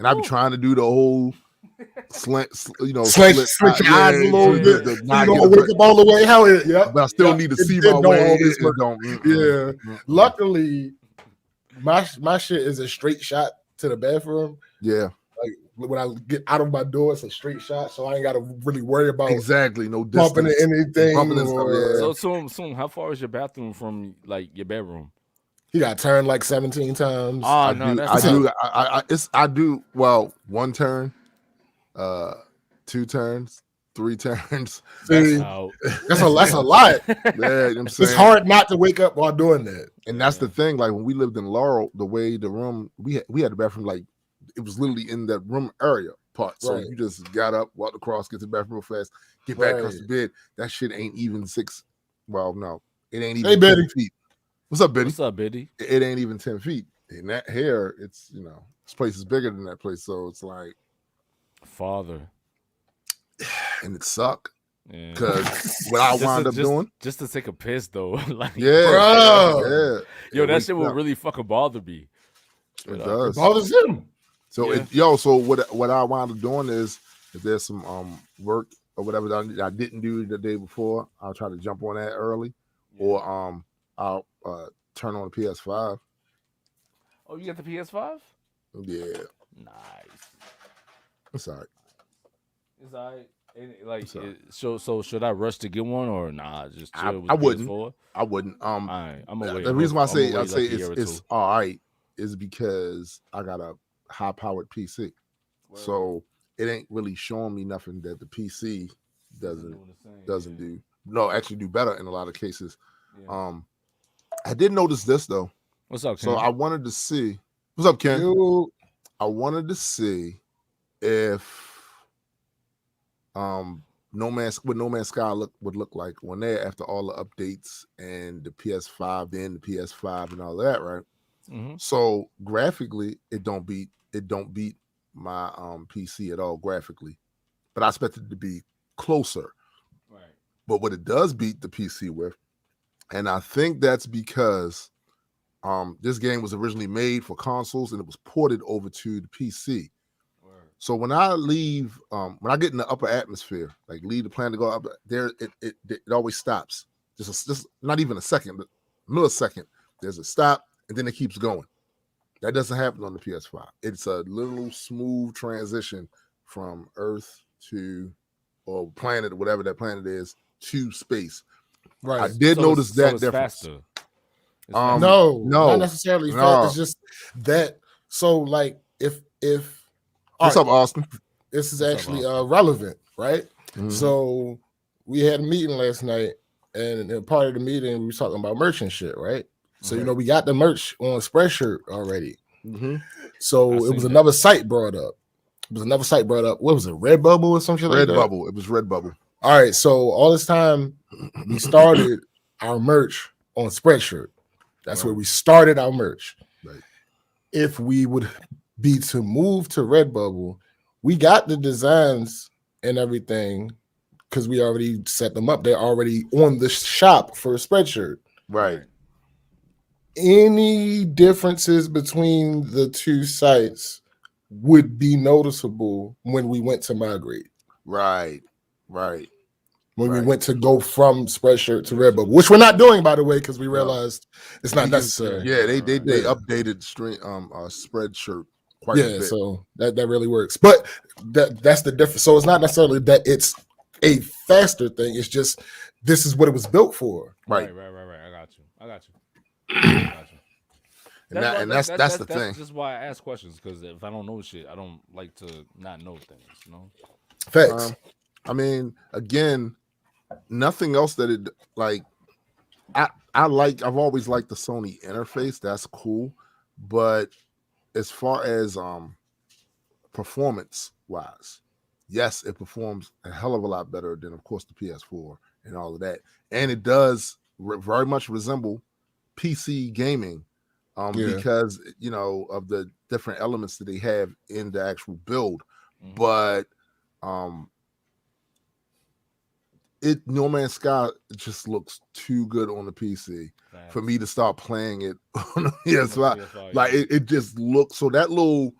and I be trying to do the whole slit your eyes a little bit. To So not you get don't wake up all the way. How it? Yep. but I still need to see my don't way. always It work. don't. Yeah. Luckily, my shit is a straight shot to the bathroom. Yeah. Like when I get out of my door, it's a straight shot, so I ain't got to really worry about exactly no bumping distance, anything. bumping and stuff, yeah. So how far is your bathroom from like your bedroom? He got turned like 17 times. Oh no, I do. Well, one turn, 2 turns, 3 turns. See, that's a lot. Yeah, you know what I'm saying? It's hard not to wake up while doing that. And that's the thing. Like when we lived in Laurel, the way the room we had the bathroom, like it was literally in that room area part. So you just got up, walked across, get to the bathroom real fast, get back across the bed. That shit ain't even 6. Well, no, it ain't even 10 feet. What's up, Biddy? What's up, Biddy? It ain't even 10 feet. And that here, it's this place is bigger than that place. So it's like father. And it sucked. Because what I wound up doing just to take a piss though. Like bro. Yo, that shit will really fucking bother me. It does. It bothers him. So so what I wound up doing is if there's some work or whatever that I didn't do the day before, I'll try to jump on that early. Or I'll turn on the PS5. Oh, you got the PS5? Yeah. Nice. It's all right. It's all right. Like, so should I rush to get one or nah? Just chill with I wouldn't. PS4? I wouldn't. I'm gonna wait. The reason why I say it's all right is because I got a high powered PC, so it ain't really showing me nothing that the PC doesn't do. No, actually do better in a lot of cases. Yeah. I did notice this though. What's up, Ken? So I wanted to see. What's up, Ken? I wanted to see if No Man's Sky would look like when they're after all the updates and the PS5, then the PS5 and all that, right? Mm-hmm. So graphically, it don't beat my PC at all graphically, but I expect it to be closer. Right. But what it does beat the PC with, and I think that's because this game was originally made for consoles and it was ported over to the PC. So when I leave, when I get in the upper atmosphere, like leave the planet to go up there, it always stops. Just not even a second, but millisecond. There's a stop, and then it keeps going. That doesn't happen on the PS5. It's a little smooth transition from Earth to or planet, whatever that planet is, to space. Right. I did notice that difference. Faster. No, not necessarily. No. It's just that. So, like, if what's up, Austin? This is actually relevant, right? Mm-hmm. So we had a meeting last night, and part of the meeting we were talking about merch and shit, right? So we got the merch on Spreadshirt already. Mm-hmm. So it was another site brought up. What was it? Redbubble or something like that? Redbubble. It was Redbubble. All right. So all this time we started our merch on Spreadshirt. That's where we started our merch. Right. If we would be to move to Redbubble, we got the designs and everything because we already set them up. They're already on the shop for a Spreadshirt. Right. Any differences between the two sites would be noticeable when we went to migrate. Right. When we went to go from Spreadshirt to Redbubble, which we're not doing, by the way, because we realized it's not necessary. Yeah, they updated Spreadshirt quite a bit. So that really works. But that's the difference. So it's not necessarily that it's a faster thing. It's just this is what it was built for. Right. I got you. And that's the thing. That's just why I ask questions, because if I don't know shit, I don't like to not know things, you know? Facts. I mean, again, nothing else that it like. I've always liked the Sony interface. That's cool, but as far as performance wise, yes, it performs a hell of a lot better than, of course, the PS4 and all of that, and it does very much resemble PC gaming, because of the different elements that they have in the actual build, but No Man's Sky just looks too good on the PC for me to start playing it on the PS5. Like it just looks so that little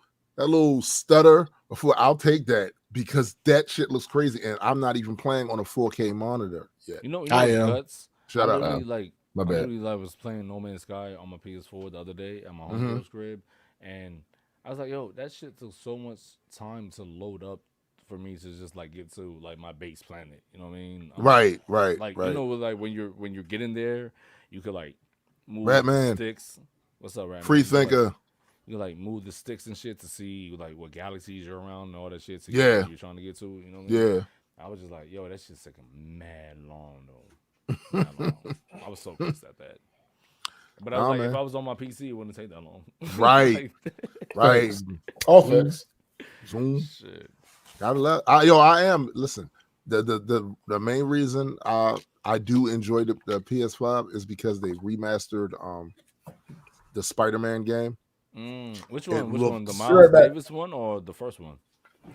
stutter before I'll take that because that shit looks crazy, and I'm not even playing on a 4K monitor yet. You know I what's am. nuts? Shut I up. literally like My I bad. literally like was playing No Man's Sky on my PS4 the other day at my homegirl's crib, and I was like, "Yo, that shit took so much time to load up for me to just like get to like my base planet." You know what I mean? Right. Like you know, like when you're getting there, you could like move the Ratman, sticks. What's up, Ratman? free You could, like, thinker. you like move the sticks and shit to see like what galaxies you're around and all that shit to get Yeah. where you're trying to get to. You know what I mean? Yeah. I was just like, yo, that shit's taking mad long though. Mad long. I was so pissed at that. But I was Nah, like, man. if I was on my PC, it wouldn't take that long. Right. Right. Facts. All facts. Zoom. Shit. I am. Listen, the main reason I do enjoy the PS5 is because they remastered the Spider-Man game. Which one? Which one? The looks- Miles Davis one or the first one?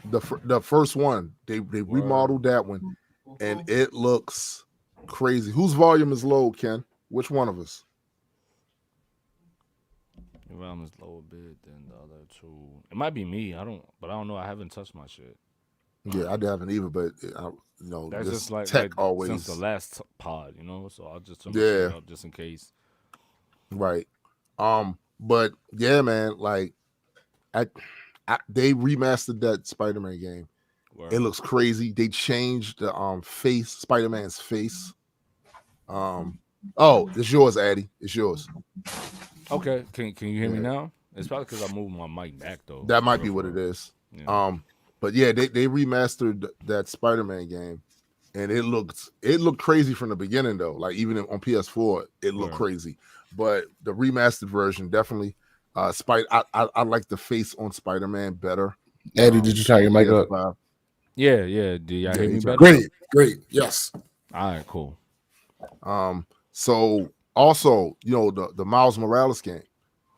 The first one. They remodeled that one, and it looks crazy. Whose volume is low, Ken? Which one of us? Your volume is low a bit than the other two. It might be me. I don't know. I haven't touched my shit. Yeah, I haven't either, but That's this just like tech always since the last pod, so I'll just turn my Yeah. shit up just in case. right. But yeah, man, like they remastered that Spider-Man game. Word. It looks crazy. They changed the face, Spider-Man's face. Oh, it's yours, Addy. It's yours. Okay, can you hear me Yeah. now? It's probably because I moved my mic back though. That might be what it is. Yeah. But yeah, they remastered that Spider-Man game, and it looked crazy from the beginning though. Like even on PS4, it looked Right. crazy. But the remastered version definitely. I like the face on Spider-Man better. Eddie, did you turn your mic up? PS5. Yeah. Do y'all hear me he's better? Great. Yes. All right, cool. So also, the Miles Morales game.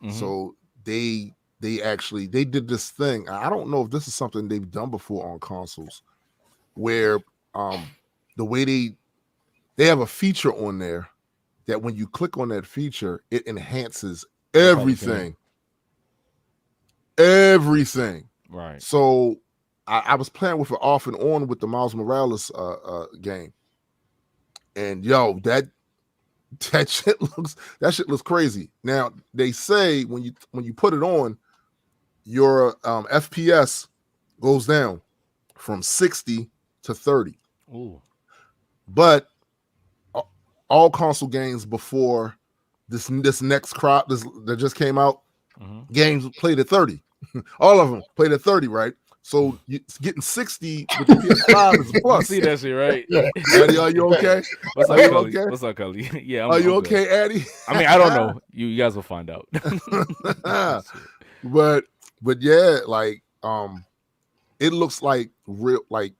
Mhm. So they did this thing. I don't know if this is something they've done before on consoles, where the way they have a feature on there that when you click on that feature, it enhances everything. Everything. Right. So I was playing with it off and on with the Miles Morales game, and that shit looks crazy. Now they say when you put it on, your FPS goes down from 60 to 30. Ooh. But all console games before this next crop that just came out, games played at 30. All of them played at 30, right? So getting 60 with the PS5 is a plus. See that shit, right? Addy, are you okay? What's up, Are you Cully? okay? What's up, Cully? Yeah, Are you I'm good. okay, Addy? I mean, I don't know. You guys will find out. But yeah, like it looks like real, like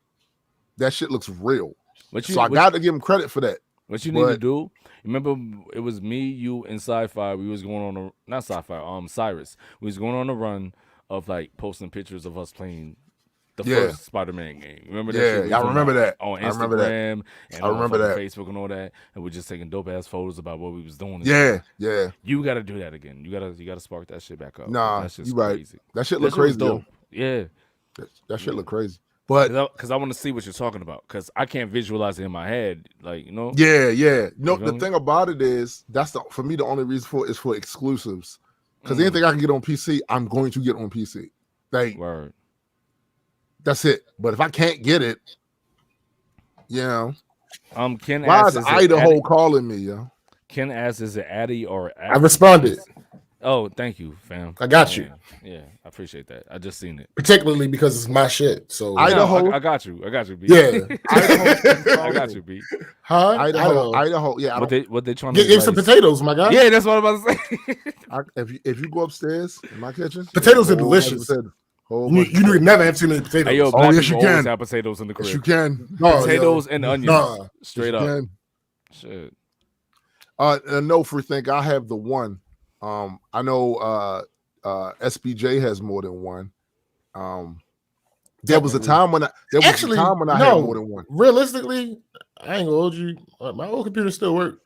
that shit looks real. So I got to give him credit for that. What you need to do, remember it was me, you, and Sci-Fi. We was going on not Sci-Fi, Cyrus. We was going on a run of like posting pictures of us playing the first Spider-Man game. Remember that? Yeah, shit? I remember that. On Instagram I remember that. and I remember on that. Facebook and all that, and we're just taking dope ass photos about what we was doing. Yeah. You got to do that again. You gotta spark that shit back up. Nah, that's just you right. crazy. That shit look crazy. Dope. Yeah. That shit look crazy. But because I want to see what you're talking about, because I can't visualize it in my head, like Yeah. No, You feel the me? thing about it is for me the only reason is for exclusives. Because anything I can get on PC, I'm going to get on PC. Like Word. that's it. But if I can't get it, Ken why asks, is Idaho calling me, yo? Ken asks, is it Addy or Addy? I responded. Oh, thank you, fam. I got you. Yeah, I appreciate that. I just seen it. Particularly because it's my shit. So Idaho. No, I got you, B. Yeah. I got you, B. Huh? Idaho. Yeah. What they trying to Give some potatoes, my guy. Yeah, that's what I'm about to say. If you go upstairs in my kitchen, Potatoes are delicious. You need never have too many potatoes. Hey, yo, black yes, you people always can. have potatoes in the crib. Yes, you can. No, Potatoes and onions. Nah. Straight Yes, up. you Shit. can. No, free think I have the one. I know SBJ has more than one. There was a time when I had more than one. Realistically, I ain't gonna hold you. My old computer still work.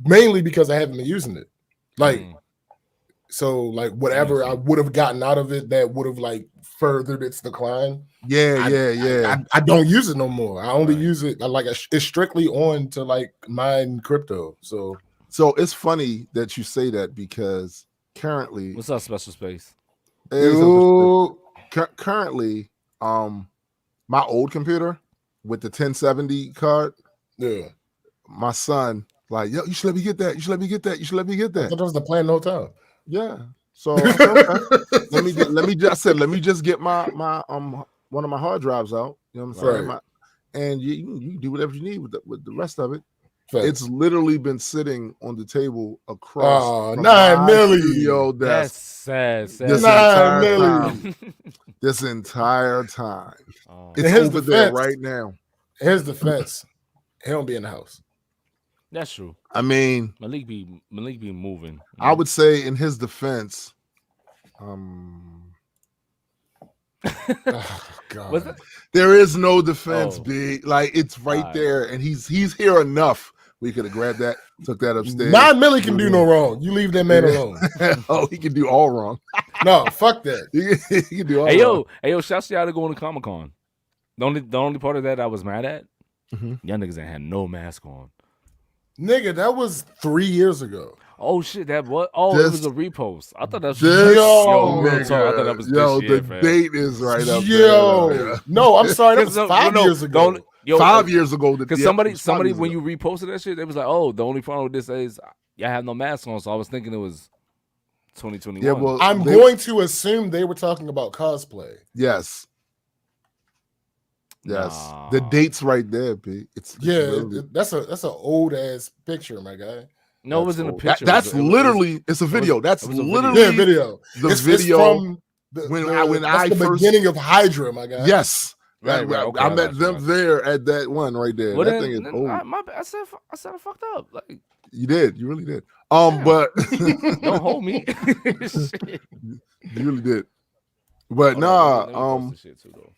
Mainly because I haven't been using it. Like So like whatever I would have gotten out of it that would have like furthered its decline. I don't use it no more. I only use it it's strictly on to like mine crypto. So it's funny that you say that because currently, what's up, Special Space? Currently, my old computer with the 1070 card, my son like, yo, you should let me get that. You should let me get that. You should let me get that. That was the plan the whole time. Yeah. So okay. let me just get my one of my hard drives out. You know what I'm saying? Right. And you do whatever you need with the rest of it. Thanks. It's literally been sitting on the table across from 9 my million. studio desk. That's sad. This 9 million. This entire time. Oh. It's over there right now. His defense, he don't be in the house. That's true. I mean, Malik be moving. I would say in his defense, God. There is no defense, Oh. B. Like it's right there, and he's here enough. We could have grabbed that, took that upstairs. 9 million can do no wrong. You leave that man alone. Oh, he can do all wrong. No, fuck that. He can do all wrong. Hey yo, shouts to y'all to going to Comic-Con. The only part of that I was mad at, y'all niggas ain't had no mask on. Nigga, that was 3 years ago. Oh shit, that what? Oh, it was a repost. I thought that was This, yo, real nigga, talk. I thought that was yo, this year, the fam. date is right up Yo, there. no, I'm sorry. That was 5 years ago. Yo, 5 years ago. Because somebody when you reposted that shit, they was like, "Oh, the only problem with this is y'all have no mask on." So I was thinking it was 2021. Yeah, well, I'm going to assume they were talking about cosplay. Yes. Nah. The date's right there, B. It's literally- that's an old ass picture, my guy. No, it wasn't a picture. That's literally it's a video. That's it was a literally video. the It's video from when that's I the first beginning of Hydra, my guy. Yes. Right, okay, I I met got them you. there at that one right there. Well, that then, thing is old. I said I fucked up. Like, You did. You really did. Damn. But don't hold me. Shit. you really did. But Hold on, let me post this shit too, though.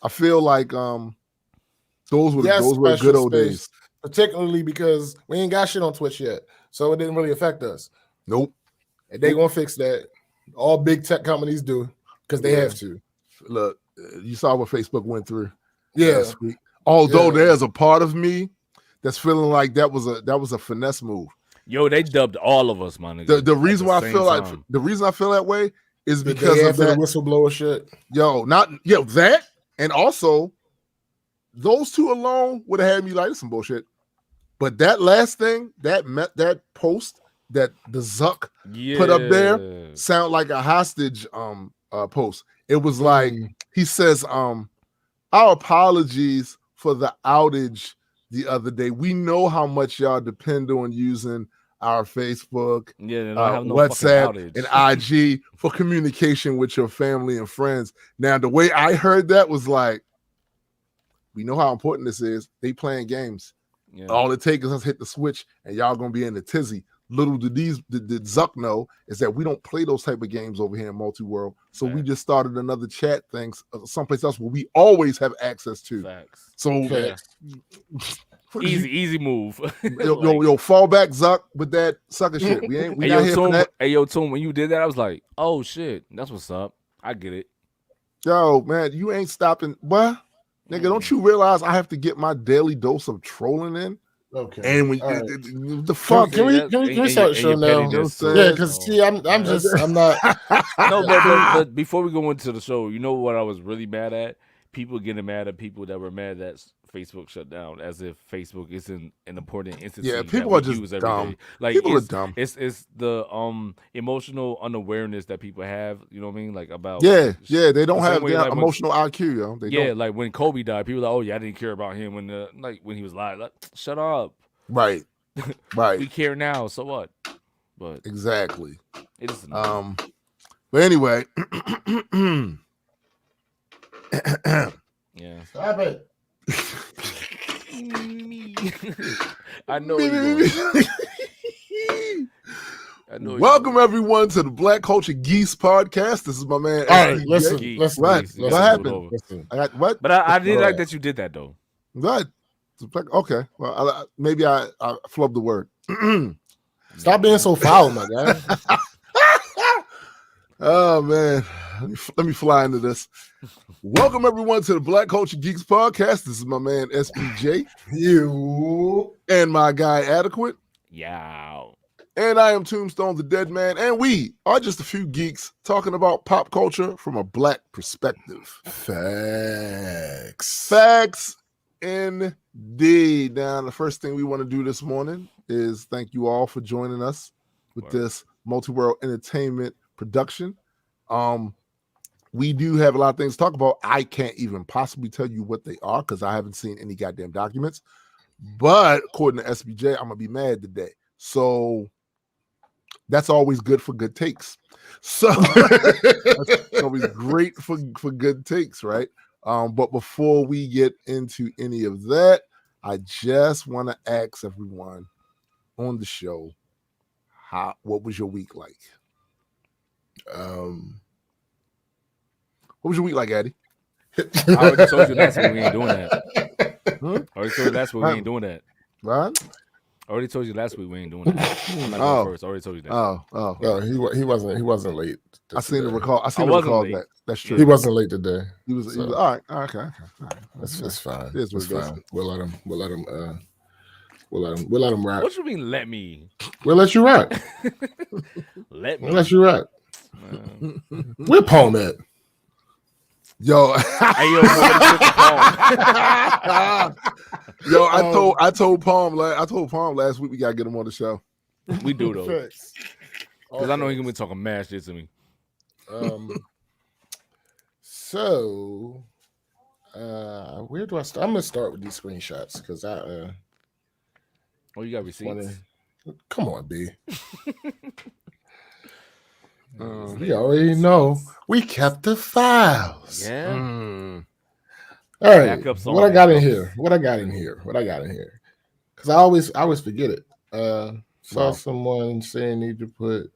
I feel like those were Yes, those were Special good old Space. days. Particularly because we ain't got shit on Twitch yet, so it didn't really affect us. Nope. And they gonna fix that. All big tech companies do because they have to. Look, you saw what Facebook went through. Yeah. Last week. Although Yeah. there's a part of me that's feeling like that was a finesse move. Yo, they dubbed all of us, my nigga. The reason why I same feel like time. the reason I feel that way is The because day of after the that. whistleblower shit. That and also those two alone would have had me like some bullshit. But that last thing, that post that the Zuck put up there sound like a hostage post. It was like he says, our apologies for the outage the other day. We know how much y'all depend on using our Facebook, Yeah, they don't have no WhatsApp, fucking and outage. IG for communication with your family and friends. Now, the way I heard that was like, we know how important this is. They playing games. Yeah. All it takes is us hit the switch, and y'all gonna be in the tizzy. Little did did Zuck know is that we don't play those type of games over here in Multi-World. So we just started another chat thing someplace else where we always have access to. Facts. So Easy move. yo, fall back, Zuck, with that sucker shit. We Hey, not here for that. Hey, yo, Toon, when you did that, I was like, oh shit, that's what's up. I get it. Yo, man, you ain't stopping. What? Nigga, don't you realize I have to get my daily dose of trolling in? Okay. And when All right. the fuck? Can we start the show now? Yeah, because see, I'm not. No, but before we go into the show, you know what I was really mad at? People getting mad at people that were mad that Facebook shut down, as if Facebook isn't an important entity. Yeah, that people we are just use every dumb. day. Like People are it's, dumb. It's the emotional unawareness that people have. You know what I mean? Like about Yeah, they don't the same have way, that like, when- emotional IQ, yo. They don't. like when Kobe died, people were like, oh yeah, I didn't care about him when when he was alive. Like, shut up. Right. We care now, so what? But Exactly. it is But anyway, yeah. Stop it. I know. you I know. welcome everyone to the Black Culture Geese podcast. This is my man. All right, SDJ. listen. Geese. What? Geese. What Listen, happened? over. Listen. I got what? But I did All like right. that you did that though. What? Okay. Well, maybe I flubbed the word. Stop being so foul, my guy. Oh man, let me fly into this. Welcome everyone to the Black Culture Geeks podcast. This is my man SBJ, You and my guy Adequate, Yeah. and I am Tombstone the Dead Man, and we are just a few geeks talking about pop culture from a black perspective. Facts indeed. Now, the first thing we want to do this morning is thank you all for joining us with this multi-world entertainment production. We do have a lot of things to talk about. I can't even possibly tell you what they are because I haven't seen any goddamn documents. But according to SBJ, I'm gonna be mad today. So that's always good for good takes. So that's always great for good takes, right? But before we get into any of that, I just want to ask everyone on the show, what was your week like? What was your week like, Addy? I already told you last week we ain't doing that. I already told you last week we ain't doing that. What? I already told you last week we ain't doing that. I'm not going first. I already told you that. No, he wasn't late. I seen the recall. I wasn't recall late. that. That's true. He wasn't late today. He was all right. Okay. All right. That's fine. It is what It's it is. fine. We'll let him rock. What you mean, let me? We'll let you rock. Let me. We'll let you rock. Where Palm at? Yo, Hey, yo, nobody took the Paul. yo, I told Palm last week we gotta get him on the show. We do though, Facts. because I know he's gonna be talking mad shit to me. So, where do I start? I'm gonna start with these screenshots because Oh, you got receipts? Come on, B. We already know we kept the files. Yeah. All right. Backups on What I got in backups. here? Because I always forget it. Saw Wow. someone saying need to put.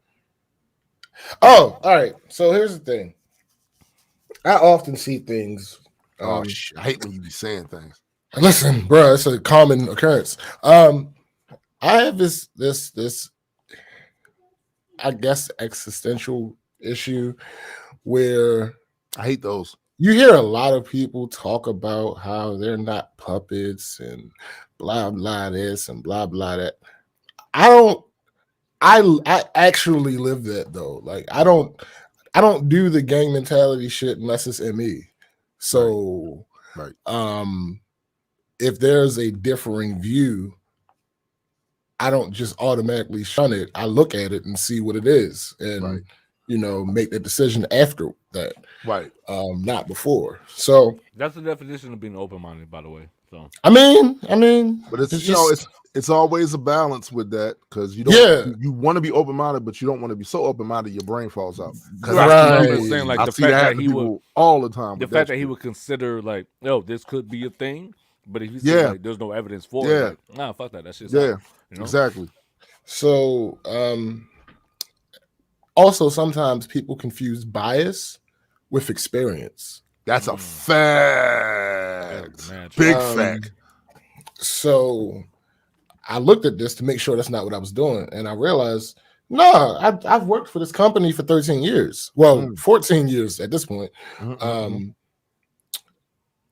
Oh, all right. So here's the thing. I often see things. I hate when you be saying things. Listen, bro, it's a common occurrence. I have this I guess existential issue where I hate those. you hear a lot of people talk about how they're not puppets and blah blah this and blah blah that. I actually live that though. Like I don't do the gang mentality shit unless it's in me. So Right. If there's a differing view, I don't just automatically shun it. I look at it and see what it is and make the decision after that. Right. Not before. So That's the definition of being open-minded, by the way. So I mean, but it's just, it's always a balance with that because you don't you want to be open-minded, but you don't want to be so open-minded your brain falls out. I'm just saying, like I the see fact that that happen he to would, people all the time. the with fact that shit. he would consider like, yo, this could be a thing, but if he says like, there's no evidence for it, like, nah, fuck that. That shit's out, you know? Exactly. So also sometimes people confuse bias with experience. That's a fact. Big fact. So I looked at this to make sure that's not what I was doing, and I realized, no, I've worked for this company for 13 years. Well, 14 years at this point.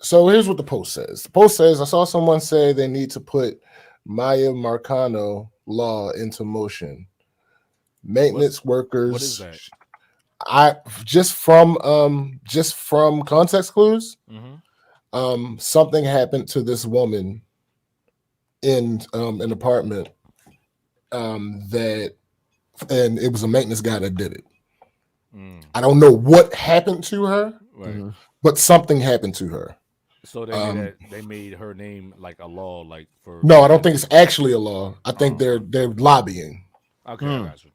So here's what the post says. The post says, I saw someone say they need to put Maya Marcano law into motion. Maintenance workers. What is that? I just from context clues. Something happened to this woman in an apartment and it was a maintenance guy that did it. I don't know what happened to her, but something happened to her. So they made her name like a law, like for. No, I don't think it's actually a law. I think they're lobbying. Okay, I got you.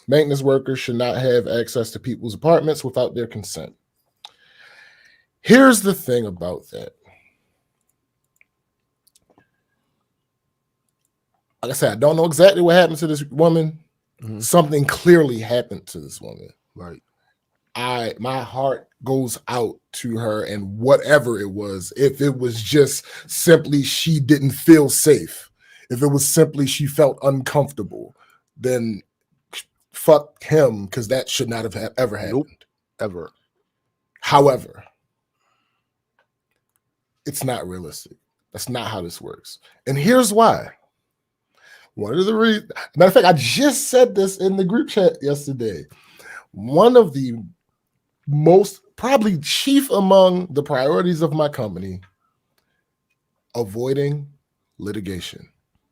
Maintenance workers should not have access to people's apartments without their consent. Here's the thing about that. Like I said, I don't know exactly what happened to this woman. Something clearly happened to this woman. Right. My heart goes out to her and whatever it was. If it was just simply she didn't feel safe, if it was simply she felt uncomfortable, then fuck him because that should not have ever happened. Nope. Ever. However, it's not realistic. That's not how this works. And here's why. One of the reasons, matter of fact, I just said this in the group chat yesterday. One of the most probably chief among the priorities of my company, avoiding litigation.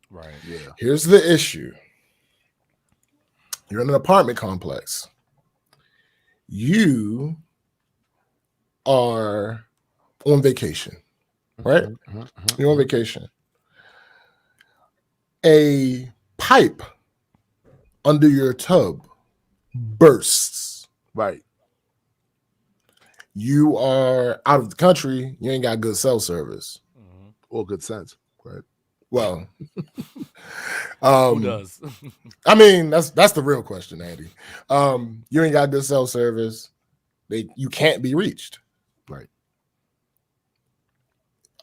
Right. Yeah. Here's the issue. You're in an apartment complex. You are on vacation, right? You're on vacation. A pipe under your tub bursts. Right. You are out of the country. You ain't got good cell service. Or good sense. Right. Well, Who does? I mean, that's the real question, Andy. You ain't got good cell service. You can't be reached. Right.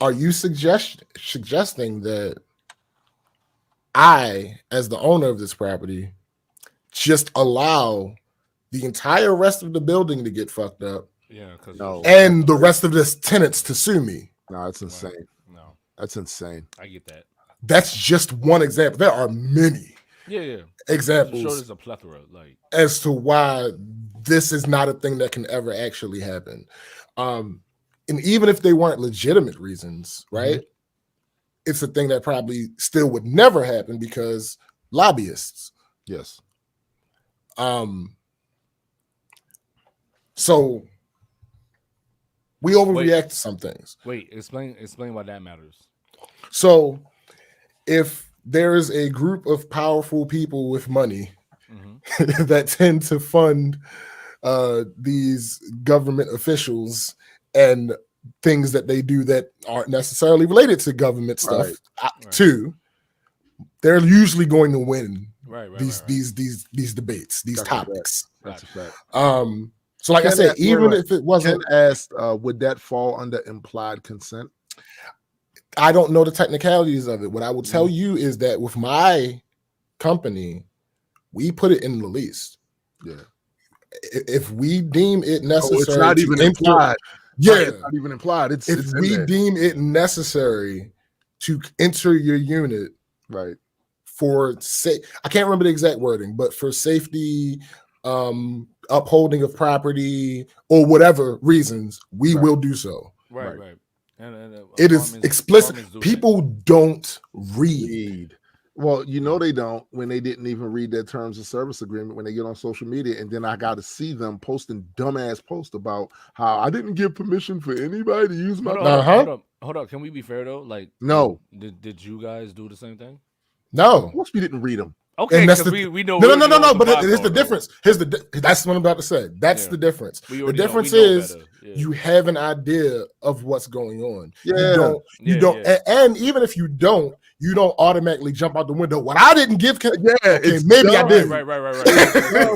Are you suggesting that I, as the owner of this property, just allow the entire rest of the building to get fucked up? Yeah, because And the rest of the tenants to sue me? No, that's insane. No, That's insane. I get that. That's just one example. There are many Yeah. examples I'm sure there's a plethora. Like, as to why this is not a thing that can ever actually happen. And even if they weren't legitimate reasons, right? It's a thing that probably still would never happen because lobbyists. Yes. So we overreact to some things. wait, explain why that matters. So if there is a group of powerful people with money that tend to fund these government officials and things that they do that aren't necessarily related to government stuff too, they're usually going to win these debates, these topics. That's a fact. So like I said, even if it wasn't asked, would that fall under implied consent? I don't know the technicalities of it. What I will tell you is that with my company, we put it in the lease. Yeah. If we deem it necessary, it's not even implied. Yeah, it's not even implied. If we deem it necessary to enter your unit, right, for I can't remember the exact wording, but for safety, upholding of property, or whatever reasons, we will do so. Right. And it is explicit. People don't read. Well, you know they don't when they didn't even read their terms of service agreement when they get on social media, and then I got to see them posting dumbass posts about how I didn't give permission for anybody to use my. Hold up. Can we be fair though? Like, no. Did you guys do the same thing? No. Of course we didn't read them. Okay, because we know. No. But here's the difference. That's what I'm about to say. That's the difference. The difference is you have an idea of what's going on. Yeah. You don't. And even if you don't automatically jump out the window. What I didn't give. Maybe dumb. I did. Right.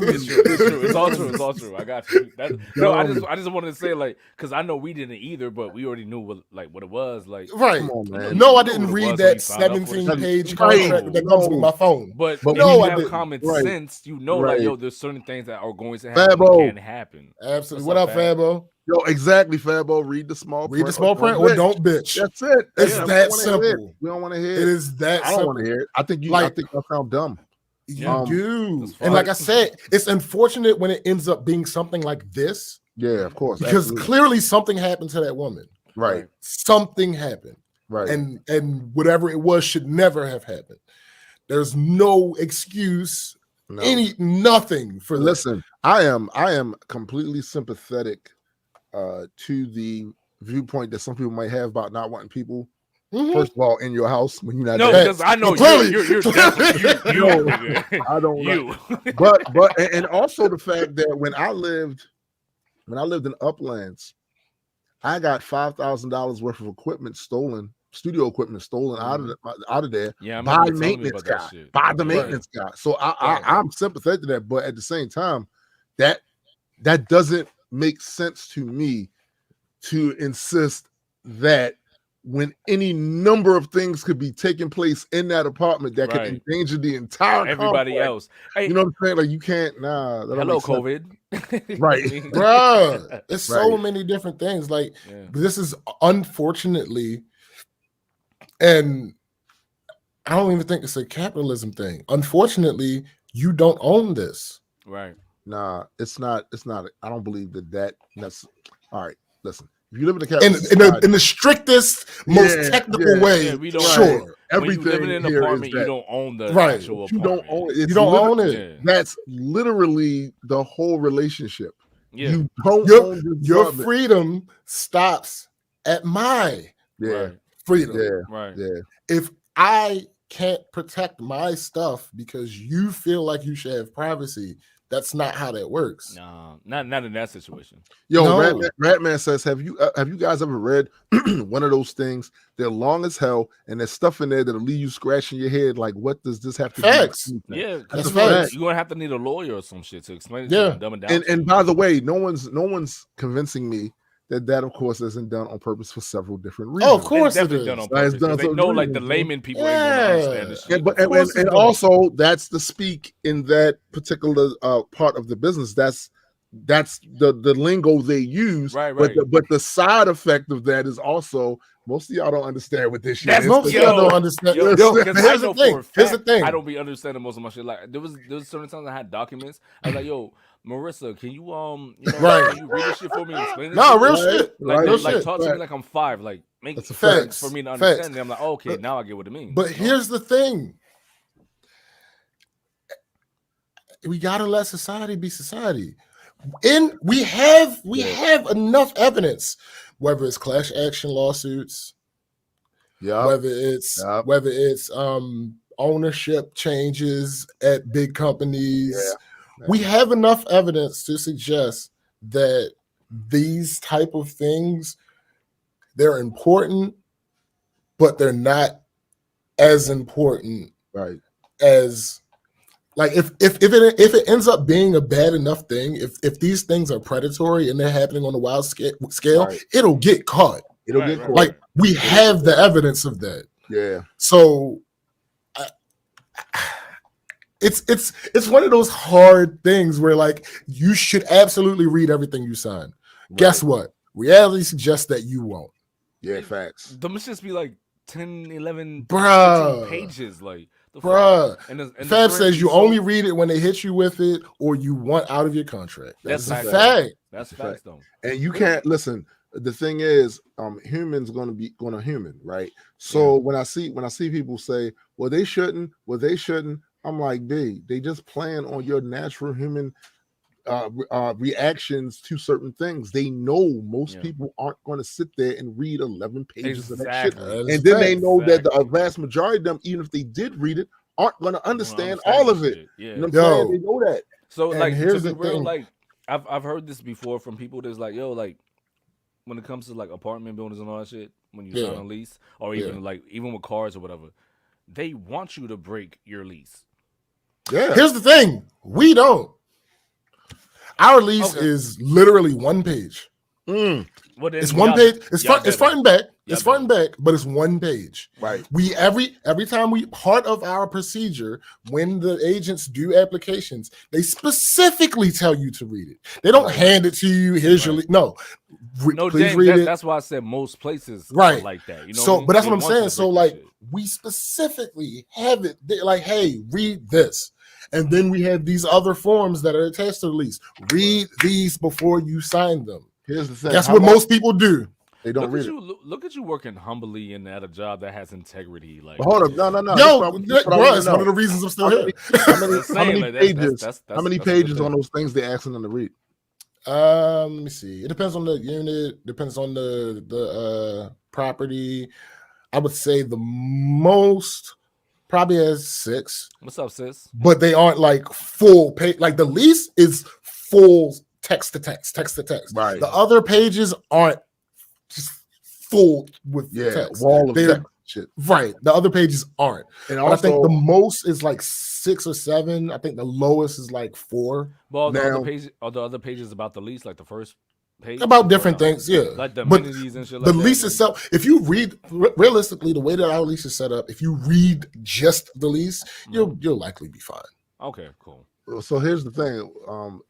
It's true. It's all true. I got you. I just wanted to say, like, because I know we didn't either, but we already knew what it was. Like, right. Come on, man. No, I didn't read that 17-page contract that comes with my phone. But if you have common sense, you know, like, yo, there's certain things that are going to happen can happen. Absolutely. What up, Fabo? Yo, exactly, Fabo. Read the small print. Read the small print or don't bitch. That's it. It's that simple. We don't want to hear it. It is that simple. I don't want to hear it. I think I sound dumb. You do. And like I said, it's unfortunate when it ends up being something like this. Yeah, of course. Because clearly something happened to that woman. Right. Something happened. Right. And whatever it was should never have happened. There's no excuse, nothing for this. Listen, I am completely sympathetic to the viewpoint that some people might have about not wanting people, first of all, in your house when you're not. No, because I know you're definitely you. I don't know. But and also the fact that when I lived in Uplands, I got $5,000 worth of equipment stolen, studio equipment stolen out of there by maintenance guy, by the maintenance guy. So I'm sympathetic to that, but at the same time, that doesn't make sense to me to insist that when any number of things could be taking place in that apartment that could Right. endanger the entire Everybody complex. else. Hey, You know what I'm saying? Like you can't. Nah. That don't hello, make sense. COVID. You know Right. what I mean? Bruh, it's so Right. many different things. Like Yeah. this is unfortunately, and I don't even think it's a capitalism thing. Unfortunately, you don't own this. Right. Nah, it's not. It's not. I don't believe that. That's all right. Listen, if you live in a In, capitalist in, the, society, in the strictest, most Yeah, technical yeah. way, Yeah, we don't sure. When everything you live in an here is apartment, you that don't own the Right. actual you apartment. don't own it. You It's don't own it. Yeah. That's literally the whole relationship. Yeah. You don't Your- own this Your apartment. freedom stops at my Yeah, Right. freedom. yeah, Right. yeah. If I can't protect my stuff because you feel like you should have privacy, that's not how that works. No, not in that situation. Yo, No. Ratman says, have you guys ever read one of those things? They're long as hell, and there's stuff in there that'll leave you scratching your head. Like, what does this have to Facts. do? with anything? Yeah, That's because facts. you're gonna have to need a lawyer or some shit to explain it to Yeah. you and dumb it down. to And you. by the way, no one's convincing me that of course isn't done on purpose for several different reasons. Oh, of course It's it definitely is. done on It's purpose. done 'Cause they for know, a like reason, the bro. layman people ain't gonna understand this Yeah. shit. But Of course it's and done. also that's the speak in that particular part of the business. That's the lingo they use. Right, But right. but the side effect of that is also most of y'all don't understand what this shit That's is. Most of Yo, y'all don't understand. Yo, Yo, because but I here's know the thing. for a Here's the fact thing. I don't be understanding most of my shit. Like there was certain times I had documents. I was like, "Yo, Marissa, can you Right. can you read this shit for me and explain this?" No, shit? real Right, shit. Like, right, real like shit. talk to me like I'm 5. Like make That's a sense fact. for me to Facts. understand. And I'm like, okay, But- now I get what it means. But you know? here's the thing. We gotta let society be society. We have enough evidence, whether it's class action lawsuits, Yeah. whether it's ownership changes at big companies. Yeah. We have enough evidence to suggest that these type of things, they're important, but they're not as important Right. as, like, if it ends up being a bad enough thing, if these things are predatory and they're happening on a wild scale, Right. it'll get caught. It'll Right, get right, caught. Like, we have the evidence of that. Yeah. So it's one of those hard things where, like, you should absolutely read everything you sign. Guess what? Reality suggests that you won't. Yeah, facts. Them just be like 10, 11, Bruh. 15 pages. Like the Bruh. fuck? And the Fab currency says you so- only read it when they hit you with it or you want out of your contract. That's That's a facts. fact. That's Fact. facts though. And you can't listen. The thing is, humans gonna human, right? So when I see people say, well, they shouldn't, I'm like, they just playing on your natural human reactions to certain things. They know most people aren't going to sit there and read 11 pages of that shit. Exactly. And then they know that Exactly. the vast majority of them, even if they did read it, aren't going to understand all of it. Yeah. You know what I'm saying? They know that. So And like here's to be the real, thing. like I've heard this before from people that's like, yo, like when it comes to like apartment buildings and all that shit, when you sign a lease, or even even with cars or whatever, they want you to break your lease. Yeah. Here's the thing. We don't. Our lease Okay. is literally one page. Mm, Well, then It's one y'all- page. It's y'all front and back. It's Y'all front and back, but it's one page. right. We every time we part of our procedure when the agents do applications, they specifically tell you to read it. They don't hand it to you. Here's your no. No, Please James, read it. that's why I said most places Right. are like that. You know, So, what I mean? but that's They what I'm want you saying. to So, break like, that shit. we specifically have it. They're like, hey, read this. And then we have these other forms that are attached to the lease. Read these before you sign them. Here's the thing. That's How what long- most people do. they don't Look read at it. you, look at you working humbly and at a job that has integrity. Like, But hold up. No. Yo, That's what I bro, wanna it's one know. of the reasons I'm still How here. Just How saying, many like, that's- pages? that's How many a good pages thing. on those things they're asking them to read? Let me see. It depends on the unit, depends on the property. I would say the most probably has 6, What's up, sis? but they aren't like full page. Like the lease is full text to text. Right. The other pages aren't just full with Yeah. text. Wall of They're- text shit. Right. The other pages aren't. And But I think the also, most is like 6 or 7. I think the lowest is like 4. Well, Now- are the other pages about the lease, like the first page about different things, yeah. like the but amenities and shit the like lease that. itself, if you read realistically the way that our lease is set up, if you read just the lease, you'll likely be fine. Okay, cool. So here's the thing: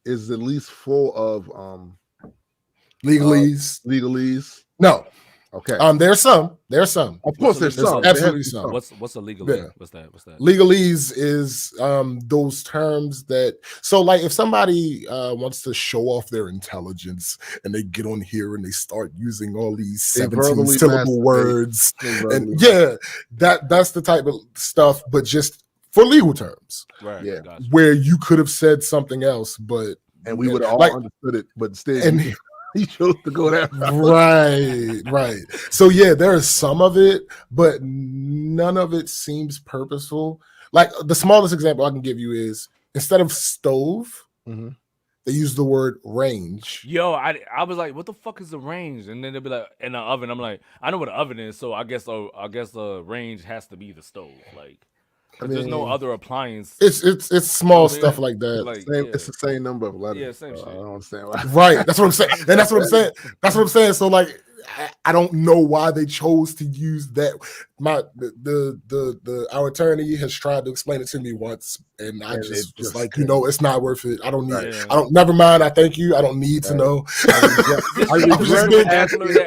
is the lease full of legalese? Legalese? No. Okay. There's some. Of course, there's some. Absolutely some. What's a legalese? Yeah. What's that? Legalese is those terms that, so like if somebody wants to show off their intelligence and they get on here and they start using all these 17 syllable words, and that's the type of stuff, but just for legal terms. Right. Yeah. Gotcha. Where you could have said something else, but we would have all understood it, but instead he chose to go that right. So yeah, there is some of it, but none of it seems purposeful. Like the smallest example I can give you is instead of stove, they use the word range. Yo, I was like, what the fuck is the range? And then they'll be like, in the oven. I'm like, I know what an oven is, so I guess the range has to be the stove. Like, there's no other appliance. It's small stuff like that. Like, it's the same number of letters. Yeah, same shit. I don't understand why. Right. That's what I'm saying. And that's what I'm saying. That's what I'm saying. So like, I don't know why they chose to use that. Our attorney has tried to explain it to me once, and I just was like, it's not worth it. I don't need it. Never mind. I thank you. I don't need to know.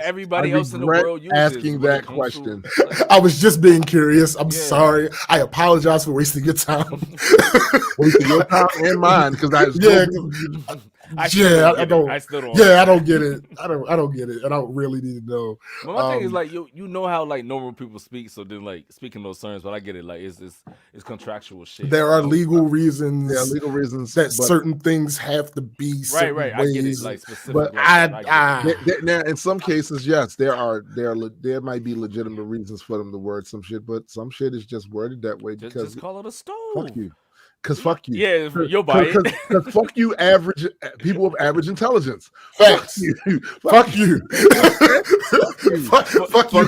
Everybody else in the world uses asking that question. I was just being curious. I'm sorry. I apologize for wasting your time. Wasting your time and mine, because I still don't get it. I don't get it, and I don't really need to know. But my thing is like you know how like normal people speak, so then like speaking those terms, but I get it. Like it's contractual shit. There are legal reasons. Yeah, legal reasons that certain things have to be certain right. ways. I get it. Like specific. But now in some cases, yes, there might be legitimate reasons for them to word some shit, but some shit is just worded that way because just call it a stove. Fuck you. Because fuck you. Yeah, you'll buy it. Because fuck you, average people of average intelligence. Facts. Fuck you. Fuck you.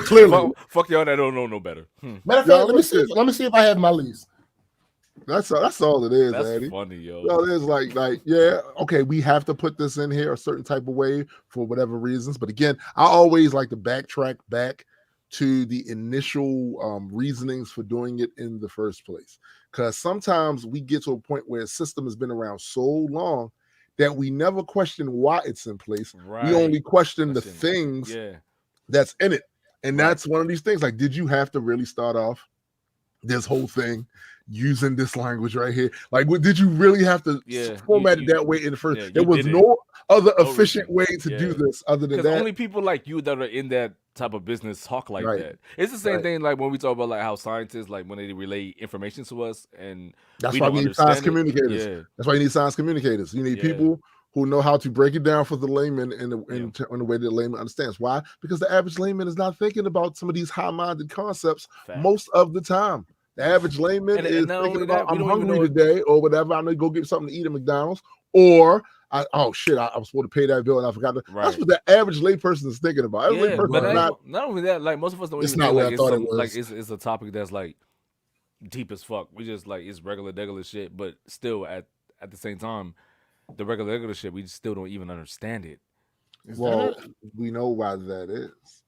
Clearly. Fuck y'all that don't know no better. Matter of fact, let me see if I have my lease. That's all it is, That's Eddie. Funny, yo. So it is like yeah, okay, we have to put this in here a certain type of way for whatever reasons. But again, I always like to backtrack back to the initial reasonings for doing it in the first place. Because sometimes we get to a point where a system has been around so long that we never question why it's in place. Right. We only question the things that's in it. And that's one of these things. Like, did you have to really start off this whole thing using this language right here? Like, did you really have to format it that way in the first? There was no other efficient way to do this other than that. Only people like you that are in that type of business talk like that. It's the same thing like when we talk about like how scientists, like when they relay information to us, and that's why we need science communicators. Yeah. That's why you need science communicators. You need people who know how to break it down for the layman in the way that the layman understands. Why? Because the average layman is not thinking about some of these high-minded concepts most of the time. The average layman is thinking about, I'm hungry today or whatever. I'm going to go get something to eat at McDonald's, or I was supposed to pay that bill and I forgot to. That's what the average layperson is thinking about. Not only that, like most of us don't even think like it's a topic that's like deep as fuck. We just like it's regular shit, but still at the same time, the regular shit we still don't even understand it. We know why that is.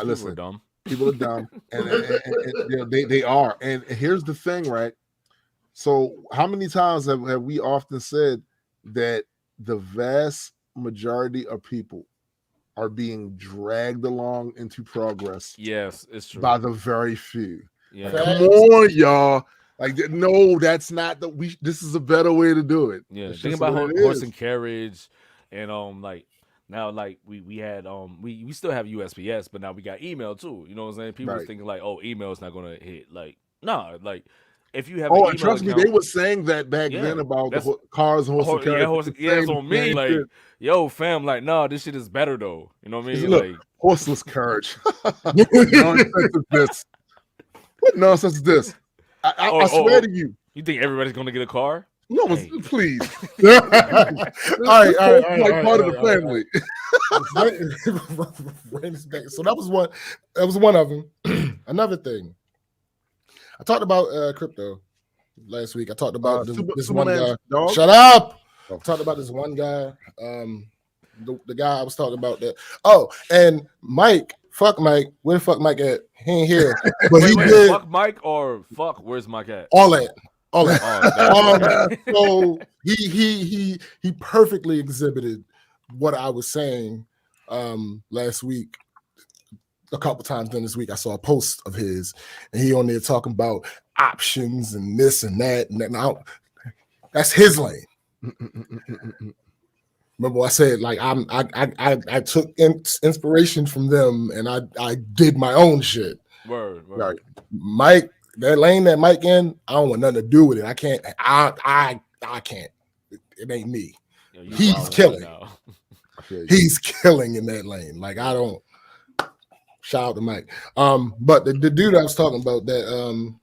Listen, we're dumb. People are dumb, and they are. And here's the thing, right? So how many times have we often said that the vast majority of people are being dragged along into progress? Yes, it's true. By the very few. Yeah. Like, come on, y'all. Like, no, that's not this is a better way to do it. Yeah. Think about horse and carriage, and like now, like we had we still have USPS, but now we got email too. You know what I'm saying? People was thinking like, oh, email is not gonna hit. Like, nah, like if you have an email trust account, me, they were saying that back then about the cars, horse and carriage. It's on me. Like, yo, fam, like, nah, this shit is better though. You know what I mean? Look, like horseless carriage. What nonsense is this? What nonsense is this? I swear to you. You think everybody's gonna get a car? No, please. All right. Part of the family. So that was one. That was one of them. Another thing. I talked about crypto last week. I talked about this one guy. Shut up. I talked about this one guy the guy I was talking about that. Oh, and Mike, fuck Mike. Where the fuck Mike at? He ain't here. But Wait, he wait, did fuck Mike or fuck? Where's Mike at? all that. All that. Oh, damn. So he perfectly exhibited what I was saying last week. A couple times during this week, I saw a post of his, and he on there talking about options and this and that. And now that's his lane. Remember, I said like I took inspiration from them, and I did my own shit. Word. Right, Mike. That lane that Mike in, I don't want nothing to do with it. I can't. I can't. It ain't me. Yo, He's killing. He's killing in that lane. Like I don't. Shout out to Mike. But the dude I was talking about that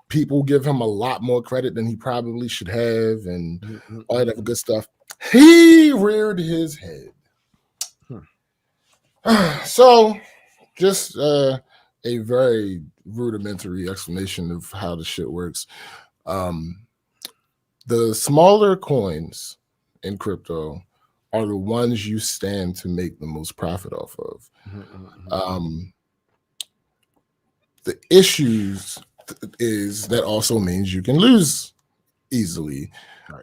people give him a lot more credit than he probably should have, and all that other good stuff. He reared his head. So, just a very rudimentary explanation of how the shit works. The smaller coins in crypto are the ones you stand to make the most profit off of. The issues is that also means you can lose easily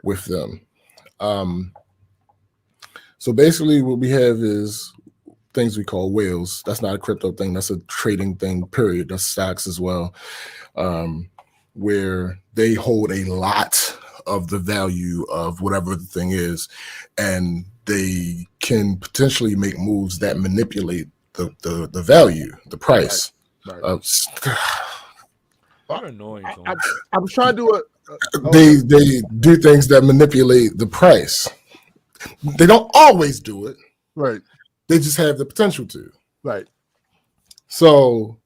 with them. So basically what we have is things we call whales. That's not a crypto thing. That's a trading thing, period. That's stocks as well, where they hold a lot of the value of whatever the thing is, and they can potentially make moves that manipulate the value, the price. Right. You're annoying. I'm trying to do it. They do things that manipulate the price. They don't always do it. Right. They just have the potential to. Right. So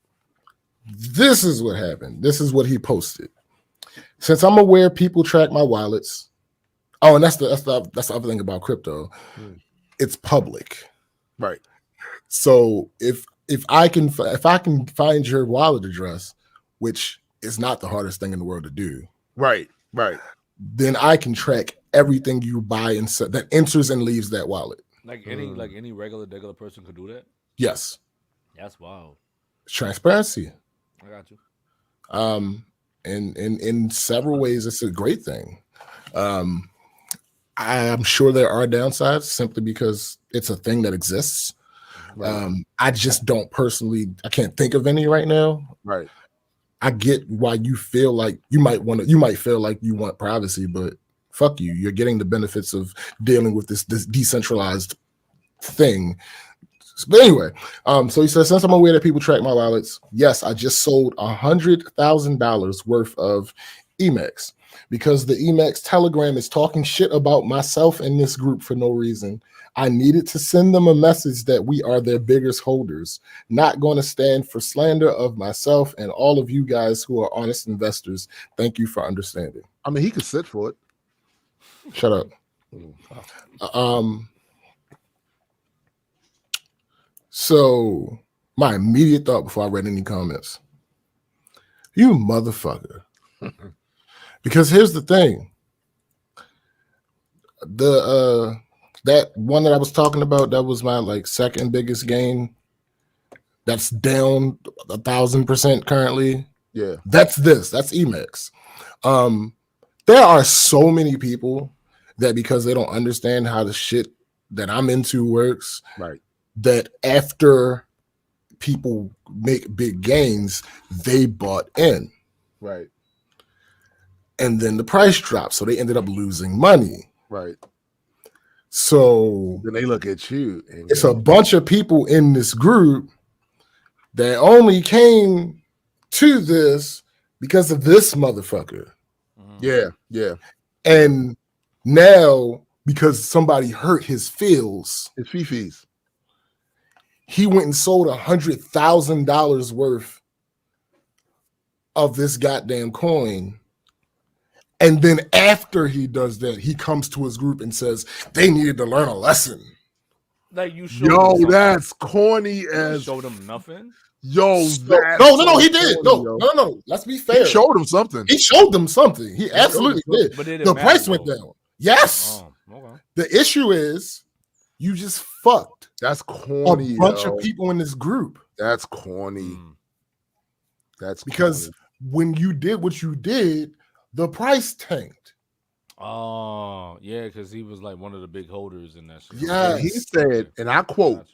this is what happened. This is what he posted. Since I'm aware people track my wallets. Oh, and that's the other thing about crypto. It's public. Right. So if I can find your wallet address, which is not the hardest thing in the world to do. Right. Then I can track everything you buy and that enters and leaves that wallet. Like any regular person could do that? Yes. That's wild. Transparency. I got you. And in several ways, it's a great thing. I'm sure there are downsides simply because it's a thing that exists. Right. I just don't personally. I can't think of any right now. Right. I get why you feel like you might feel like you want privacy, but fuck you. You're getting the benefits of dealing with this decentralized thing. But anyway, so he says, since I'm aware that people track my wallets, yes, I just sold $100,000 worth of Emacs because the Emacs Telegram is talking shit about myself and this group for no reason. I needed to send them a message that we are their biggest holders. Not going to stand for slander of myself and all of you guys who are honest investors. Thank you for understanding. I mean, he could sit for it. Shut up. So my immediate thought before I read any comments, you motherfucker. Because here's the thing. That one that I was talking about, that was my second biggest gain. That's down 1,000% currently. Yeah. That's Emacs. There are so many people that because they don't understand how the shit that I'm into works, right, that after people make big gains, they bought in. Right. And then the price dropped, so they ended up losing money. Right. So then they look at you. And it's a bunch of people in this group that only came to this because of this motherfucker. Yeah, yeah. And now, because somebody hurt his feels, his fifis, he went and sold $100,000 worth of this goddamn coin. And then after he does that, he comes to his group and says they needed to learn a lesson. Like you showed him that's corny as you showed him nothing. No, he did. No. Let's be fair. He showed him something. He absolutely did. But the price went down. Yes. Oh, okay. The issue is You just fucked That's corny. a bunch of people in this group. That's corny. That's because corny. when you did what you did, the price tanked. Oh, yeah, because he was like one of the big holders in that shit. Yeah, He said, and I quote,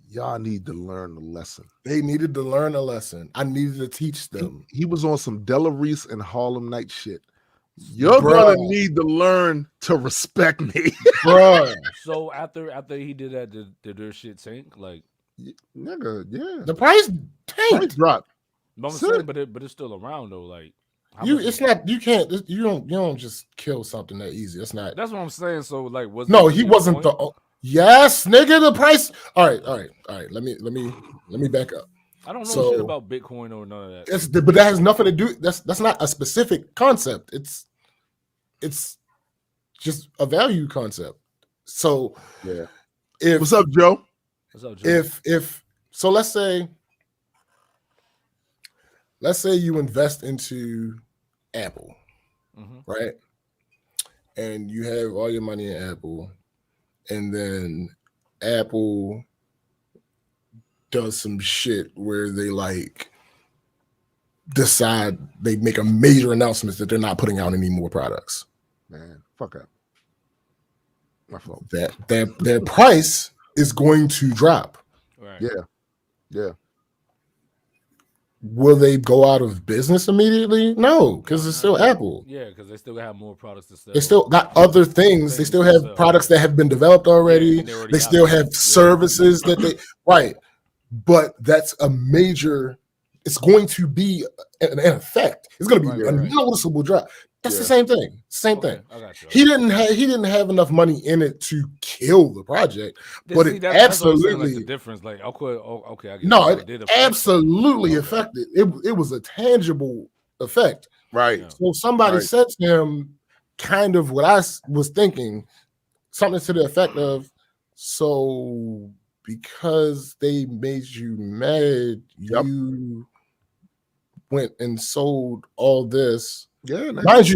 y'all need to learn the lesson. They needed to learn a lesson. I needed to teach them. He was on some Della Reese and Harlem Night shit. You're gonna need to learn to respect me, bruh. So after he did that, did their shit tank? Like, nigga, yeah. The price tanked. Price dropped. I'm saying, but it's still around though. Like, it's not. You can't. You don't just kill something that easy. It's not. That's what I'm saying. So like, he wasn't the. Yes, nigga. The price. All right. Let me back up. I don't know shit about Bitcoin or none of that. But that has nothing to do. That's not a specific concept. It's just a value concept. So yeah. What's up, Joe? What's up, Joe? If so, let's say you invest into Apple, right? And you have all your money in Apple, and then Apple does some shit where they like decide they make a major announcement that they're not putting out any more products. Man, fuck up. My fault. That their price is going to drop. Right. Yeah. Will they go out of business immediately? No, because it's still Apple. Yeah, because they still have more products to sell. They still got other things. They still have products that have been developed already. Yeah, they still have services that they right. But that's a major. It's going to be an effect. It's going to be a noticeable drop. That's the same thing. Same thing. I got you. He didn't have enough money in it to kill the project, but it absolutely the difference. Like, okay, I get no, it absolutely affected. It was a tangible effect, right? So somebody said to him, kind of what I was thinking, something to the effect of, so because they made you mad, you went and sold all this. Yeah, mind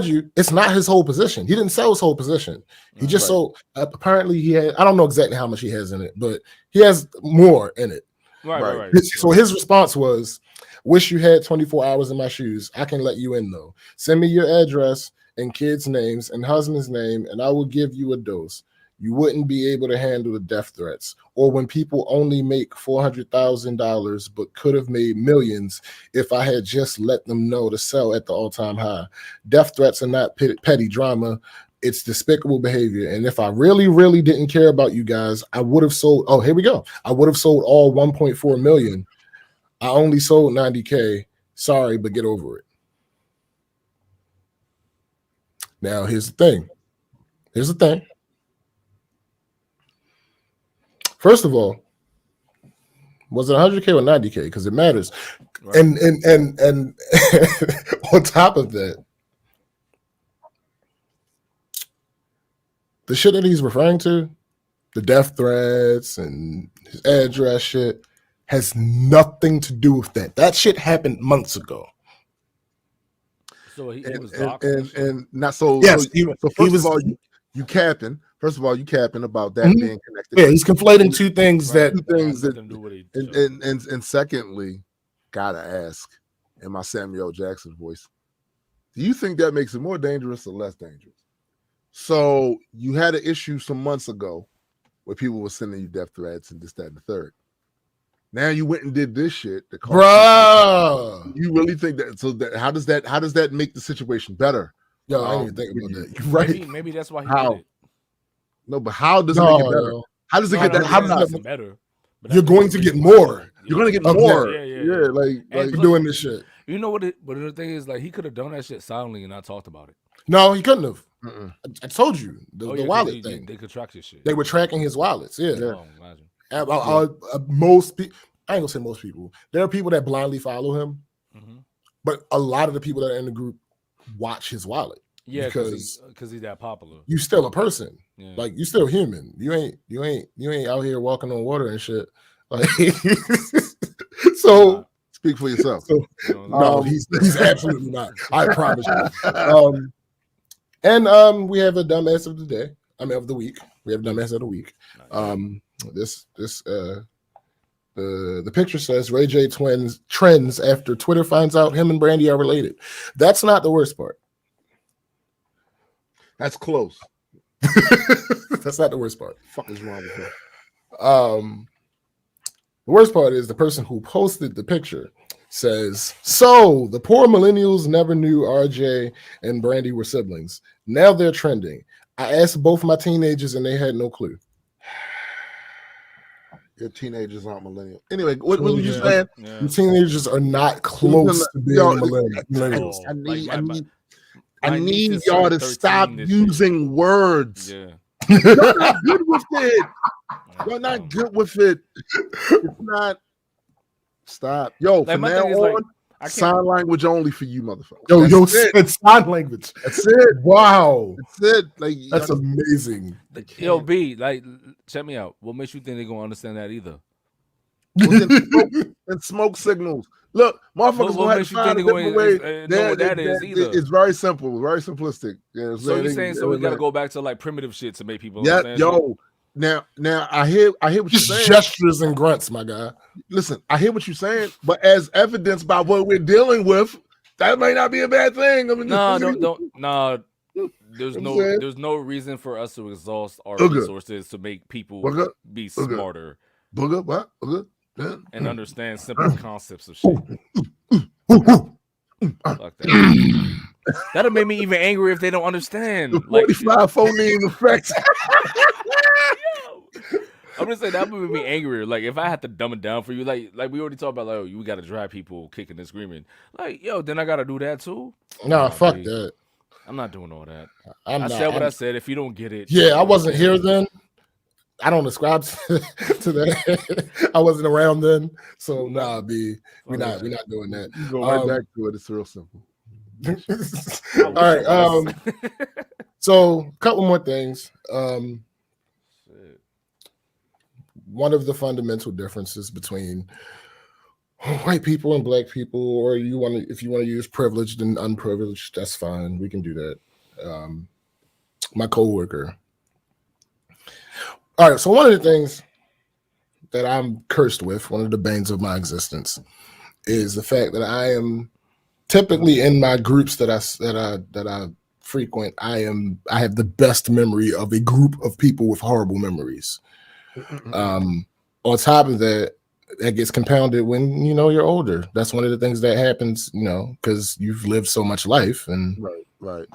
you, it's not his whole position. He didn't sell his whole position. He just sold. Apparently, he had. I don't know exactly how much he has in it, but he has more in it. Right. So his response was, "Wish you had 24 hours in my shoes. I can let you in though. Send me your address and kids' names and husband's name, and I will give you a dose. You wouldn't be able to handle the death threats. Or when people only make $400,000 but could have made millions if I had just let them know to sell at the all-time high. Death threats are not petty drama. It's despicable behavior. And if I really, really didn't care about you guys, I would have sold. Oh, here we go. I would have sold all 1.4 million. I only sold 90K. Sorry, but get over it. Now, here's the thing. First of all, was it 100K or 90K? Because it matters. Right. And on top of that, the shit that he's referring to, the death threats and his address shit, has nothing to do with that. That shit happened months ago. So he was and not so. Yes, so first of all, you capping. First of all, you capping about that being connected. Yeah, he's conflating two things that and secondly, gotta ask in my Samuel Jackson voice, do you think that makes it more dangerous or less dangerous? So you had an issue some months ago where people were sending you death threats and this, that, and the third. Now you went and did this shit. Bruh. You really think that? So that how does that make the situation better? Yo, I didn't think about that. You're right. Maybe that's why he did it. No, but how does it make it better? How does it get that? How does it better? You're going to get more. You're going to get more. Yeah, like you're doing this shit. You know what? But the thing is, like, he could have done that shit silently and not talked about it. No, he couldn't have. I told you the wallet thing. They could track his shit. They were tracking his wallets. Yeah. Oh, imagine. Most people. I ain't gonna say most people. There are people that blindly follow him, but a lot of the people that are in the group watch his wallet. Yeah, because he's that popular. You still a person. Yeah. Like you still human. You ain't out here walking on water and shit. Like so speak for yourself. So, no, he's absolutely not. I promise you. And we have a dumbass of the day. of the week. We have dumbass of the week. The picture says Ray J trends after Twitter finds out him and Brandy are related. That's not the worst part. That's close. That's not the worst part. Fuck is wrong with that? The worst part is the person who posted the picture says, so the poor millennials never knew RJ and Brandy were siblings. Now they're trending. I asked both my teenagers and they had no clue. Your teenagers aren't millennials. Anyway, what were you saying? Yeah. Teenagers are not close to being millennials. I need y'all to stop using words. Yeah. You're not good with it. You're not good with it. It's not. Stop. Yo, from now on, sign language only for you, motherfucker. Yo, it's sign language. That's it. Wow. That's it. Like, that's amazing. Yo, B, like, check me out. What makes you think they're going to understand that either? And smoke signals. Look, motherfuckers going to have to find a different way. Know what that is either. It's very simple, very simplistic. You know, so you're saying we got to go back to like primitive shit to make people understand? Yo, now I hear what you're saying. Gestures and grunts, my guy. Listen, I hear what you're saying, but as evidenced by what we're dealing with, that might not be a bad thing. I mean, no. There's no reason for us to exhaust our resources to make people be smarter. What? And understand simple concepts of shit. Fuck that. That'll make me even angry if they don't understand. 45 phoneme effects. I'm just saying that would make me angrier. Like if I had to dumb it down for you, like we already talked about, like, oh, you got to drive people kicking and screaming. Like, yo, then I got to do that too. No, fuck that. I'm not doing all that. I said what I said. If you don't get it, yeah, I wasn't here then. I don't ascribe to that. I wasn't around then, so nah, B. We're not doing that. You go right back to it. It's real simple. All right. So a couple more things. One of the fundamental differences between white people and black people, or if you want to use privileged and unprivileged, that's fine. We can do that. My coworker. All right, so one of the things that I'm cursed with, one of the banes of my existence, is the fact that I am typically in my groups that I frequent. I have the best memory of a group of people with horrible memories. On top of that, that gets compounded when you're older. That's one of the things that happens, because you've lived so much life, and right.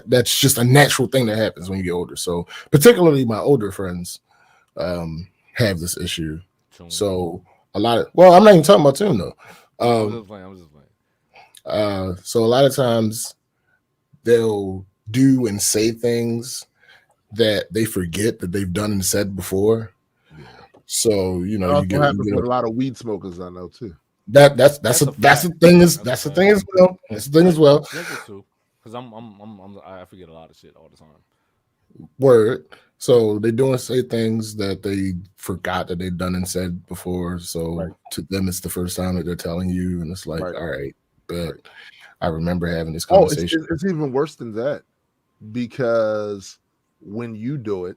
That's just a natural thing that happens when you get older. So particularly my older friends have this issue. So a lot of I'm not even talking about Tune though. I'm just playing. So a lot of times they'll do and say things that they forget that they've done and said before. Yeah. So you happens with a lot of weed smokers I know too. That's the thing as well. Because I forget a lot of shit all the time. Word. So they do and say things that they forgot that they've done and said before. So to them, it's the first time that they're telling you, and it's like, all right, but I remember having this conversation. It's even worse than that, because when you do it,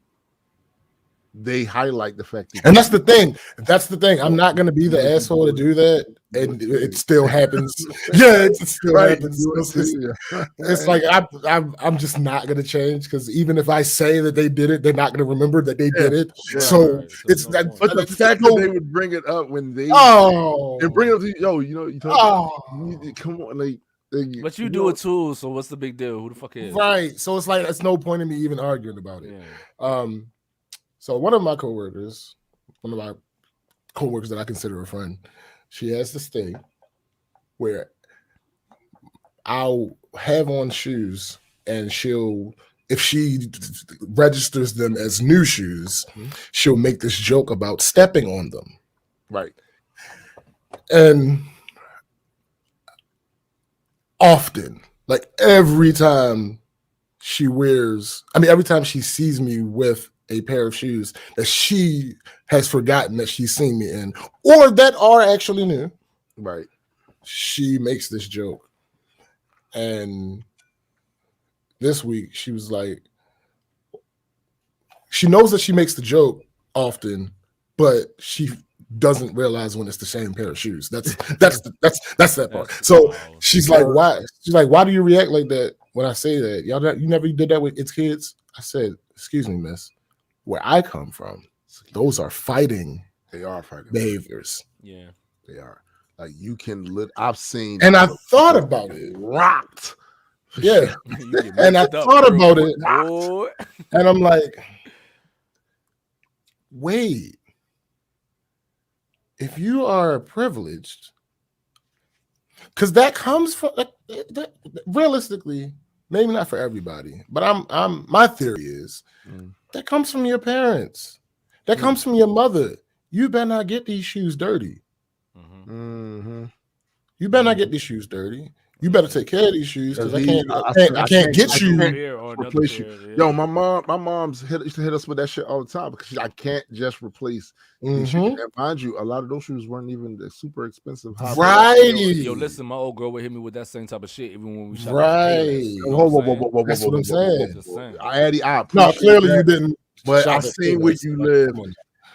they highlight the fact that, and that's the thing. I'm not going to be the asshole to do that, and it still happens. Yeah, it still happens. It's like I'm just not going to change, because even if I say that they did it, they're not going to remember that they did it. So it's that. But the fact that they would bring it up when they and bring it up to you come on, like. But you do it too, so what's the big deal? Who the fuck is? Right. So it's like it's no point in me even arguing about it. Yeah. So one of my coworkers that I consider a friend, she has this thing where I'll have on shoes, and if she registers them as new shoes, she'll make this joke about stepping on them. Right. And often, like every time she sees me with a pair of shoes that she has forgotten that she's seen me in, or that are actually new, right, she makes this joke. And this week she was like, she knows that she makes the joke often, but she doesn't realize when it's the same pair of shoes. That's that part. So she's like, why? She's like, why do you react like that when I say that? You never did that with its kids? I said, excuse me, miss. Where I come from, those are fighting. They are fighting behaviors. Yeah, they are. Like you can I've seen, and I thought about it. Rocked. Yeah, and I thought about it, and I'm like, wait. If you are privileged, because that comes from realistically, maybe not for everybody, but my theory is that comes from your parents. That comes from your mother. You better not get these shoes dirty. Mm-hmm. You better not get these shoes dirty. You better take care of these shoes because I can't get you. Replace you. Yo, my mom's used to hit us with that shit all the time because I can't just replace these shoes. And mind you, a lot of those shoes weren't even super expensive. Right. Yo, listen, my old girl would hit me with that same type of shit even when we shot. Right. Whoa. That's what I'm saying. No, clearly you didn't. But I seen where you live.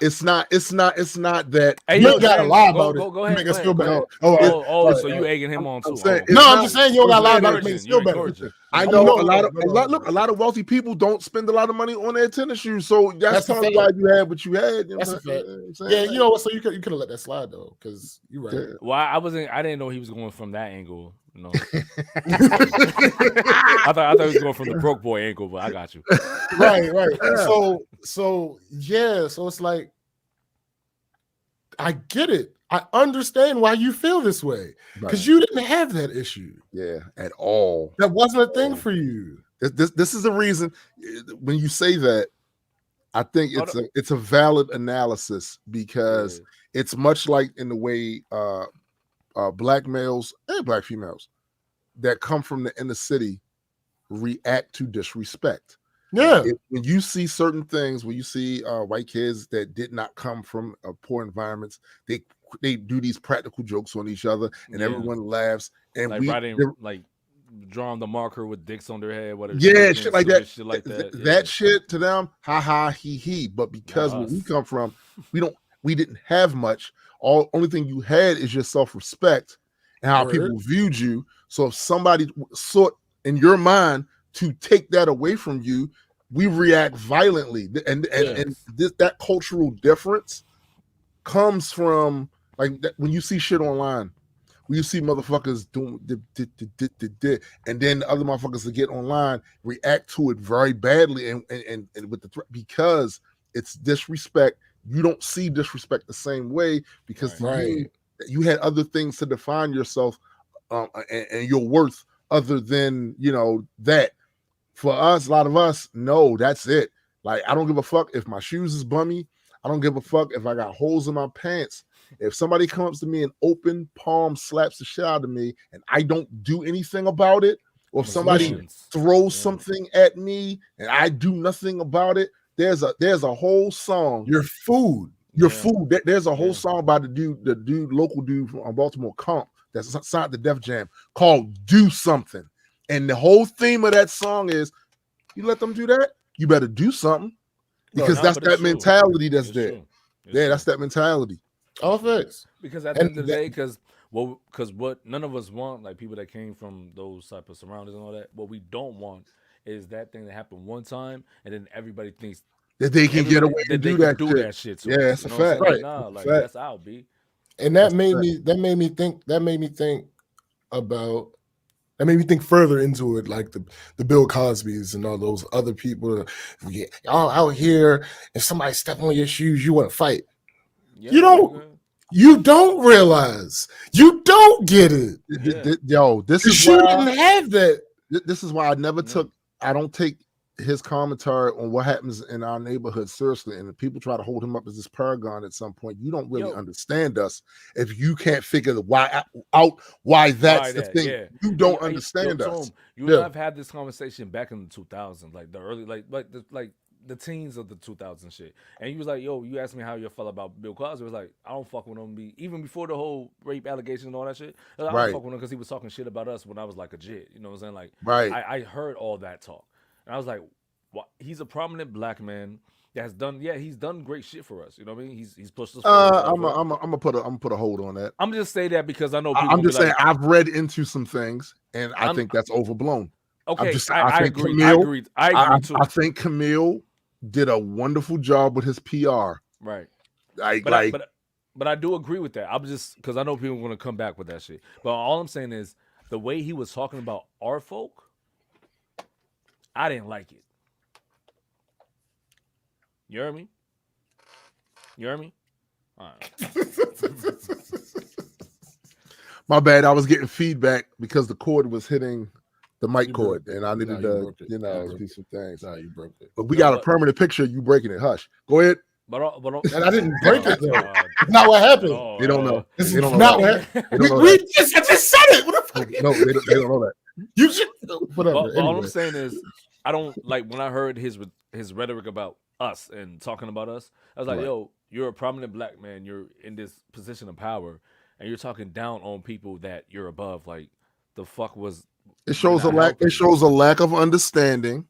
It's not that. Hey, you gotta lie about it. Go ahead. Make us feel better. So you egging him on too? I'm just saying you don't gotta lie about it. Make us feel better. I know a lot of wealthy people don't spend a lot of money on their tennis shoes, so that's probably why you had what you had. That's a fact. Yeah, you know what? So you could have let that slide though, because you're right. Yeah. Well, I didn't know he was going from that angle. No, I thought he was going from the broke boy angle, but I got you. Right. So it's like I get it. I understand why you feel this way because you didn't have that issue. Yeah, at all. That wasn't a thing for you. This is the reason when you say that. I think it's a valid analysis because it's much like in the way black males and black females that come from the inner city react to disrespect. Yeah. When you see certain things, when you see white kids that did not come from poor environments, they do these practical jokes on each other, and everyone laughs. And like drawing the marker with dicks on their head, whatever. Yeah, shit like that. Shit like that. That shit to them, ha ha, he he. But because where we come from, we didn't have much. Only thing you had is your self-respect and how people viewed you. So if somebody sought in your mind to take that away from you, we react violently. And that cultural difference comes from like when you see shit online, when you see motherfuckers doing and then the other motherfuckers that get online react to it very badly and with the threat because it's disrespect. You don't see disrespect the same way because you had other things to define yourself and your worth other than that. For us, a lot of us, no, that's it. Like I don't give a fuck if my shoes is bummy. I don't give a fuck if I got holes in my pants. If somebody comes to me and open palm slaps the shit out of me and I don't do anything about it, or if somebody throws something at me and I do nothing about it, there's a whole song. Your food. There's a whole song by the local dude from Baltimore Comp that's signed the Def Jam called "Do Something," and the whole theme of that song is, you let them do that, you better do something because that's that mentality that's there. That's that mentality. All facts. Because at the end of the day, because what none of us want, like people that came from those type of surroundings and all that, what we don't want is that thing that happened one time and then everybody thinks that they can get away and do that shit. Yeah, that's a fact. Right. Nah, like that's out, B. And that made me think further into it, like the Bill Cosbys and all those other people. Y'all out here, if somebody step on your shoes, you want to fight. Yeah, you don't realize. You don't get it. Yo, this is why you didn't have that. This is why I don't take his commentary on what happens in our neighborhood seriously. And if people try to hold him up as this paragon at some point, you don't really understand us if you can't figure why that's the thing. Yeah. You don't understand us. You and I've had this conversation back in the 2000s, like the early, like the teens of the 2000 shit. And he was like, yo, you asked me how you felt about Bill Cosby. It was like, I don't fuck with him. Even before the whole rape allegations and all that shit, I don't fuck with him because he was talking shit about us when I was like a jit. You know what I'm saying? Like, I heard all that talk. And I was like, he's a prominent black man that's done. Yeah, he's done great shit for us. You know what I mean? He's pushed us I'm forward. gonna put a hold on that. I'm just say that because I know people. I'm just saying like, I've read into some things, and I think that's overblown. Okay, I think agree. Camille, I agree too. I think Camille did a wonderful job with his PR. Right. But I do agree with that. I'm just because I know people are gonna come back with that shit. But all I'm saying is the way he was talking about our folk, I didn't like it. You hear me? You hear me? All right. My bad. I was getting feedback because the cord was hitting the mic cord, and I needed to, do some things. Nah, you broke it. But we got a permanent picture of you breaking it. Hush. Go ahead. But and I didn't break it though. It's not what happened. They don't know. This They is don't know not that. what They don't know I that. just said it. What the fuck? No, they don't know that. You should. Whatever. But all I'm saying is, I don't like when I heard his rhetoric about us and talking about us. I was like, yo, you're a prominent black man. You're in this position of power, and you're talking down on people that you're above. Like, the fuck was? It shows a lack. It shows a lack of understanding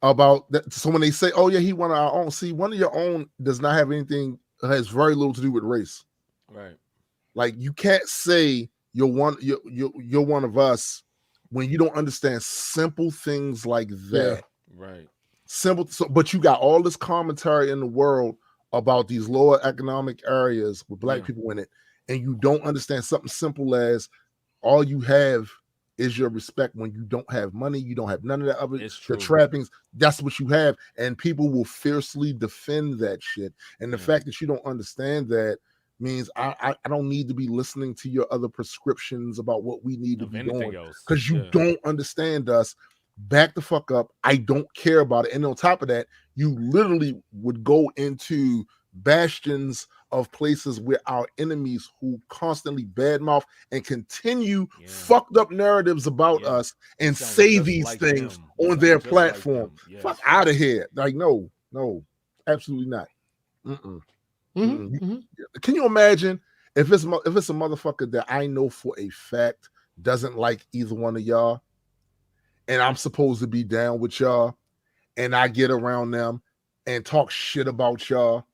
about that. So when they say, "Oh yeah, he one of our own," see, one of your own does not have anything. Has very little to do with race. Right. Like you can't say you're one. You're one of us when you don't understand simple things like that. Yeah. Right. Simple. So, but you got all this commentary in the world about these lower economic areas with black people in it, and you don't understand something simple as all you have is your respect. When you don't have money, you don't have none of that other the trappings. That's what you have, and people will fiercely defend that shit. And the fact that you don't understand that means I don't need to be listening to your other prescriptions about what we need to be doing because you don't understand us. Back the fuck up. I don't care about it. And on top of that, you literally would go into bastions of places where our enemies who constantly badmouth and continue fucked up narratives about us and say these like things on their platform. Like fuck out of here. Like, no, absolutely not. Can you imagine if it's a motherfucker that I know for a fact doesn't like either one of y'all, and I'm supposed to be down with y'all, and I get around them and talk shit about y'all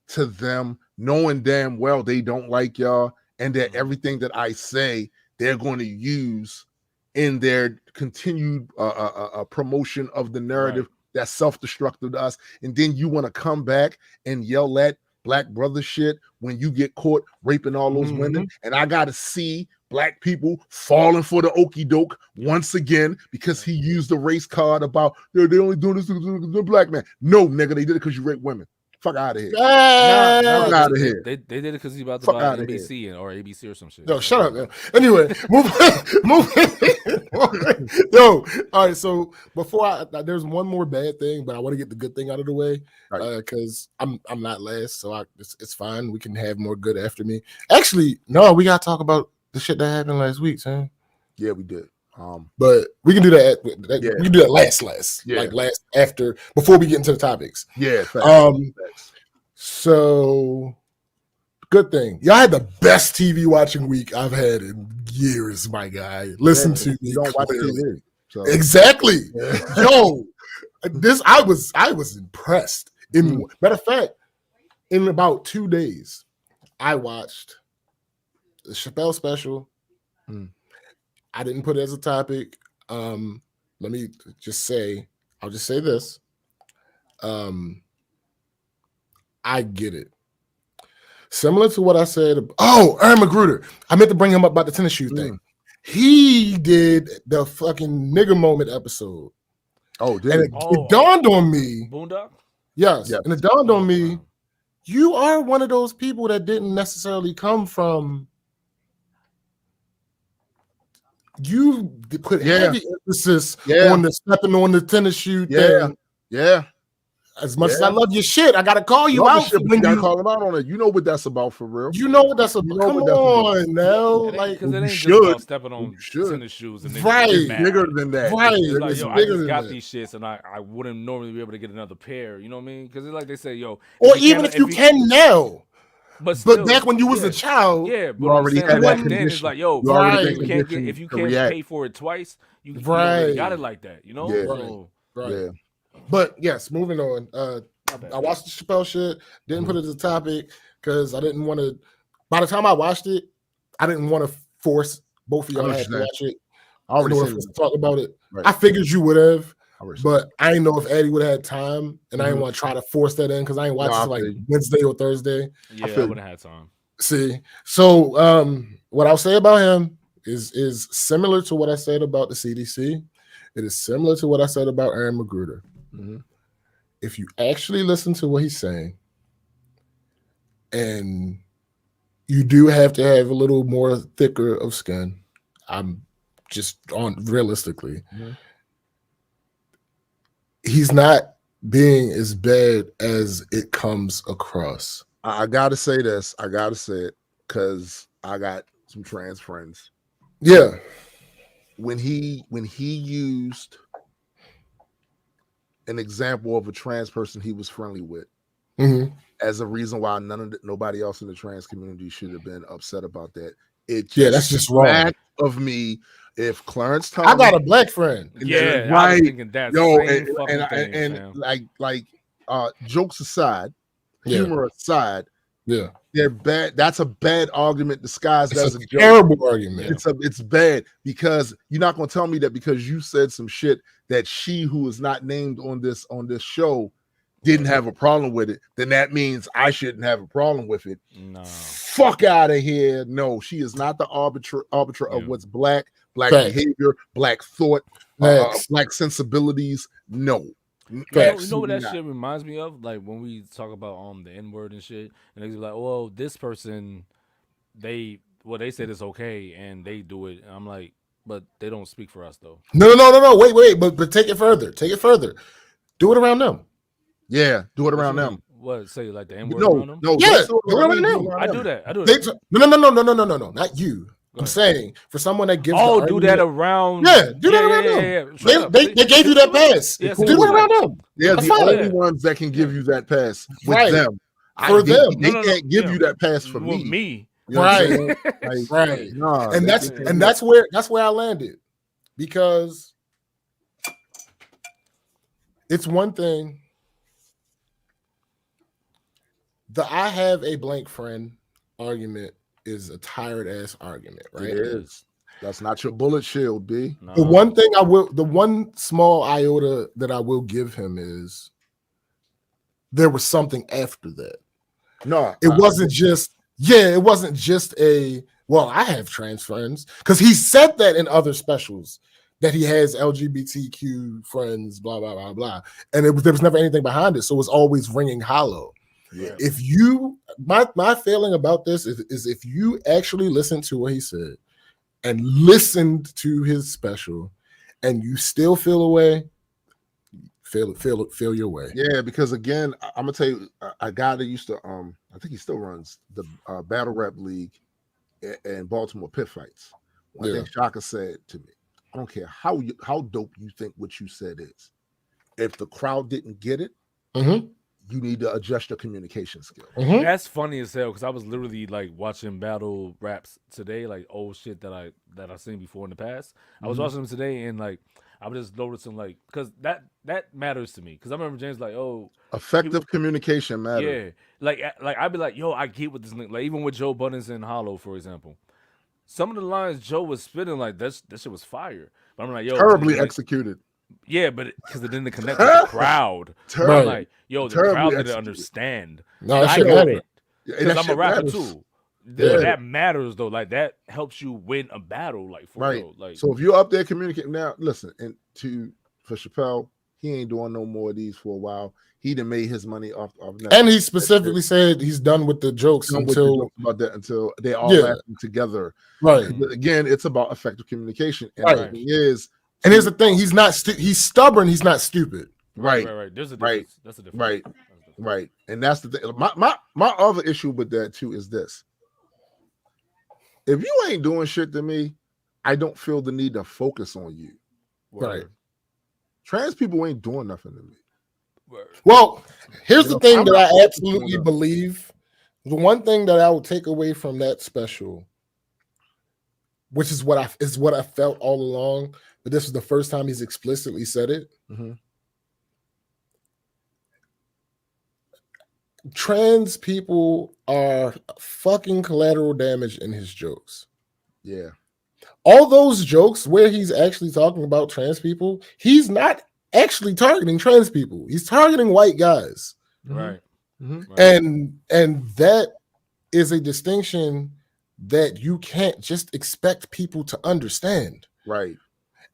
to them, knowing damn well they don't like y'all, and that everything that I say they're going to use in their continued promotion of the narrative that's self-destructive to us, and then you want to come back and yell at black brother shit when you get caught raping all those women, and I gotta see black people falling for the okie doke once again because he used the race card about they only doing this to the black man. No, nigga, they did it because you rape women. Fuck out of here. Fuck out of here. They did it because he's about to buy NBC or ABC or some shit. No, shut up, man. Anyway, move. Yo, all right. So before there's one more bad thing, but I want to get the good thing out of the way because I'm not last, so it's fine. We can have more good after me. Actually, no, we gotta talk about the shit that happened last week, son. Yeah, we did. But we can do that. We can do that last, like last after before we get into the topics. Yeah. So good thing y'all had the best TV watching week I've had in years, my guy. Listen to me. You don't watch TV, so. Exactly. Yo, I was impressed. Matter of fact, in about 2 days, I watched the Chappelle special. I didn't put it as a topic. Let me just say, I'll just say this. I get it. Similar to what I said. Aaron Magruder. I meant to bring him up about the tennis shoe thing. He did the fucking nigger moment episode. It dawned on me. Boondock? Yes. And it dawned on me, you are one of those people that didn't necessarily come from. You put heavy emphasis on the stepping on the tennis shoe thing. Yeah. As much as I love your shit, I gotta call you out. You gotta call him out on it. You know what that's about for real. You know what that's about. Come on now, like because it ain't just about stepping on tennis shoes and bigger than that. Right, it's like, yo, I just got these shits and I wouldn't normally be able to get another pair. You know what I mean? Because it's like they say, yo, or even if you can now. But back when you was a child, but you already had that condition. Then it's like, yo, if you can't pay for it twice, you already got it like that, you know? Yeah. Right. But yes, moving on. I watched the Chappelle shit. Didn't put it as a topic because I didn't want to. By the time I watched it, I didn't want to force both of y'all to have to watch it. I already in order to talk about it. Right. I figured you would have, but I didn't know if Eddie would have had time, and I didn't want to try to force that in because I ain't watched it like Wednesday or Thursday. Yeah, I would have had time. See, so what I'll say about him is similar to what I said about the CDC. It is similar to what I said about Aaron Magruder. Mm-hmm. If you actually listen to what he's saying, and you do have to have a little more thicker of skin, I'm just on realistically, he's not being as bad as it comes across. I gotta say this. I gotta say it because I got some trans friends. Yeah. When he used an example of a trans person he was friendly with as a reason why nobody else in the trans community should have been upset about that. That's just wrong of me. If Clarence Thomas, I got a black friend. Yeah, right. I was thinking that. And like jokes aside, humor aside, they're bad. That's a bad argument disguised as a joke. Terrible argument. It's bad because you're not going to tell me that because you said some shit that she who is not named on this show didn't have a problem with it, then that means I shouldn't have a problem with it. No. Fuck out of here. No, she is not the arbiter of what's black behavior, black thought, black sensibilities. No. You know what that shit reminds me of? Like when we talk about the N-word and shit, and they be like, well, this person, they said it's okay and they do it. And I'm like, but they don't speak for us though. No. Wait, but take it further. Do it around them. Yeah, do it around them. What, say like the N-word around them? No, yeah, do it around them. I do that. No, not you. I'm saying for someone that gives do that around. Yeah, do that around them. Yeah. They gave you that pass. Do it around them. They're the only ones that can give you that pass with them. They can't give you that pass for me. You know right. Nah, and that's where I landed, because it's one thing. The I have a blank friend argument is a tired ass argument, right? It is. That's not your bullet shield, B. No. The one small iota that I will give him is there was something after that. No, it wasn't just a, well, I have trans friends, because he said that in other specials that he has LGBTQ friends, blah, blah, blah, blah. And there was never anything behind it. So it was always ringing hollow. Yeah. If you, my feeling about this is if you actually listen to what he said and listened to his special and you still feel a way, feel your way. Yeah, because again, I'm gonna tell you, a guy that used to, I think he still runs the Battle Rap League and Baltimore Pit Fights. One thing Shaka said to me, I don't care how dope you think what you said is. If the crowd didn't get it, you need to adjust your communication skills. That's funny as hell, because I was literally like watching battle raps today, like old shit that I've seen before in the past. I was watching them today, and like I was just noticing, like, because that matters to me. Because I remember James like, effective communication matters. Yeah, like I'd be like, yo, I get what this nigga, like, even with Joe Buttons and Hollow, for example. Some of the lines Joe was spitting, like that shit was fire. But I'm like, yo, terribly executed. Yeah, but because it didn't connect with the crowd. I'm like, yo, the crowd didn't understand. No, that shit matters. Because I'm a rapper too. Yeah. That matters though. Like that helps you win a battle. Like for real. Like, so if you're up there communicating now, listen, for Chappelle, he ain't doing no more of these for a while. He done made his money off and he specifically said he's done with the jokes until they all laughing together. Right. Again, it's about effective communication. And the thing is, and here's the thing: he's not he's stubborn. He's not stupid. Right. There's a difference. That's a difference. Right. And that's the thing. My other issue with that too is this: if you ain't doing shit to me, I don't feel the need to focus on you. Right. Trans people ain't doing nothing to me. Well, here's the thing that I absolutely believe. The one thing that I would take away from that special, which is what I felt all along, but this was the first time he's explicitly said it. trans people are fucking collateral damage in his jokes. Yeah. All those jokes where he's actually talking about trans people, he's not actually targeting trans people. He's targeting white guys. Right. Mm-hmm. Right. And that is a distinction that you can't just expect people to understand. Right.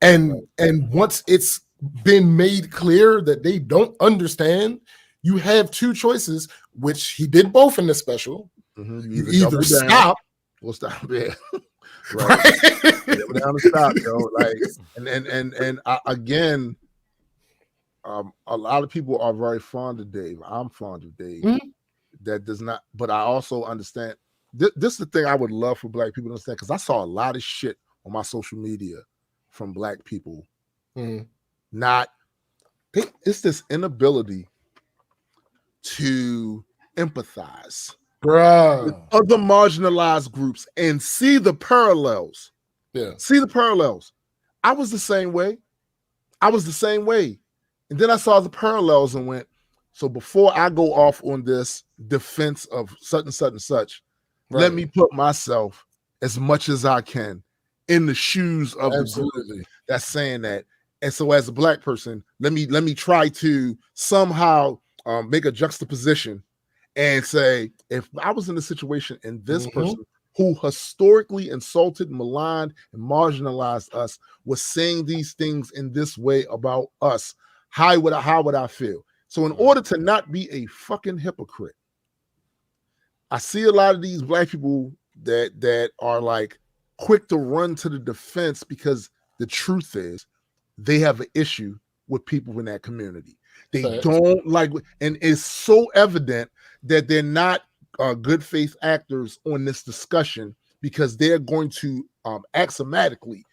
And once it's been made clear that they don't understand, you have two choices, which he did both in the special. Mm-hmm. You either stop or stop. Yeah. Right. Double down and stop, yo. Like, and again, a lot of people are very fond of Dave. I'm fond of Dave. Mm-hmm. That does not, but I also understand. This is the thing I would love for Black people to understand, because I saw a lot of shit on my social media from Black people. Mm-hmm. It's this inability to empathize with other marginalized groups and see the parallels. Yeah. See the parallels. I was the same way. And then I saw the parallels and went, so before I go off on this defense of such and such and such, let me put myself as much as I can in the shoes of the group that's saying that. And so as a Black person, let me try to somehow make a juxtaposition and say, if I was in a situation and this person who historically insulted, maligned, and marginalized us was saying these things in this way about us, how would I feel? So in order to not be a fucking hypocrite, I see a lot of these Black people that are like quick to run to the defense, because the truth is they have an issue with people in that community. They don't like, and it's so evident that they're not good faith actors on this discussion, because they're going to axiomatically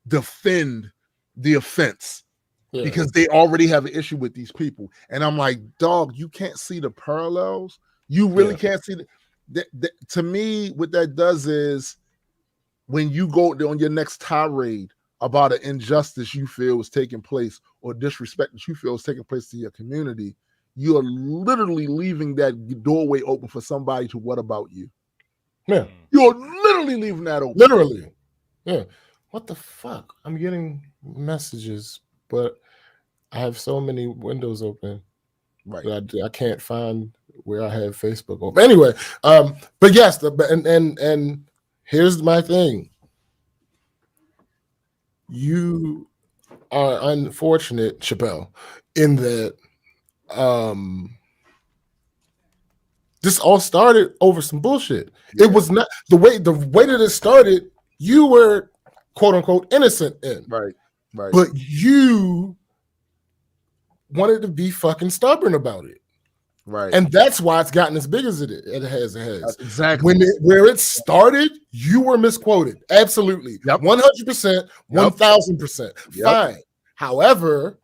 defend the offense. Yeah. Because they already have an issue with these people. And I'm like, dog, you can't see the parallels. You really can't see to me, what that does is, when you go on your next tirade about an injustice you feel is taking place, or disrespect that you feel is taking place to your community, you are literally leaving that doorway open for somebody to what about you? Yeah. You're literally leaving that open. Literally. Yeah. What the fuck? I'm getting messages, but I have so many windows open, right? That I can't find where I have Facebook open. Anyway, but yes, and here's my thing. You are unfortunate, Chappelle, in that this all started over some bullshit. Yeah. It was not the way that it started. You were quote unquote innocent in, right, but you wanted to be fucking stubborn about it, right, and that's why it's gotten as big as it has. Exactly. Where it started, you were misquoted. Absolutely, 100%, 1000%. Fine. However,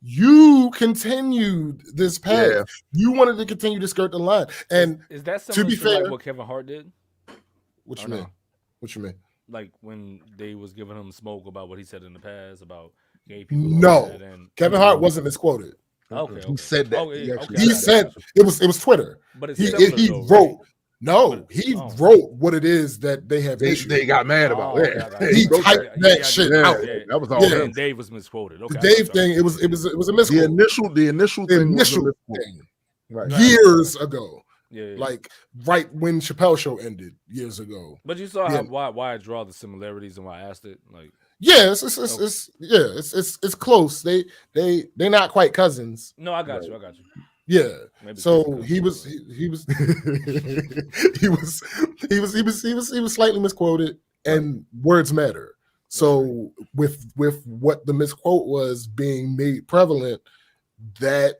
you continued this path. Yeah. You wanted to continue to skirt the line, and is that to be fair, like what Kevin Hart did? What you mean? No. What you mean? Like when they was giving him smoke about what he said in the past about gay people. No, Kevin Hart wasn't misquoted. Okay. He said that. He said it was Twitter. But he wrote. Right? No, he wrote what it is that they have. They got mad about it. He typed that shit out. That was all. Yeah, and Dave was misquoted. Okay, the Dave thing. It was a misquote. The initial thing. Right. Years ago. Yeah. Like right when Chappelle Show ended years ago. But you saw why I draw the similarities and why I asked it. Like, yeah, it's close. They not quite cousins. No, I got you. Yeah. Maybe so he was slightly misquoted, and words matter. So with what the misquote was being made prevalent, that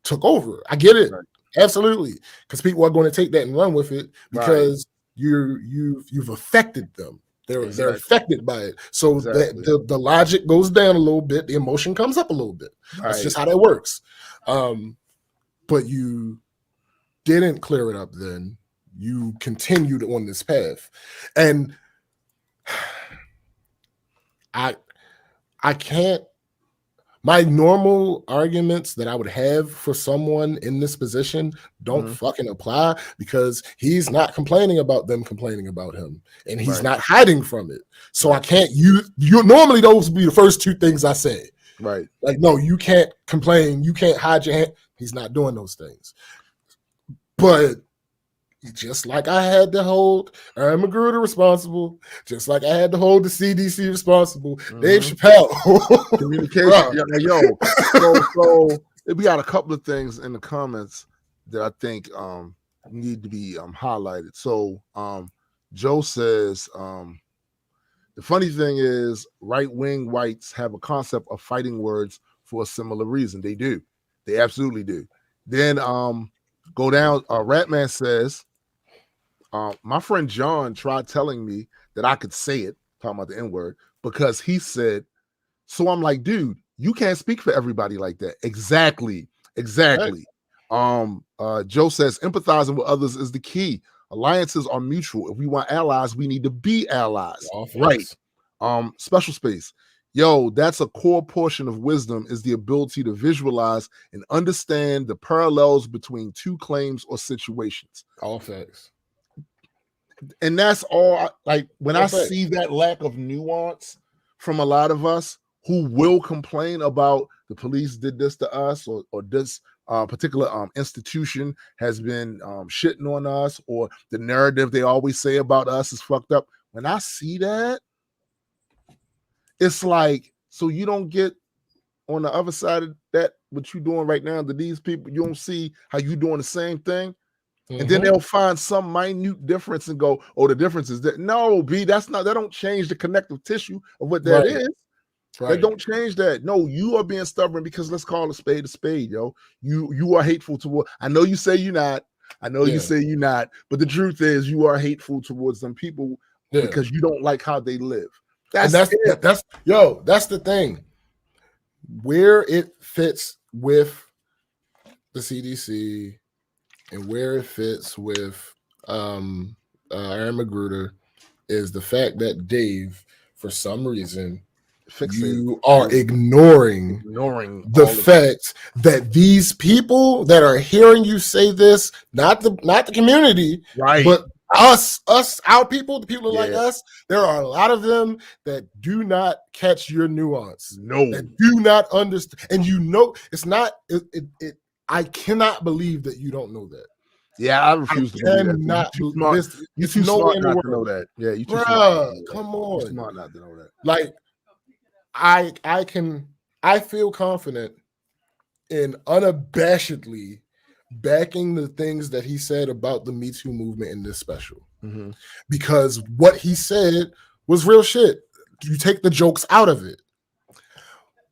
took over. I get it. Right. Absolutely. Because people are going to take that and run with it, because you've affected them. They're affected by it. So the logic goes down a little bit, the emotion comes up a little bit. Right. That's just how that works. But you didn't clear it up then. You continued on this path. And I can't, my normal arguments that I would have for someone in this position don't fucking apply because he's not complaining about them complaining about him, and he's not hiding from it. So I can't use you. Normally, those would be the first two things I say. Right. Like, no, you can't complain. You can't hide your hand. He's not doing those things. But just like I had to hold Aaron Magruder responsible, just like I had to hold the CDC responsible, Dave Chappelle. Communication. So we got a couple of things in the comments that I think need to be highlighted. So Joe says, the funny thing is right-wing whites have a concept of fighting words for a similar reason. They do. They absolutely do. Then go down. Ratman says, my friend John tried telling me that I could say it, talking about the N-word, because he said, so I'm like, dude, you can't speak for everybody like that. Exactly. Joe says, empathizing with others is the key. Alliances are mutual. If we want allies, we need to be allies. Right. Special space. Yo, that's a core portion of wisdom, is the ability to visualize and understand the parallels between two claims or situations. All facts. And that's all. Like, when I see that lack of nuance from a lot of us who will complain about the police did this to us, or this particular institution has been shitting on us, or the narrative they always say about us is fucked up. When I see that, it's like, so you don't get on the other side of that, what you're doing right now to these people, you don't see how you doing the same thing. And then they'll find some minute difference and go, oh, the difference is that. No, B, that don't change the connective tissue of what that is. They don't change that. No, you are being stubborn because let's call a spade, yo. You are hateful toward. I know you say you're not. You say you're not, but the truth is you are hateful towards some people because you don't like how they live. That's the thing. Where it fits with the CDC and where it fits with Aaron Magruder is the fact that Dave, for some reason, you are ignoring the fact that these people that are hearing you say this, not the community, but us, our people, the people like us, there are a lot of them that do not catch your nuance. No, that do not understand. And it's not. I cannot believe that you don't know that. Yeah, I refuse to believe that. You're too smart not to know that. Yeah, you too smart. Come on, you're smart not to know that. Like, I feel confident in unabashedly backing the things that he said about the Me Too movement in this special, because what he said was real shit. You take the jokes out of it.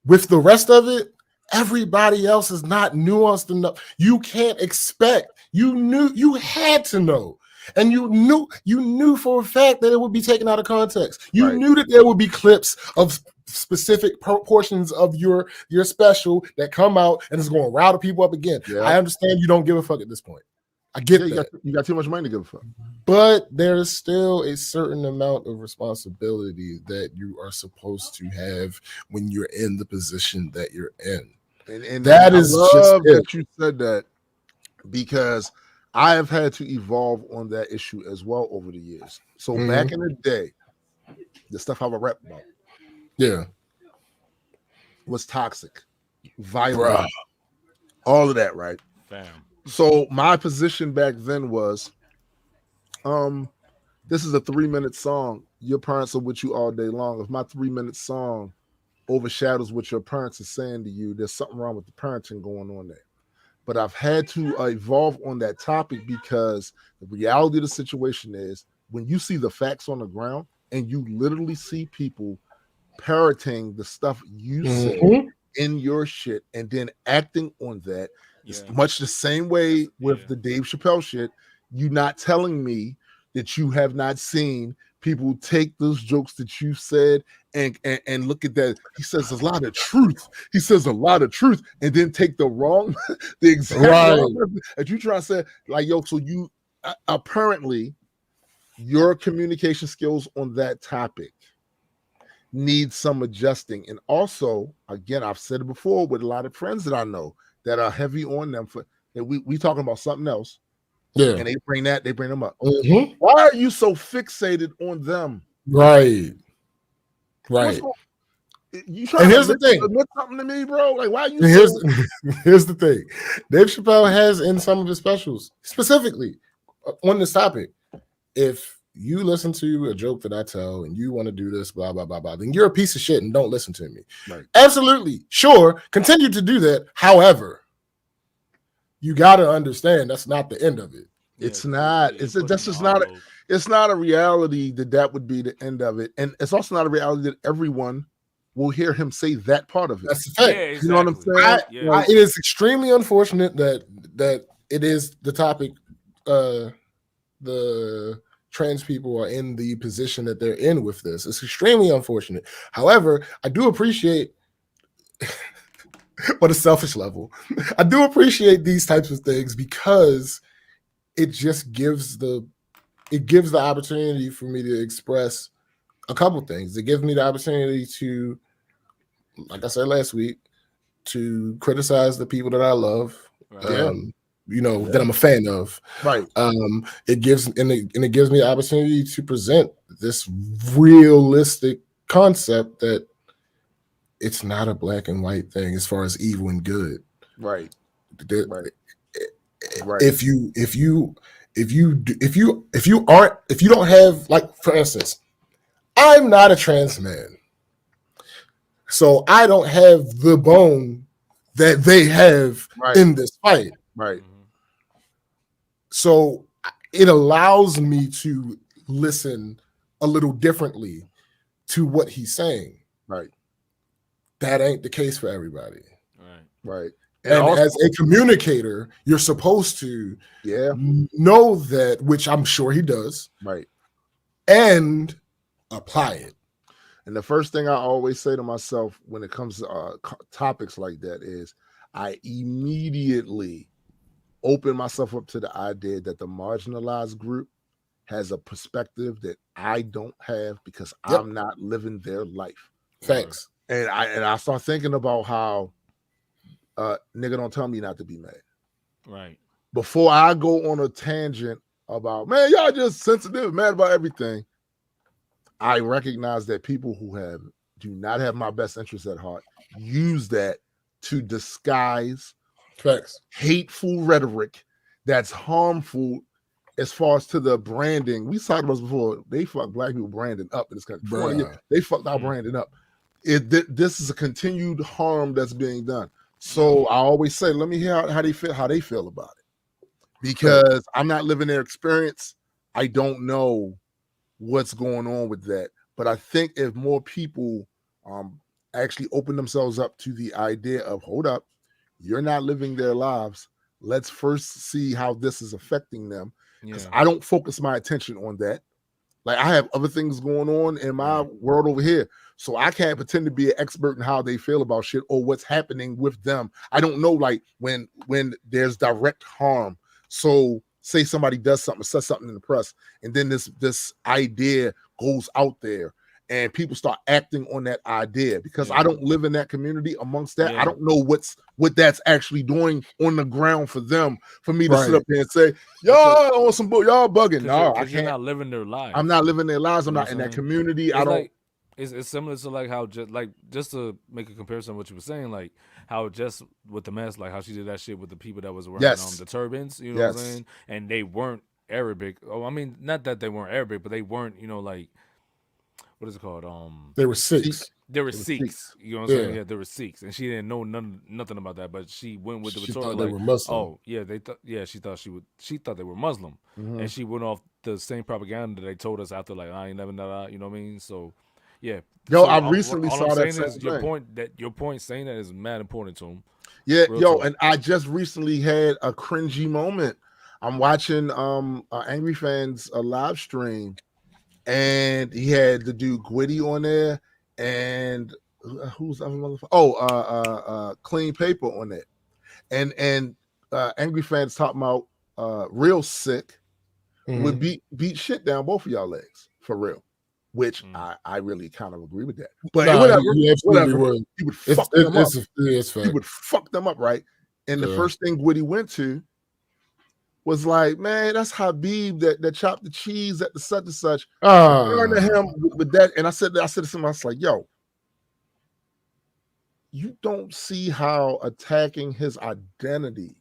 With the rest of it, everybody else is not nuanced enough. You can't expect. You had to know. And you knew for a fact that it would be taken out of context. You knew that there would be clips of specific portions of your special that come out and it's going to rile the people up again. Yeah. I understand you don't give a fuck at this point. I get that. You got too much money to give a fuck. But there's still a certain amount of responsibility that you are supposed to have when you're in the position that you're in. And that is just that you said that, because I have had to evolve on that issue as well over the years. So back in the day, the stuff I would rap about, was toxic, violent, all of that, right? Damn. So my position back then was, this is a 3-minute song. Your parents are with you all day long. If my 3-minute song overshadows what your parents are saying to you, there's something wrong with the parenting going on there. But I've had to evolve on that topic because the reality of the situation is when you see the facts on the ground and you literally see people parroting the stuff you said in your shit and then acting on that, it's much the same way with the Dave Chappelle shit. You're not telling me that you have not seen people take those jokes that you said and look at that. He says a lot of truth. He says a lot of truth, and then take the wrong, the exact wrong. And you try to say, like, yo, so you apparently your communication skills on that topic needs some adjusting. And also, again, I've said it before with a lot of friends that I know that are heavy on them for that we talking about something else. Yeah. And they bring them up. Mm-hmm. Why are you so fixated on them? Right. Right. You trying here's to the thing. admit something to me, bro? Like, why are you here's so... the thing. Dave Chappelle has in some of his specials, specifically on this topic, if you listen to a joke that I tell and you want to do this, blah, blah, blah, blah, then you're a piece of shit and don't listen to me. Right. Absolutely. Sure. Continue to do that. However, you got to understand that's not the end of it. It's not. It's not a reality that would be the end of it. And it's also not a reality that everyone will hear him say that part of it. That's the fact. Yeah, exactly. You know what I'm saying? It is extremely unfortunate that it is the topic. The trans people are in the position that they're in with this. It's extremely unfortunate. However, I do appreciate, on a selfish level, I do appreciate these types of things because it just gives the opportunity for me to express a couple things. It gives me the opportunity to, like I said last week, to criticize the people that I love. Right. That I'm a fan of. Right. It gives me the opportunity to present this realistic concept that it's not a black and white thing as far as evil and good. Right. Right. If you don't have, like, for instance, I'm not a trans man, so I don't have the bone that they have in this fight. Right. So it allows me to listen a little differently to what he's saying. Right. That ain't the case for everybody. Right. And also, as a communicator, you're supposed to know that, which I'm sure he does. Right. And apply it. And the first thing I always say to myself when it comes to topics like that is I immediately open myself up to the idea that the marginalized group has a perspective that I don't have because I'm not living their life. Facts. And I start thinking about how nigga don't tell me not to be mad. Right. Before I go on a tangent about, man, y'all just sensitive, mad about everything. I recognize that people who do not have my best interests at heart use that to disguise hateful rhetoric that's harmful as far as to the branding. We talked about this before. They fuck black people branding up in this country. They fucked our branding up. This is a continued harm that's being done. So I always say, let me hear how they feel about it. Because I'm not living their experience. I don't know what's going on with that. But I think if more people actually open themselves up to the idea of, hold up, you're not living their lives. Let's first see how this is affecting them. Because I don't focus my attention on that. Like, I have other things going on in my world over here. So I can't pretend to be an expert in how they feel about shit or what's happening with them. I don't know, like, when there's direct harm. So say somebody does something, says something in the press, and then this idea goes out there and people start acting on that idea because I don't live in that community amongst that. I don't know what that's actually doing on the ground for them, for me to sit up here and say, y'all on some bull, y'all bugging. No, I can't. You're not living their lives. I'm not living their lives. I'm not in that community. It's I don't. Like, it's similar to like how just to make a comparison of what you were saying, like how just with the mask, like how she did that shit with the people that was wearing the turbans, you know what I'm saying? And they weren't Arabic. Oh, I mean, not that they weren't Arabic, but they weren't, like, what is it called? They were Sikhs. They were Sikhs. You know what I'm saying? Yeah, they were Sikhs, and she didn't know nothing about that. But she went with the rhetoric, they were Muslim. Oh yeah, she thought they were Muslim, and she went off the same propaganda that they told us after, like, I ain't never know that. You know what I mean? So yeah. Yo, so I recently saw that same thing. Your point saying that is mad important to him. Yeah, and I just recently had a cringy moment. I'm watching Angry Fans a live stream. And he had the dude Gwitty on there, and who's the other motherfucker? Clean Paper on there, and Angry Fans talking about Real Sick would beat shit down both of y'all legs for real. which I really kind of agree with that. But Nah, whatever, you absolutely would. He would fuck them up. He Fact. would fuck them up, right? And the Yeah. first thing Woody went to was like, man, that's Habib that chopped the cheese at the such and such. Referring to him with that, and I said to him, I was like, yo, you don't see how attacking his identity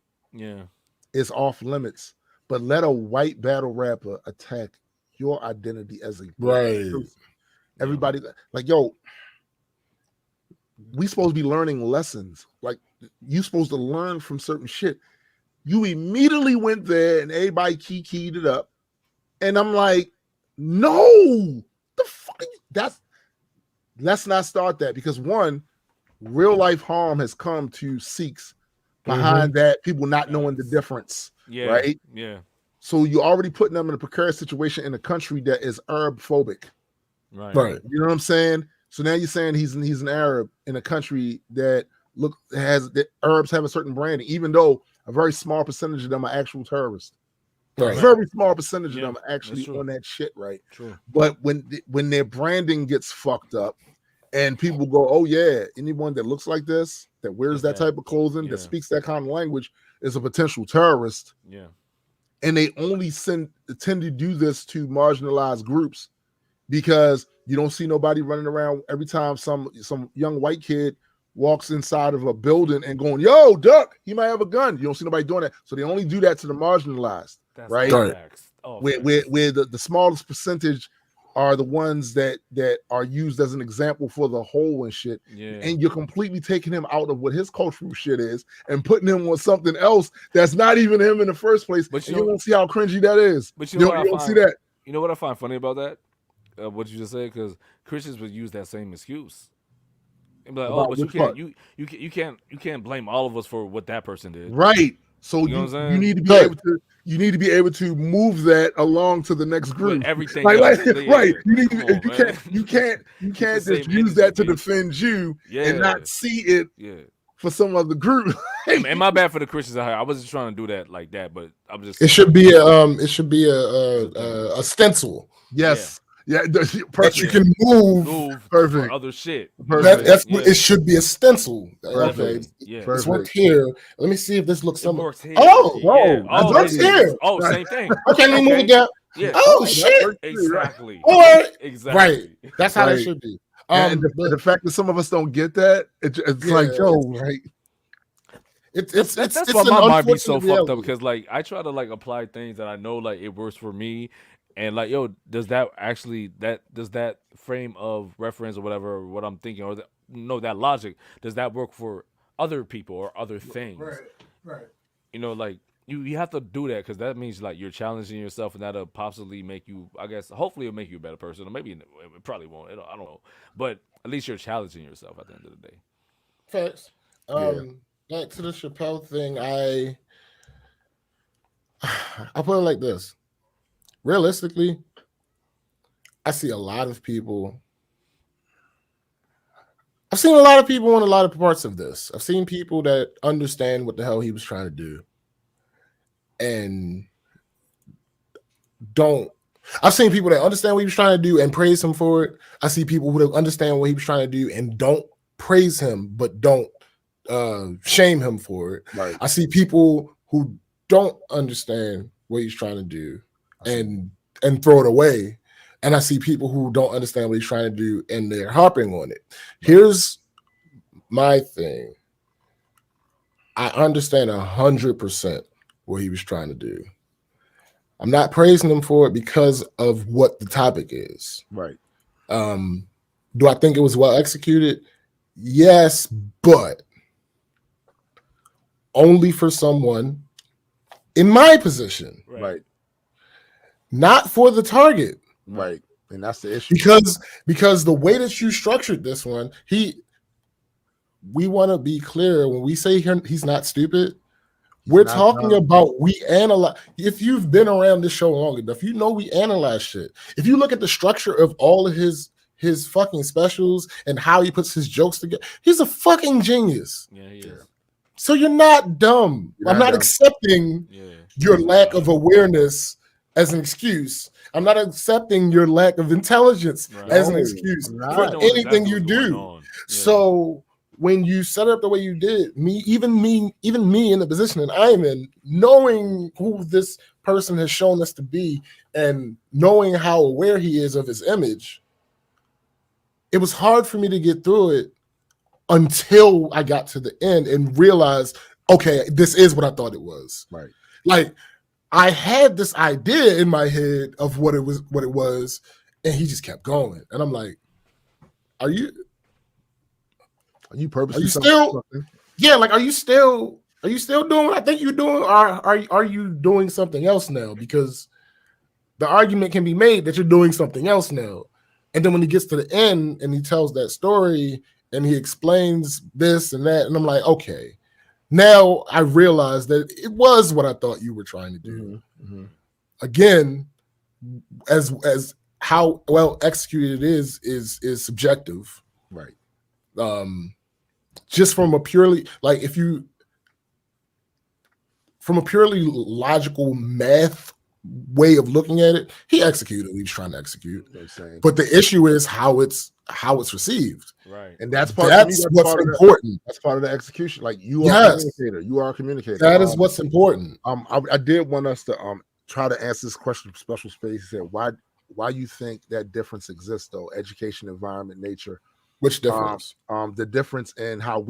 is off limits, but let a white battle rapper attack your identity as a person. Everybody like, yo, we supposed to be learning lessons. Like, you supposed to learn from certain shit. You immediately went there and everybody keyed it up. And I'm like, no, the fuck, let's not start that, because one, real life harm has come to Sikhs behind that, people not knowing the difference. Right? Yeah. So you're already putting them in a precarious situation in a country that is Arab phobic. Right. You know what I'm saying? So now you're saying he's an Arab in a country that Arabs have a certain branding, even though a very small percentage of them are actual terrorists. Right. Very small percentage of them are actually on that shit, right? True. But when their branding gets fucked up and people go, oh yeah, anyone that looks like this, that wears that type of clothing, that speaks that kind of language is a potential terrorist. Yeah. And they only tend to do this to marginalized groups, because you don't see nobody running around every time some young white kid walks inside of a building and going, yo, duck, he might have a gun. You don't see nobody doing that. So they only do that to the marginalized. Right? Where the smallest percentage are the ones that are used as an example for the whole and shit. And you're completely taking him out of what his cultural shit is and putting him on something else that's not even him in the first place. But you don't see how cringy that is. But you don't see that. You know what I find funny about that? What you just said, because Christians would use that same excuse. And be like, oh, but you can't blame all of us for what that person did. Right. So you need to be able to. You need to be able to move that along to the next group. With everything, right? You need to. You can't just use that to defend you and not see it for some other group. And my bad for the Christians out here. I wasn't trying to do that like that, but I'm just. It should be a stencil. Yes. Yeah, that you can move perfect for other shit. That's what it should be, a stencil. Perfect. Okay, this worked here. Let me see if this looks something. Here. It works here. Oh, same thing. Okay, let me move it down. Yeah. Oh shit! Exactly. Exactly. Right. That's how it should be. And the fact that some of us don't get that, it's like, yo, right. That's why my mind be so fucked up, because like I try to like apply things that I know like it works for me. And like, yo, does that frame of reference or whatever, what I'm thinking, or that logic, does that work for other people or other things? Right. You know, like you have to do that, because that means like you're challenging yourself, and that'll possibly make you, I guess, hopefully it'll make you a better person, or maybe it probably won't. I don't know, but at least you're challenging yourself at the end of the day. Facts. Back to the Chappelle thing, I put it like this. Realistically, I see a lot of people. I've seen a lot of people in a lot of parts of this. I've seen people that understand what the hell he was trying to do and don't. I've seen people that understand what he was trying to do and praise him for it. I see people who understand what he was trying to do and don't praise him, but don't shame him for it. Right. I see people who don't understand what he's trying to do and throw it away. And I see people who don't understand what he's trying to do and they're harping on it. Here's my thing. I understand 100% what he was trying to do. I'm not praising him for it because of what the topic is. Right. Do I think it was well executed? Yes, but only for someone in my position. Right. Not for the target. Right. And that's the issue. Because the way that you structured this one, we want to be clear when we say he's not stupid. We're talking about we analyze. If you've been around this show long enough, you know we analyze shit. If you look at the structure of all of his fucking specials and how he puts his jokes together, he's a fucking genius. Yeah, he is. So you're not dumb. I'm not accepting your lack of awareness as an excuse. I'm not accepting your lack of intelligence as an No, excuse I'm not. for I know anything exactly you what's going do. on. Yeah. So when you set it up the way you did, even me in the position that I am in, knowing who this person has shown us to be and knowing how aware he is of his image, it was hard for me to get through it until I got to the end and realized, okay, this is what I thought it was. Right. Like, I had this idea in my head of what it was, and he just kept going. And I'm like, are you purposely still yeah, like are you still doing what I think you're doing? Or are you doing something else now? Because the argument can be made that you're doing something else now. And then when he gets to the end and he tells that story and he explains this and that, and I'm like, okay, now I realize that it was what I thought you were trying to do. Mm-hmm. Again, as how well executed it is subjective. Right. Just from a purely from a purely logical math way of looking at it, he executed what he was trying to execute. But the issue is how it's received. Right. And that's what's important. That's part of the execution. Like you are a communicator. You are a communicator. That is what's important. I did want us to try to answer this question from Special Space. He said, why you think that difference exists though? Education, environment, nature. Which difference? The difference in how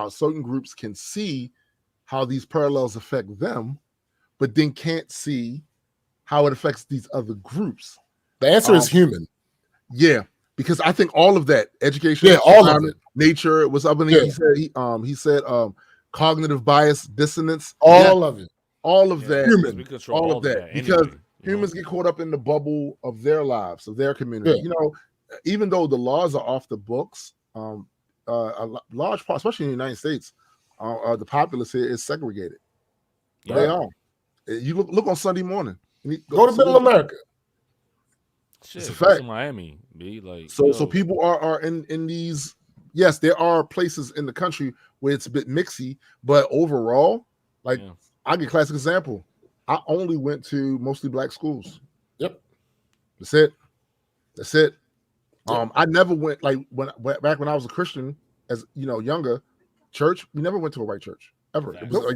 certain groups can see how these parallels affect them, but then can't see how it affects these other groups. The answer is human. Yeah, because I think all of that education, all of it, nature was up in the, he said cognitive bias, dissonance, all of it, all of that, human, all of that, because humans get caught up in the bubble of their lives, of their community. You know, even though the laws are off the books, a large part, especially in the United States, the populace here is segregated. They are. You look on Sunday morning. Go to Middle America. Shit, it's a fact. Miami, be like so people are in these. Yes, there are places in the country where it's a bit mixy, but overall, like I'll give a classic example. I only went to mostly black schools. Yep, that's it. I never went back when I was a Christian, as you know, younger church. We never went to a white church ever. It was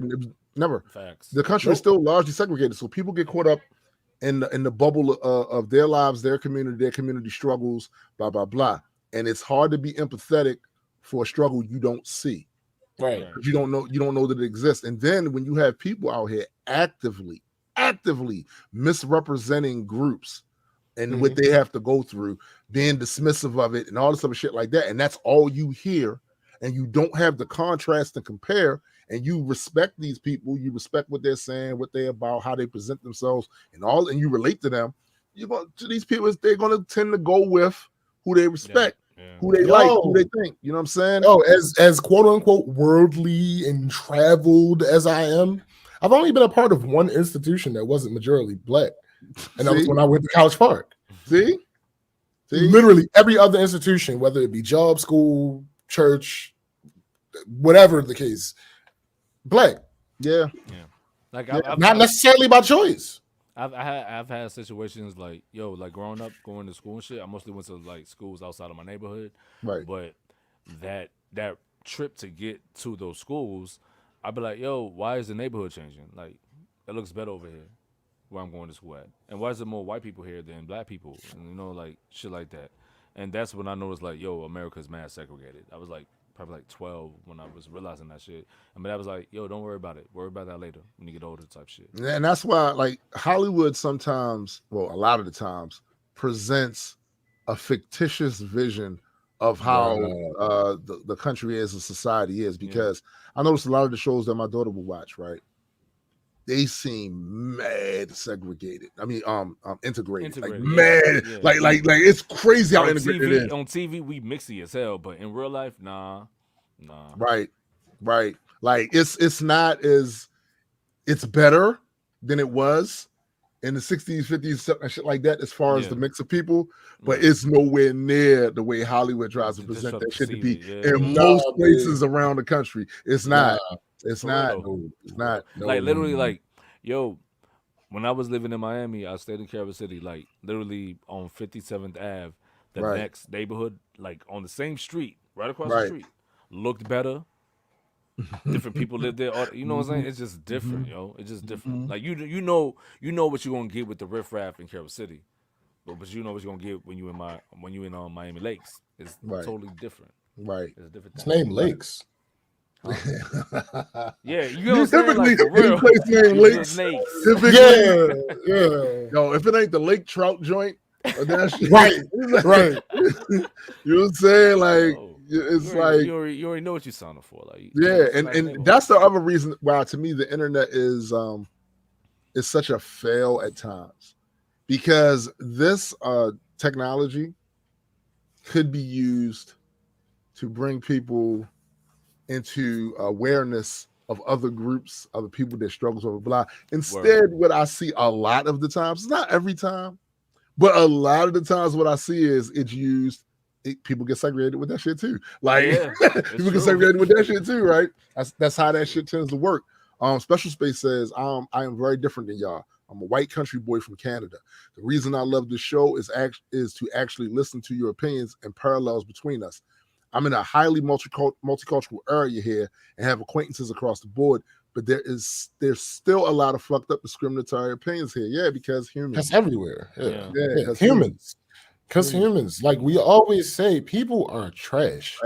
never. Facts. The country is still largely segregated, so people get caught up in the bubble of their lives, their community struggles, blah blah blah, and it's hard to be empathetic for a struggle you don't see, right? You don't know that it exists, and then when you have people out here actively misrepresenting groups and what they have to go through, being dismissive of it, and all this other shit like that, and that's all you hear, and you don't have the contrast to compare. And you respect these people, you respect what they're saying, what they're about, how they present themselves, and you relate to them. To these people, they're going to tend to go with who they respect, who they like, who they think. You know what I'm saying? Oh, as quote unquote worldly and traveled as I am, I've only been a part of one institution that wasn't majority black, and that was when I went to College Park. See, literally every other institution, whether it be job, school, church, whatever the case. Black, like not necessarily by choice. I've had situations like growing up, going to school and shit. I mostly went to like schools outside of my neighborhood, right? But that trip to get to those schools, I'd be like, why is the neighborhood changing? Like, it looks better over here where I'm going to school at, and why is there more white people here than black people? And like shit like that. And that's when I noticed like, America's mad segregated. I was like probably like 12 when I was realizing that shit. I mean, I was like, don't worry about it. Worry about that later when you get older type shit. And that's why like Hollywood sometimes, a lot of the times, presents a fictitious vision of how the country is and society is, because I noticed a lot of the shows that my daughter will watch, right? They seem mad segregated. I mean, integrated. Like mad. Like it's crazy how integrated it is. On TV, we mixy as hell, but in real life, nah. Right. Like it's not as, it's better than it was in the 60s, 50s, and shit like that, as far as the mix of people, but it's nowhere near the way Hollywood tries to present that shit to be in most places around the country. It's not. It's not. It's not. Like literally, like, when I was living in Miami, I stayed in Carver City, like literally on 57th Ave. The Right. next neighborhood, like on the same street, right across the Right. street, looked better. Different people live there. You know what I'm saying? It's just different, yo. It's just different. Like you know what you're gonna get with the riffraff in Carol City, but you know what you're gonna get when you in Miami Lakes. It's Right. totally different. Right. It's a different It's thing. named Lakes. Yeah, you know what I'm saying? Typically, Like, for any real. place named You Lakes. the Lakes. Typically, Yeah. yo, if it ain't the Lake Trout joint, or that shit, Right. Right. you know what I'm saying? Like, Yo, it's you already, like, you already know what you're signing for. Like, yeah, it's and like and neighborhood. that's the other reason why to me the internet is such a fail at times, because this technology could be used to bring people into awareness of other groups, other people that struggles over blah. Instead, what I see a lot of the times, not every time, but a lot of the times, what I see is it's used. People get segregated with that shit too. Like Yeah, people get true. segregated with that shit too, right? That's how that shit tends to work. Special Space says, I am very different than y'all. I'm a white country boy from Canada. The reason I love this show is to actually listen to your opinions and parallels between us. I'm in a highly multicultural area here and have acquaintances across the board, but there's still a lot of fucked up discriminatory opinions here. Yeah, because humans. That's everywhere. Yeah. Yeah, Humans. Because humans, like we always say, people are trash.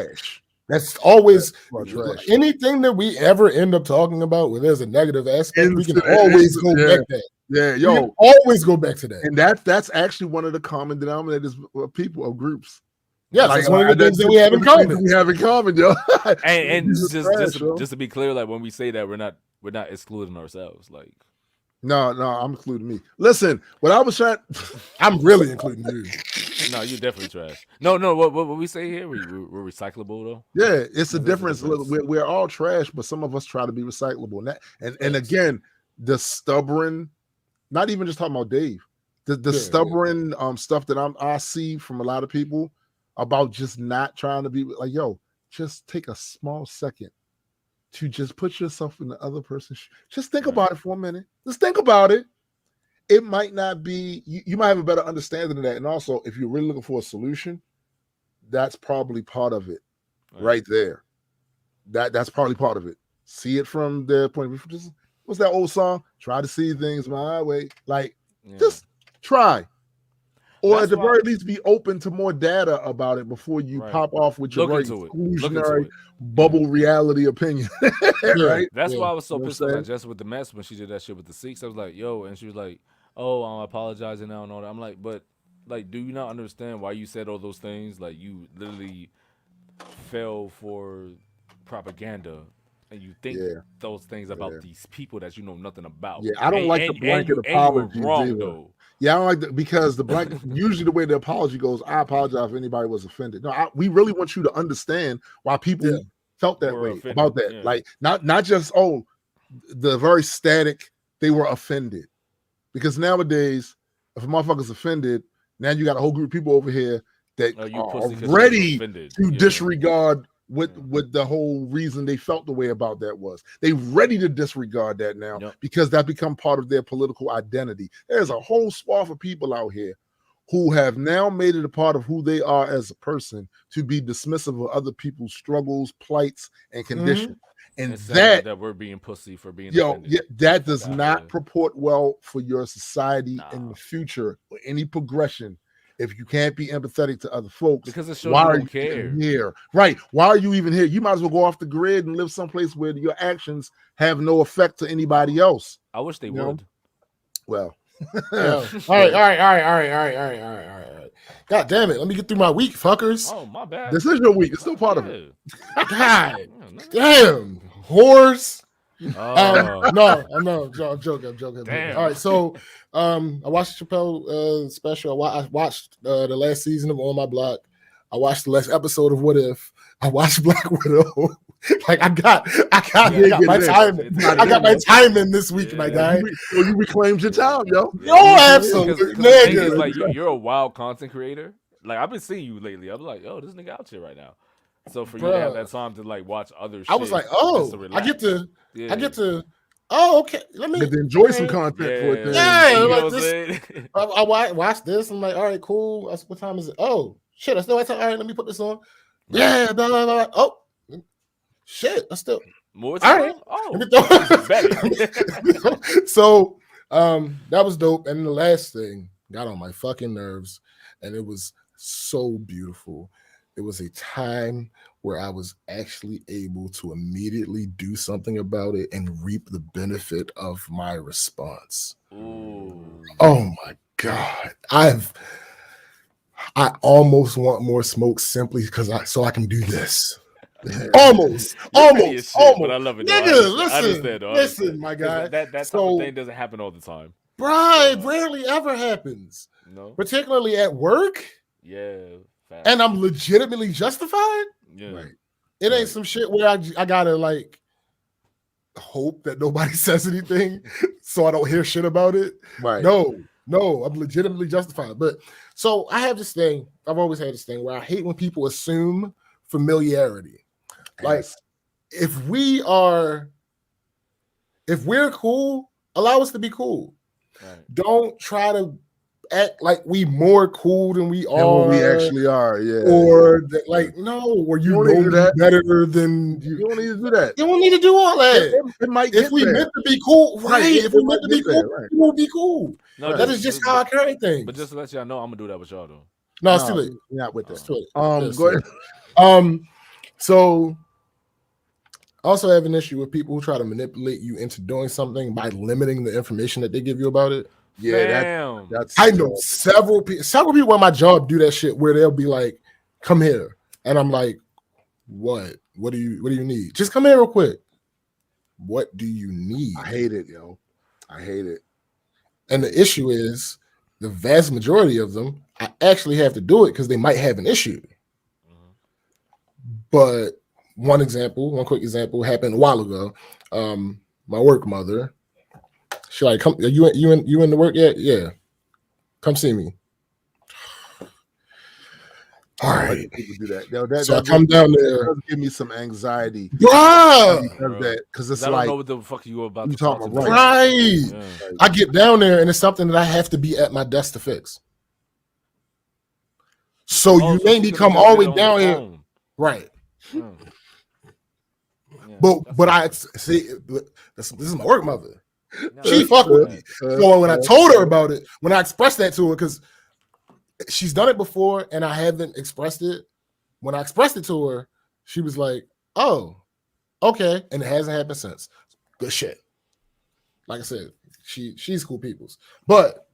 That's always trash. anything that we ever end up talking about where there's a negative aspect, we can always go back to that. Yeah, We yo, can always go back to that. and that's actually one of the common denominators of people, of groups. Yes, Like, that's one of the things that we have in common. We have in common, yo. And This is trash, yo. just to be clear, like when we say that, we're not excluding ourselves. Like, No, I'm including me. Listen, what I was trying, I'm really including you. no, you're definitely trash. No, what we say here, we're recyclable though. yeah, it's a There's a difference. difference. We're all trash, but some of us try to be recyclable. And again, the stubborn, not even just talking about Dave, the stubborn stuff that I see from a lot of people about just not trying to be like, yo, just take a small second to just put yourself in the other person's shoes. Just think about it for a minute. Just think about it. It might not be, you might have a better understanding of that. And also, if you're really looking for a solution, that's probably part of it right there. That's probably part of it. See it from their point of view. Just, what's that old song? Try to see things my way. Like, just try. Or That's at the why- very least, be open to more data about it before you pop off with your Look very into it. Look into exclusionary it. bubble reality opinion. Right? That's why I was so You know pissed what I'm off saying? at Jess with the mess when she did that shit with the Sikhs. I was like, yo, and she was like, oh, I'm apologizing now and all that. I'm like, but like, do you not understand why you said all those things? Like, you literally fell for propaganda. And you think those things about these people that you know nothing about. Yeah, I don't like the blanket apologies either. Yeah, I don't like that because the blanket, usually the way the apology goes, I apologize if anybody was offended. No, we really want you to understand why people felt that way about that. Like, not just, the very static, they were offended. Because nowadays, if a motherfucker's offended, now you got a whole group of people over here that are ready to disregard what the whole reason they felt the way about that was. They ready to disregard that now because that become part of their political identity. There's a whole swath of people out here who have now made it a part of who they are as a person to be dismissive of other people's struggles, plights, and conditions. And that we're being pussy for being offended. that does not purport well for your society in the future or any progression. If you can't be empathetic to other folks, because it shows why you are don't care. Here? Right. Why are you even here? You might as well go off the grid and live someplace where your actions have no effect to anybody else. I wish they would. Well. All right. God damn it. Let me get through my week, fuckers. Oh, my bad. This is your week. It's still part of it. God damn. Whores. No, I'm joking. Damn. All right, so I watched Chappelle special. I watched the last season of On My Block. I watched the last episode of What If. I watched Black Widow. Like I got my time. I got my time in this week, my guy. You reclaimed your time, yo. Absolutely. Because like you're a wild content creator. Like I've been seeing you lately. I'm like, oh, this nigga out here right now. So for you to have that time to like watch other shit, I was like, I get to Oh, okay. Let me Get to enjoy some content for it. Yeah, you know like what I'm this- saying? I watched this. I'm like, all right, cool. What time is it? Oh, shit. I still have time. All right, let me put this on. Yeah, blah, blah, blah. Oh, shit. I still. More All time? right. Oh, Bet. So that was dope. And the last thing got on my fucking nerves, and it was so beautiful. It was a time where I was actually able to immediately do something about it and reap the benefit of my response. Ooh. Oh my God. I almost want more smoke simply because I can do this. Almost. Petty as shit, but I love it. Nigga, I understand, though. listen, my guy. That type So- of thing doesn't happen all the time. Bro, it rarely ever happens. No. Particularly at work. Yeah. Fast. And I'm legitimately justified. Yeah. Right. It ain't some shit where I gotta like hope that nobody says anything so I don't hear shit about it. Right. No, I'm legitimately justified. But so I have this thing. I've always had this thing where I hate when people assume familiarity. Like if we're cool, allow us to be cool. Right. Don't try to act like we more cool than we And are. what we actually are, yeah. Or that, like, no, or you don't know need to do me that. better than You you. don't need to do that. You don't need to do all that. It might If get we there. meant to be cool, right? Right, If we it meant to might be get cool, there, right. we will be cool. No, That is just how I carry things. But just to let y'all know, I'm gonna do that with y'all though. No, it's too late. We're not with It's that. too late. Go ahead. So I also have an issue with people who try to manipulate you into doing something by limiting the information that they give you about it. Yeah, Damn. that's I know several people at my job do that shit where they'll be like, "Come here," and I'm like, "What? What do you need? Just come here real quick. What do you need?" I hate it, yo. I hate it. And the issue is, the vast majority of them, I actually have to do it because they might have an issue. But one quick example happened a while ago. My work mother, she like, "Come, you in the work yet? Yeah, come see me." All right. People do that. So I come down there. Does give me some anxiety. Bruh, Because it's I don't like know what the fuck you about you to talk talking to me. about, right. Yeah. I get down there and it's something that I have to be at my desk to fix. So Oh, you so made she me could've come just all the did way it on down the here. phone. Right. Yeah. Yeah, But I that's- see this is my work mother. No, She that's fuck with fine. me. So when I told her about it, when I expressed that to her, because she's done it before and I haven't expressed it. When I expressed it to her, she was like, "Oh, okay," and it hasn't happened since. Good shit. Like I said, she's cool peoples. But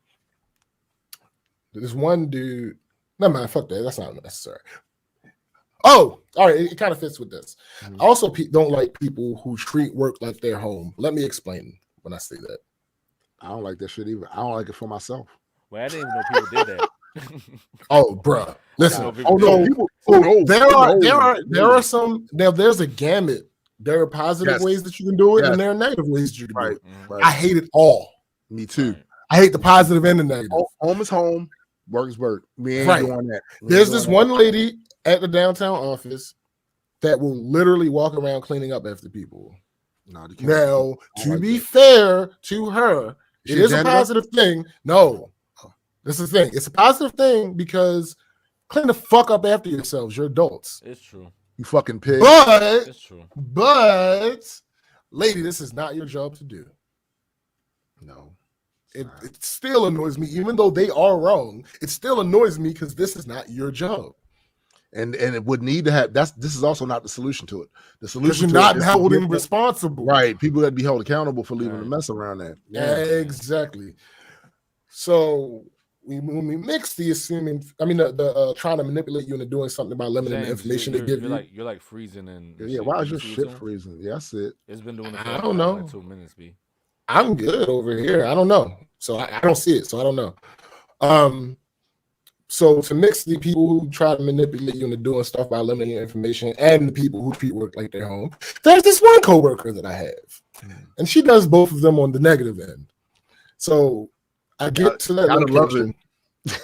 there's one dude. Never mind, fuck that. That's not necessary. Oh, all right. It kind of fits with this. I also don't like people who treat work like their home. Let me explain when I say that. I don't like that shit either. I don't like it for myself. Well, I didn't even know people did that. Oh, bruh. Listen. know people Oh, do no. that. There are some. Now there's a gamut. There are positive Yes. ways that you can do it, Yes. and there are negative ways that you can do Right. it. Right. I hate it all. Me too. Right. I hate the positive and the negative. Home is home. Work is work. We ain't Right. doing that. We ain't There's doing this that. one lady at the downtown office that will literally walk around cleaning up after people. No, you can't. Now, I to like be that. fair to her, She it is a janitor? positive thing. No, this is the thing. It's a positive thing because clean the fuck up after yourselves. You're adults. It's true. You fucking pig. But, It's true. lady, this is not your job to do. No. It still annoys me, even though they are wrong. It still annoys me because this is not your job. And it would need to have this is also not the solution to it. The Because solution you're to not it is to holding give them- responsible. right. People that be held accountable for leaving Right. a mess around that. Exactly. So when we mix the trying to manipulate you into doing something by limiting the James, information you're, they give you're you. you're like freezing and Yeah, shit. why Can is you your see it shit too? freezing? Yeah, that's it. It's been doing it I for don't know. like 2 minutes, B. I'm good over here. I don't know. So I don't see it. So I don't know. So to mix the people who try to manipulate you into doing stuff by limiting your information and the people who treat work like their home, there's this one coworker that I have, and she does both of them on the negative end. So I get to that Gotta love location.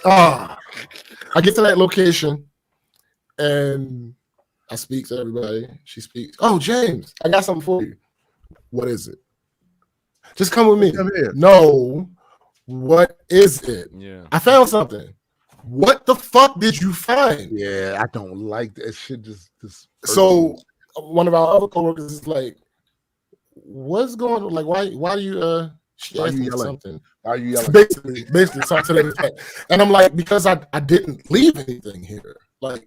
I get to that location, and I speak to everybody. She speaks. "Oh, James, I got something for you." "What is it?" Just come with me. Come here. No, what is it? Yeah. I found something. What the fuck did you find? Yeah, I don't like that shit. Just So one of our other coworkers is like, "What's going on? Like, why do you?" She Why asked you me yelling? something. Why are you yelling? Basically something to that effect. And I'm like, because I didn't leave anything here. Like,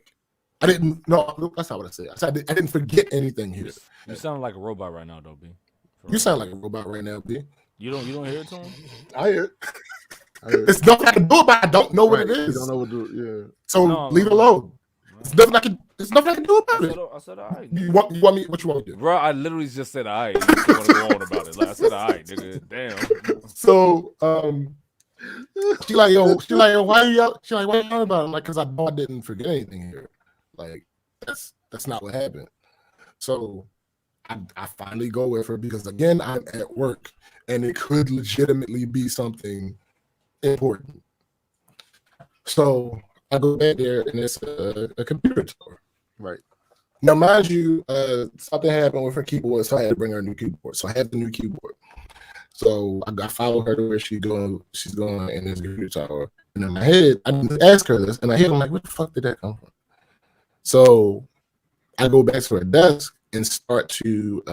I didn't. No, that's not what I said. I said I didn't forget anything here. You sound like a robot right now, though, B. You sound like a robot right now, B. You don't hear it to him? I hear it. It's nothing I can do about it. I don't know what it is. You don't know what to do. Yeah. So leave it alone. It's nothing I can do about it. I said, all right. You want me? What you want me to do? Bro, I literally just said, all right. You still want to go on about it. Like, I said, all right, nigga. Damn. So, she like, yo, why are you yelling? She like, why are you yelling about it? I'm like, because I know I didn't forget anything here. Like, that's not what happened. So I finally go with her because again, I'm at work and it could legitimately be something important. So I go back there and it's a computer store. Right. Now, mind you, something happened with her keyboard, so I had to bring her a new keyboard. So I have the new keyboard. So I follow her to where she's going in this computer tower. And in my head, I didn't ask her this. In my head, I'm like, where the fuck did that come from? So I go back to her desk and start to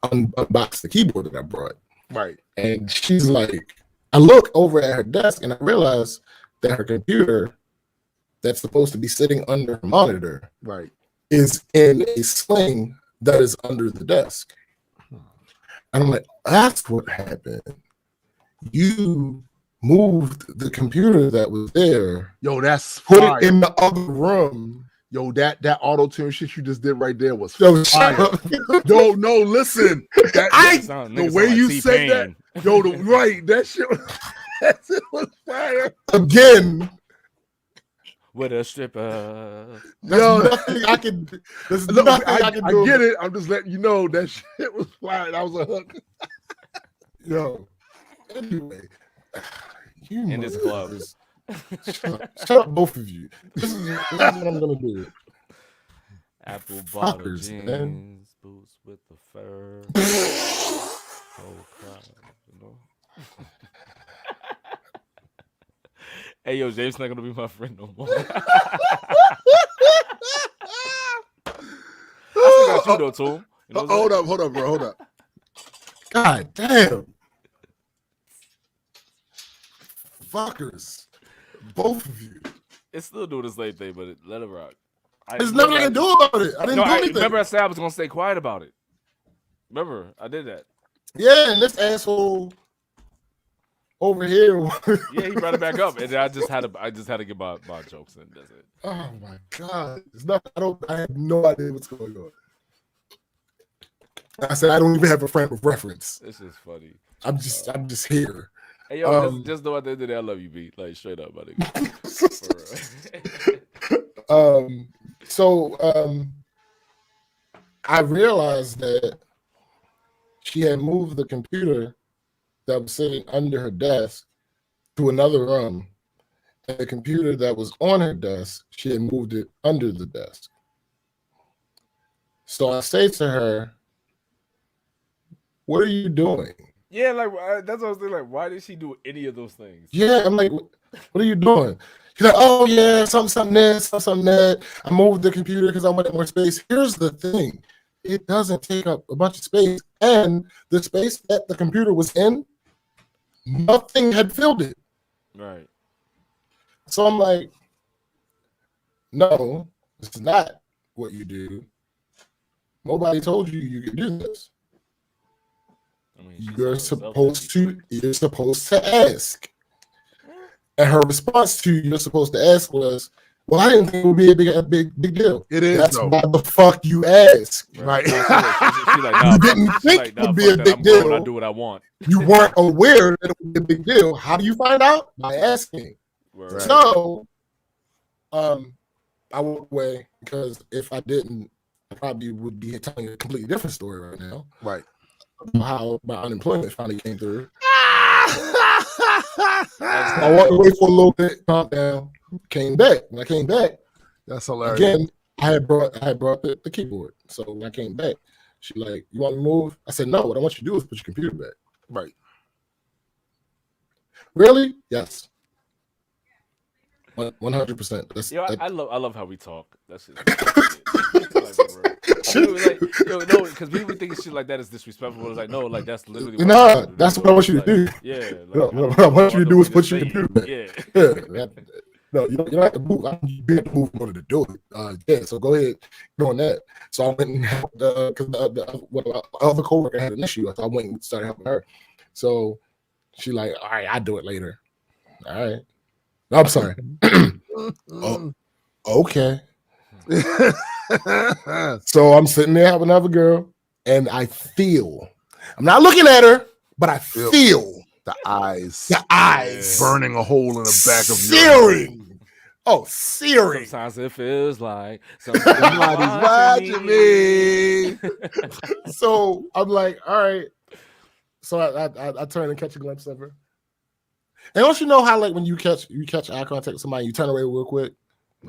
unbox the keyboard that I brought. Right. And she's like, I look over at her desk and I realize that her computer that's supposed to be sitting under her monitor Right. is in a sling that is under the desk. And I'm like, that's what happened. You moved the computer that was there, Yo, that's put fire. it in the other room. Yo, that auto tune shit you just did right there was Yo, fire. shut up. Yo, no, listen. The way you said that, yo, that shit was fire. Again, with a stripper. there's nothing I can do. There's Look, nothing I I can do. get it. I'm just letting you know that shit was fire. That was a hook. Yo, anyway, you In this club. Shut up, both of you. This is what I'm gonna do. Apple bottle Fuckers, jeans, man. boots with the fur. Oh crap, you know. Hey yo, James not gonna be my friend no more. I still got you though, too. You know Hold up, bro. Hold up. God damn. Fuckers. Both of you. It's still doing the same thing, but let it rock. There's nothing I can do about it. I didn't do anything. Remember I said I was gonna stay quiet about it. Remember, I did that. Yeah, and this asshole over here. Yeah, he brought it back up, and I just had to get my jokes in. That's it. Oh my god. It's not I have no idea what's going on. I said I don't even have a frame of reference. This is funny. I'm just here. Hey yo, just know at the end of the day, I love you, B. Like straight up, buddy. For real. So I realized that she had moved the computer that was sitting under her desk to another room. And the computer that was on her desk, she had moved it under the desk. So I say to her, what are you doing? Yeah, like that's what I was thinking. Like, why did she do any of those things? Yeah, I'm like, what are you doing? She's like, oh yeah, something that. I moved the computer because I wanted more space. Here's the thing. It doesn't take up a bunch of space. And the space that the computer was in, nothing had filled it. Right. So I'm like, no, this is not what you do. Nobody told you you could do this. I mean, You're supposed to ask. And her response to you're supposed to ask was, well, I didn't think it would be a big deal. It is. That's though. why the fuck you asked. Right. She's like, nah, You didn't think it would be a big deal. I do what I want. You weren't aware that it would be a big deal. How do you find out? By asking. Right. So, I walked away because if I didn't, I probably would be telling a completely different story right now. Right. How my unemployment finally came through. I walked away for a little bit, calmed down, came back. When I came back, That's hilarious. again, I had brought the keyboard. So when I came back, She like, you want me to move? I said, no. What I want you to do is put your computer back. Right. Really? Yes. 100%. That's Yo, I love how we talk. That's just because people think shit like that is disrespectful. It's like, no, like that's literally that's what I want you to do. Yeah, what I want you to do is put your computer back. Yeah. No, you don't have to move. You have to move in order to do it. So go ahead doing that. So I went and helped because the other coworker had an issue. So I went and started helping her. So she like, all right, I'll do it later. All right. No, I'm sorry. Oh, okay. So I'm sitting there having another girl, and I feel, I'm not looking at her, but I feel the eyes burning a hole in the back of searing. Oh, searing. Sometimes it feels like somebody's watching me. So I'm like, all right. So I turn and catch a glimpse of her. And don't you know how like when you catch eye contact with somebody, you turn away real quick?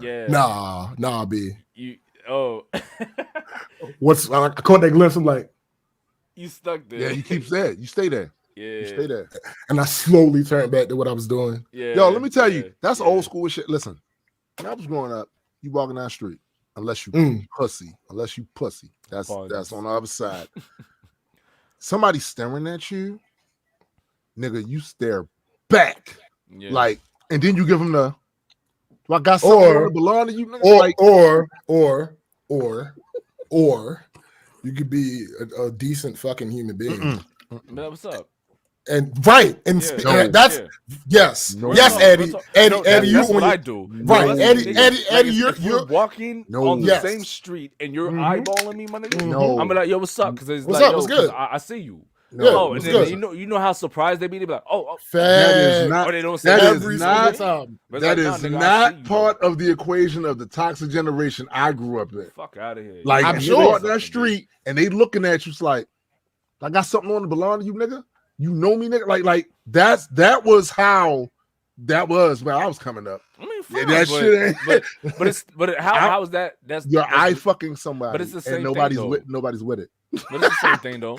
Yeah. Nah, B. I caught that glimpse. I'm like, you stuck there. Yeah, you keep there. You stay there. Yeah. You stay there. And I slowly turned back to what I was doing. Yeah. Yo, let me tell you, that's old school shit. Listen, when I was growing up, you walking down the street, unless you pussy. That's on the other side. Somebody staring at you, nigga, you stare back. Yeah. Like, and then you give them the I got something that belong to you, nigga. Or you could be a decent fucking human being. Man, what's up? And right, and that's yes, Eddie. Eddie, that's what I do. Right, Eddie, you're walking on the same street and you're eyeballing me, my nigga. No, I'm like, yo, what's up? Because it's what's like, up? yo, what's good? I see you. No, and then you know how surprised they be. They be like, that is not. They don't say that every is not. time. That is not part of the equation of the toxic generation I grew up in. Fuck out of here. Like, I'm sure on that street and they looking at you, it's like, I got something on that belong to you, nigga. You know me, nigga. Like that was how that was when I was coming up. I mean, fine, but how is that? That's your eye fucking somebody, but it's the same and nobody's thing, nobody's with it. But it's the same thing though.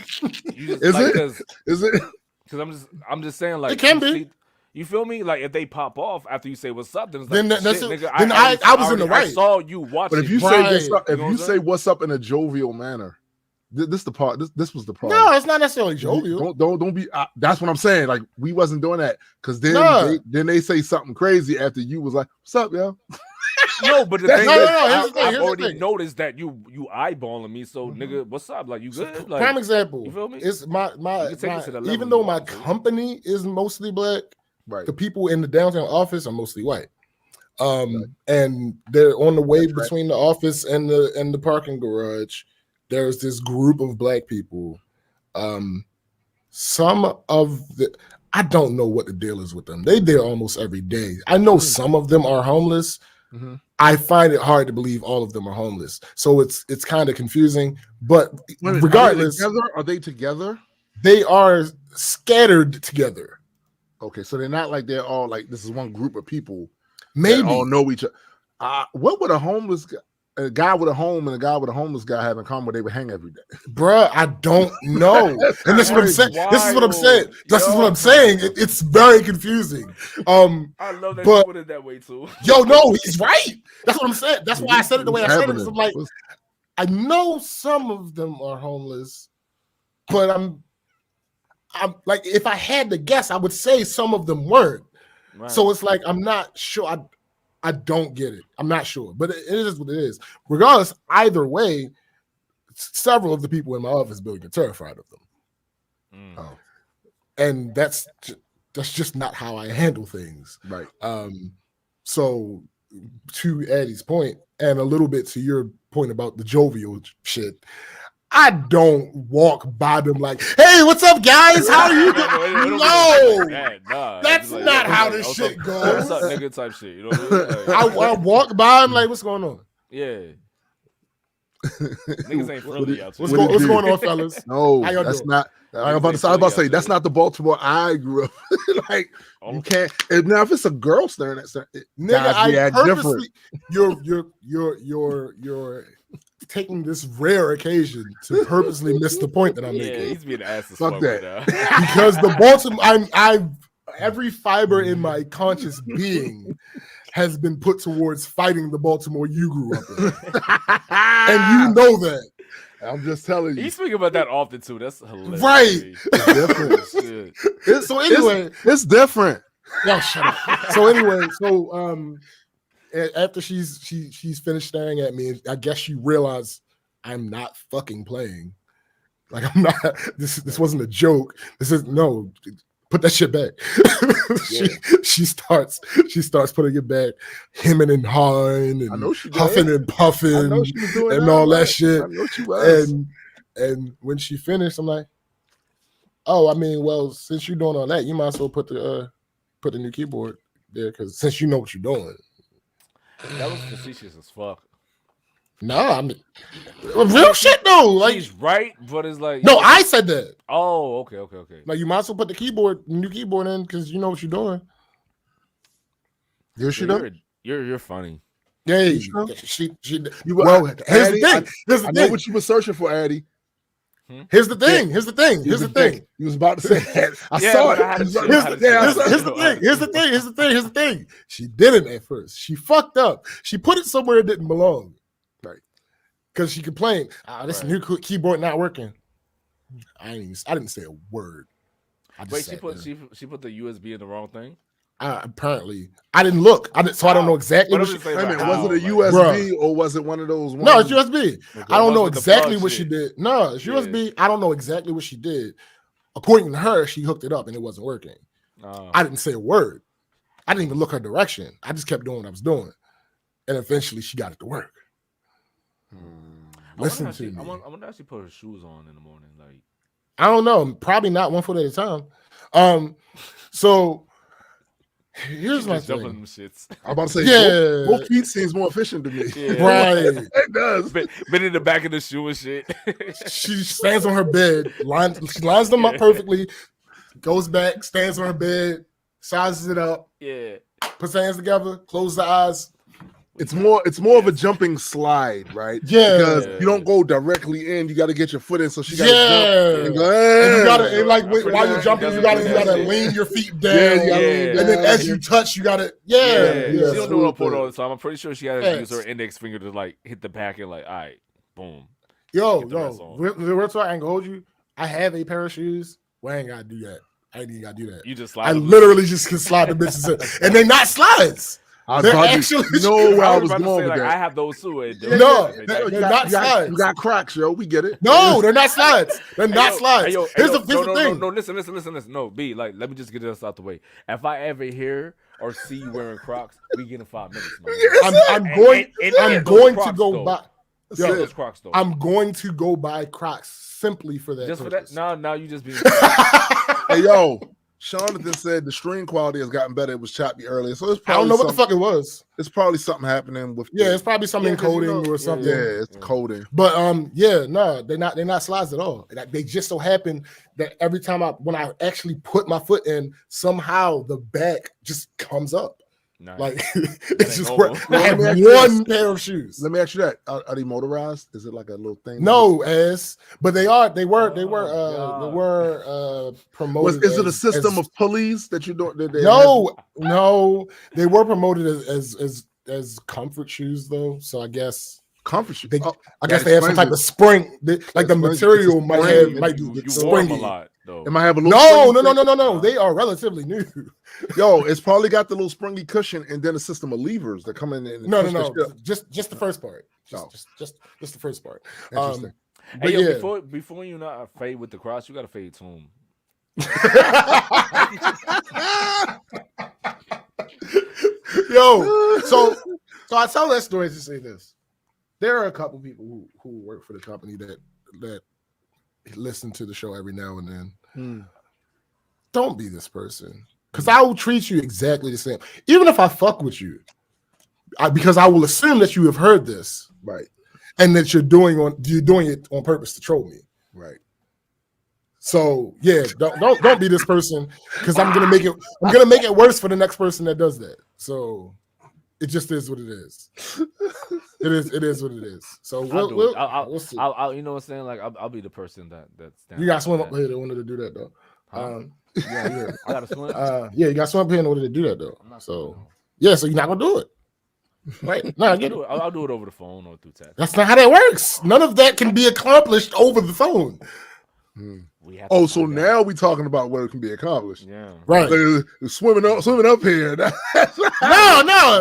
You just, is like, it? Is it? Because I'm just saying, like, it can be. You feel me? Like if they pop off after you say what's up, then it's like, nigga, I was in the right. I saw you watching. But if you say what's up, if you say what's up in a jovial manner. This the part. This was the problem. No, it's not necessarily jovial. Don't be. That's what I'm saying. Like we wasn't doing that because then they say something crazy after you was like, "What's up, yo?" No, but the thing is, I've already noticed that you eyeballing me. So nigga, what's up? Like you good? Like, prime example. You feel me? It's my even though my company is mostly black, right? The people in the downtown office are mostly white. And they're on the way between the office and the parking garage. There's this group of black people. Some of the I don't know what the deal is with them. They there almost every day. I know some of them are homeless. Mm-hmm. I find it hard to believe all of them are homeless. So it's kind of confusing. But regardless, are they together? They are scattered together. Okay, so they're not like they're all like this is one group of people. Maybe all know each other. What would a guy with a home and a guy with a homeless guy have in common where they would hang every day? Bruh, I don't know. And this is what I'm saying. This is what I'm saying. This is what I'm saying. It's very confusing. I love that you put it that way too. Yo, no, he's right. That's what I'm saying. That's why I said it the way I said it. I'm like, I know some of them are homeless, but I'm like, if I had to guess, I would say some of them weren't. Right. So it's like I'm not sure. I don't get it. I'm not sure, but it is what it is. Regardless, either way, several of the people in my office building are terrified of them. And that's just not how I handle things. Right. So to Eddie's point, and a little bit to your point about the jovial shit, I don't walk by them like, "Hey, what's up, guys? How are you doing?" No, that's not how this shit goes. What's up, nigga? Type shit. You know what I mean? I walk by them like, "What's going on?" Yeah. Niggas ain't friendly out here. What's going on, fellas? No, that's not. I was about to say that's not the Baltimore I grew up. Like you can't. Now, if it's a girl staring at, nigga, I purposely. Your taking this rare occasion to purposely miss the point that I'm making. He's being ass as Fuck fuck that. right now. Because the Baltimore, I've every fiber in my conscious being has been put towards fighting the Baltimore you grew up in, and you know that. I'm just telling you. He's speaking about that often too. That's hilarious. Right. It's different. Shit. So anyway, it's different. no, shut up. So anyway, after she's finished staring at me, I guess she realized I'm not fucking playing. Like I'm not. This wasn't a joke. This is no. Put that shit back. she starts putting it back, hemming and hawing and huffing and puffing and all that shit. I know she was. And when she finished, I'm like, oh, I mean, well, since you're doing all that, you might as well put the new keyboard there, because since you know what you're doing. That was facetious as fuck. No, I mean, real shit though. Like, she's right, but it's like no, I said that. Oh, okay. Like, you might as well put the new keyboard in, because you know what you're doing. You're funny. Yeah, well, here's the Addie, thing. I know what you were searching for, Addie. Here's the thing. Here's the thing. You was about to say that. I Yeah, saw but it. I had to say Here's it. the thing. She didn't at first. She fucked up. She put it somewhere it didn't belong. Right. Because she complained, this new keyboard not working. I didn't say a word. Wait, she put the USB in the wrong thing? Apparently. I didn't look. I don't know exactly what she Wait a minute, was it a USB or was it one of those ones? No, it's USB. Okay, I don't know with the exactly plug what shit. she did. No, it's USB. I don't know exactly what she did. According to her, she hooked it up and it wasn't working. I didn't say a word. I didn't even look her direction. I just kept doing what I was doing. And eventually she got it to work. Listen to me. I wonder how she put her shoes on in the morning. Like, I don't know. Probably not one foot at a time. So here's my jumping thing. them shits. I'm about to say, both feet seems more efficient to me. Yeah. Right. It does. Been in the back of the shoe and shit. She stands on her bed, she lines them up perfectly, goes back, stands on her bed, sizes it up, Yeah. puts her hands together, closes the eyes. It's more of a jumping slide, right? Yeah. Because you don't go directly in. You got to get your foot in, so she got to jump and go. And you gotta, while you're jumping, you gotta lean your feet down. And then as you touch, you gotta, She don't do it all the time. I'm pretty sure she had to use her index finger to like hit the packet. Like, all right, boom. Real talk, I ain't gonna hold you. I have a pair of shoes. Well, I ain't gotta do that. I ain't even gotta do that. You just slide. I literally just can slide the bitches in, and they're not slides. They're actually. Where I was about to going say, with like, that. I have those too. No, they're not slides. You got cracks, yo. We get it. No, they're not slides. They're not slides. Here's the thing. No, listen. No, B, like, let me just get this out the way. If I ever hear or see you wearing Crocs, we get in 5 minutes. I'm going to go buy. Those Crocs though. I'm going to go buy Crocs simply for that. Just purpose. for that? Now you just be. Hey, yo. Jonathan said the stream quality has gotten better. It was choppy earlier, so it's probably I don't know what the fuck it was. It's probably something happening with. It's probably some encoding or something. Yeah, it's coding. But no, they're not slides at all. They just so happen that every time when I actually put my foot in, somehow the back just comes up. Nice. Like it's just where I have one pair of shoes. Let me ask you that: Are they motorized? Is it like a little thing? No, but they were promoted. Is it a system of pulleys that you don't? No, they were promoted as comfort shoes though. So I guess comfort shoes. I guess they have some type of spring. Like the material might be springy. A lot, though. It might have a little. No. They are relatively new. Yo, it's probably got the little springy cushion and then a system of levers that come in. No. Just the first part. Just the first part. Interesting. Hey, yo, before you not fade with the cross, you got to fade to him. Yo, so I tell that story to say this. There are a couple people who work for the company that listen to the show every now and then. Don't be this person, because I will treat you exactly the same, even if I fuck with you, because I will assume that you have heard this, right, and that you're doing it on purpose to troll me, right. So don't be this person, because I'm gonna make it worse for the next person that does that. So it just is what it is. It is what it is. So we'll see. I'll you know what I'm saying? Like I'll be the person that's down. You got to swim up here to wanted to do that though. Huh? Yeah. I gotta swim. Yeah, you got to swim up here in order to do that though. So yeah, so you're not gonna do it. Right? No, I get it. I'll do it over the phone or through text. That's not how that works. None of that can be accomplished over the phone. So now we talking about what it can be accomplished. Yeah. Right. Like, swimming up here. No.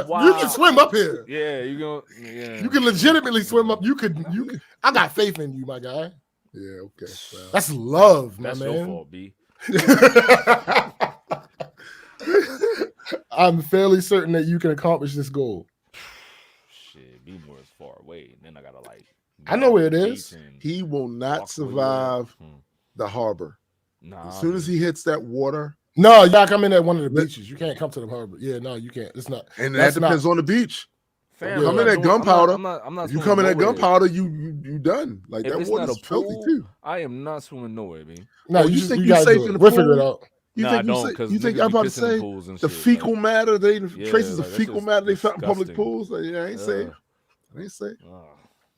Wow. You can swim up here. Yeah, You can legitimately swim up. You could. I got faith in you, my guy. Yeah, okay. Well. That's love, my That's man. your fault, B. I'm fairly certain that you can accomplish this goal. Shit, B-more is far away. And then I gotta like. I know where it is. He will not survive the harbor. Nah. As soon as he hits that water. No, you gotta come in at one of the beaches. You can't come to the harbor. Yeah, no, you can't. It's not. And that depends on the beach. Fam, come in at Gunpowder. I'm not if you come in at Gunpowder, you done. Like if that water's filthy too. I am not swimming nowhere, man. No, you think you're safe in the We'll pool? figure it out. You think I'm about to say the fecal matter? Traces of fecal matter they found in public pools. Like, yeah, I ain't safe. I ain't safe.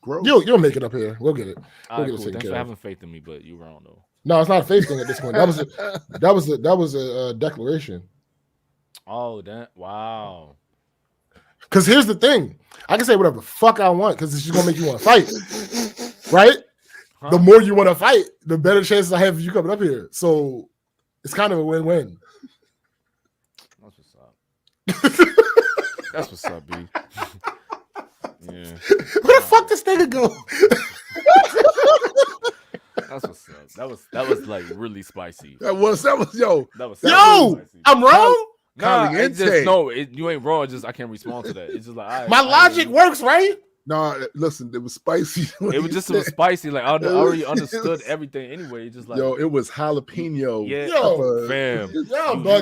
Gross. You'll make it up here. We'll get it. All right, cool. Thanks for having faith in me, but you're wrong though. No, it's not a faith thing at this point. That was a declaration. Oh, wow. Because here's the thing, I can say whatever the fuck I want because it's just gonna make you want to fight, right? Huh? The more you want to fight, the better chances I have of you coming up here. So it's kind of a win-win. That's what's up. That's what's up, B. Yeah. Where the fuck this nigga go? That's what's up. That was like really spicy. That was yo. Yo, I'm wrong. Nah, you ain't wrong. Just I can't respond to that. It's just like my logic works, right? No, listen, it was spicy. It was just so spicy. Like I already understood everything anyway. Just like it was jalapeno. Yeah, fam. You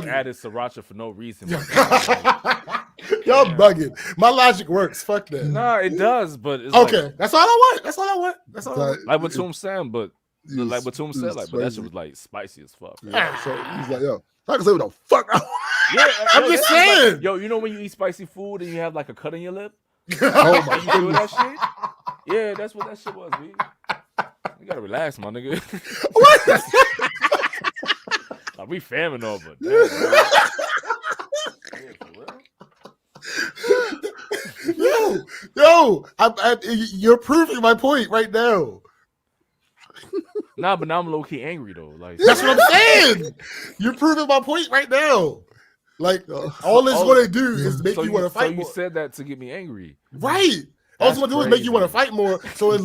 added sriracha for no reason. Y'all bugging. My logic works. Fuck that. Nah, it does, but it's okay. Like, that's all I want. Like what Toom said, but like what Toom said, like, but that shit was like spicy as fuck. Yeah, so he's like, yo, I can say what the fuck. Yeah, I'm just saying. Like, yo, you know when you eat spicy food and you have like a cut in your lip? Oh my you feel that shit? Yeah, that's what that shit was, B. You gotta relax, my nigga. What? Like, we famine over. Damn, Yo, you're proving my point right now. Nah, but now I'm low key angry though. Like that's what I'm saying. You're proving my point right now. Like all it's gonna do is make you want to fight. So you more. Said that to get me angry, right? All it's gonna do is make you want to fight more. So it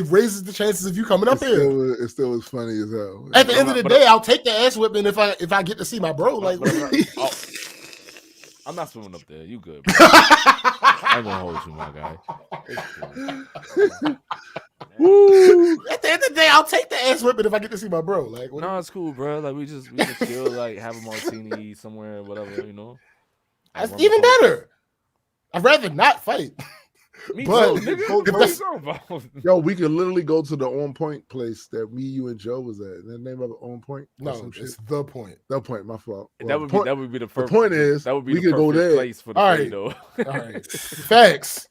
raises the chances of you coming up here. It's still as funny as hell. At the end of the day, I'll take the ass whipping if I get to see my bro. Like I'm not swimming up there. You good? Bro. I ain't gonna hold you, my guy. Woo. At the end of the day, I'll take the ass whipping if I get to see my bro. Like, no, it's cool, bro. Like we can chill, like have a martini somewhere, whatever, you know. That's even better. I'd rather not fight. Me but too, nigga. Yo, we could literally go to the On Point place that me, you, and Joe was at. The name of it On Point? No, it's The Point. The Point, my fault. Well, that would be the first. The point is, that would be we the could go there. Place for the all right, though. All right, facts.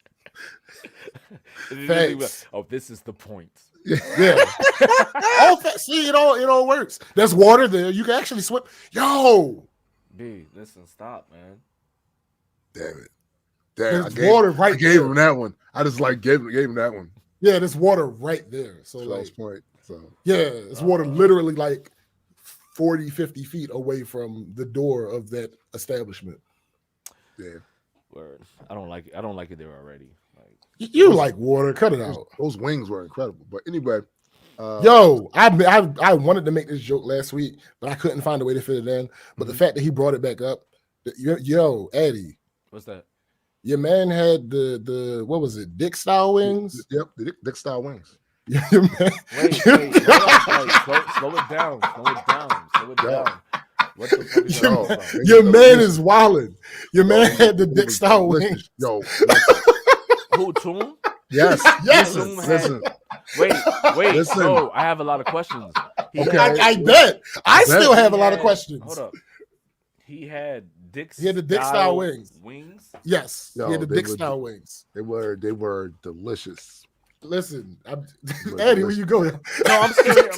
Facts. Oh, this is the point. Yeah. See, it all works. There's water there. You can actually swim. Yo, B, listen, stop, man. Damn it. There's water right there. I gave him that one. I just gave him that one. Yeah, there's water right there. So like, point. So yeah, it's water literally like 40, 50 feet away from the door of that establishment. Yeah. Word. I don't like it there already. Like you like water, cut it out. Those wings were incredible. But anyway. Yo, I wanted to make this joke last week, but I couldn't find a way to fit it in. But the fact that he brought it back up, yo, Eddie. What's that? Your man had the what was it, Dick style wings? Yep, the Dick style wings. Your man, wait, slow it down. What the fuck is that? Your man is wildin'. Your man had the Dick style wings. Yo, who, Toom? Yes. Listen. Wait. Listen. No, I have a lot of questions. I bet. I still have a lot of questions. Hold up. He had Dick. He had the Dick style wings. Yes, Yo, he had the they Dick were style wings. They were delicious. Listen, were Eddie, where you go? No, I'm still here. I'm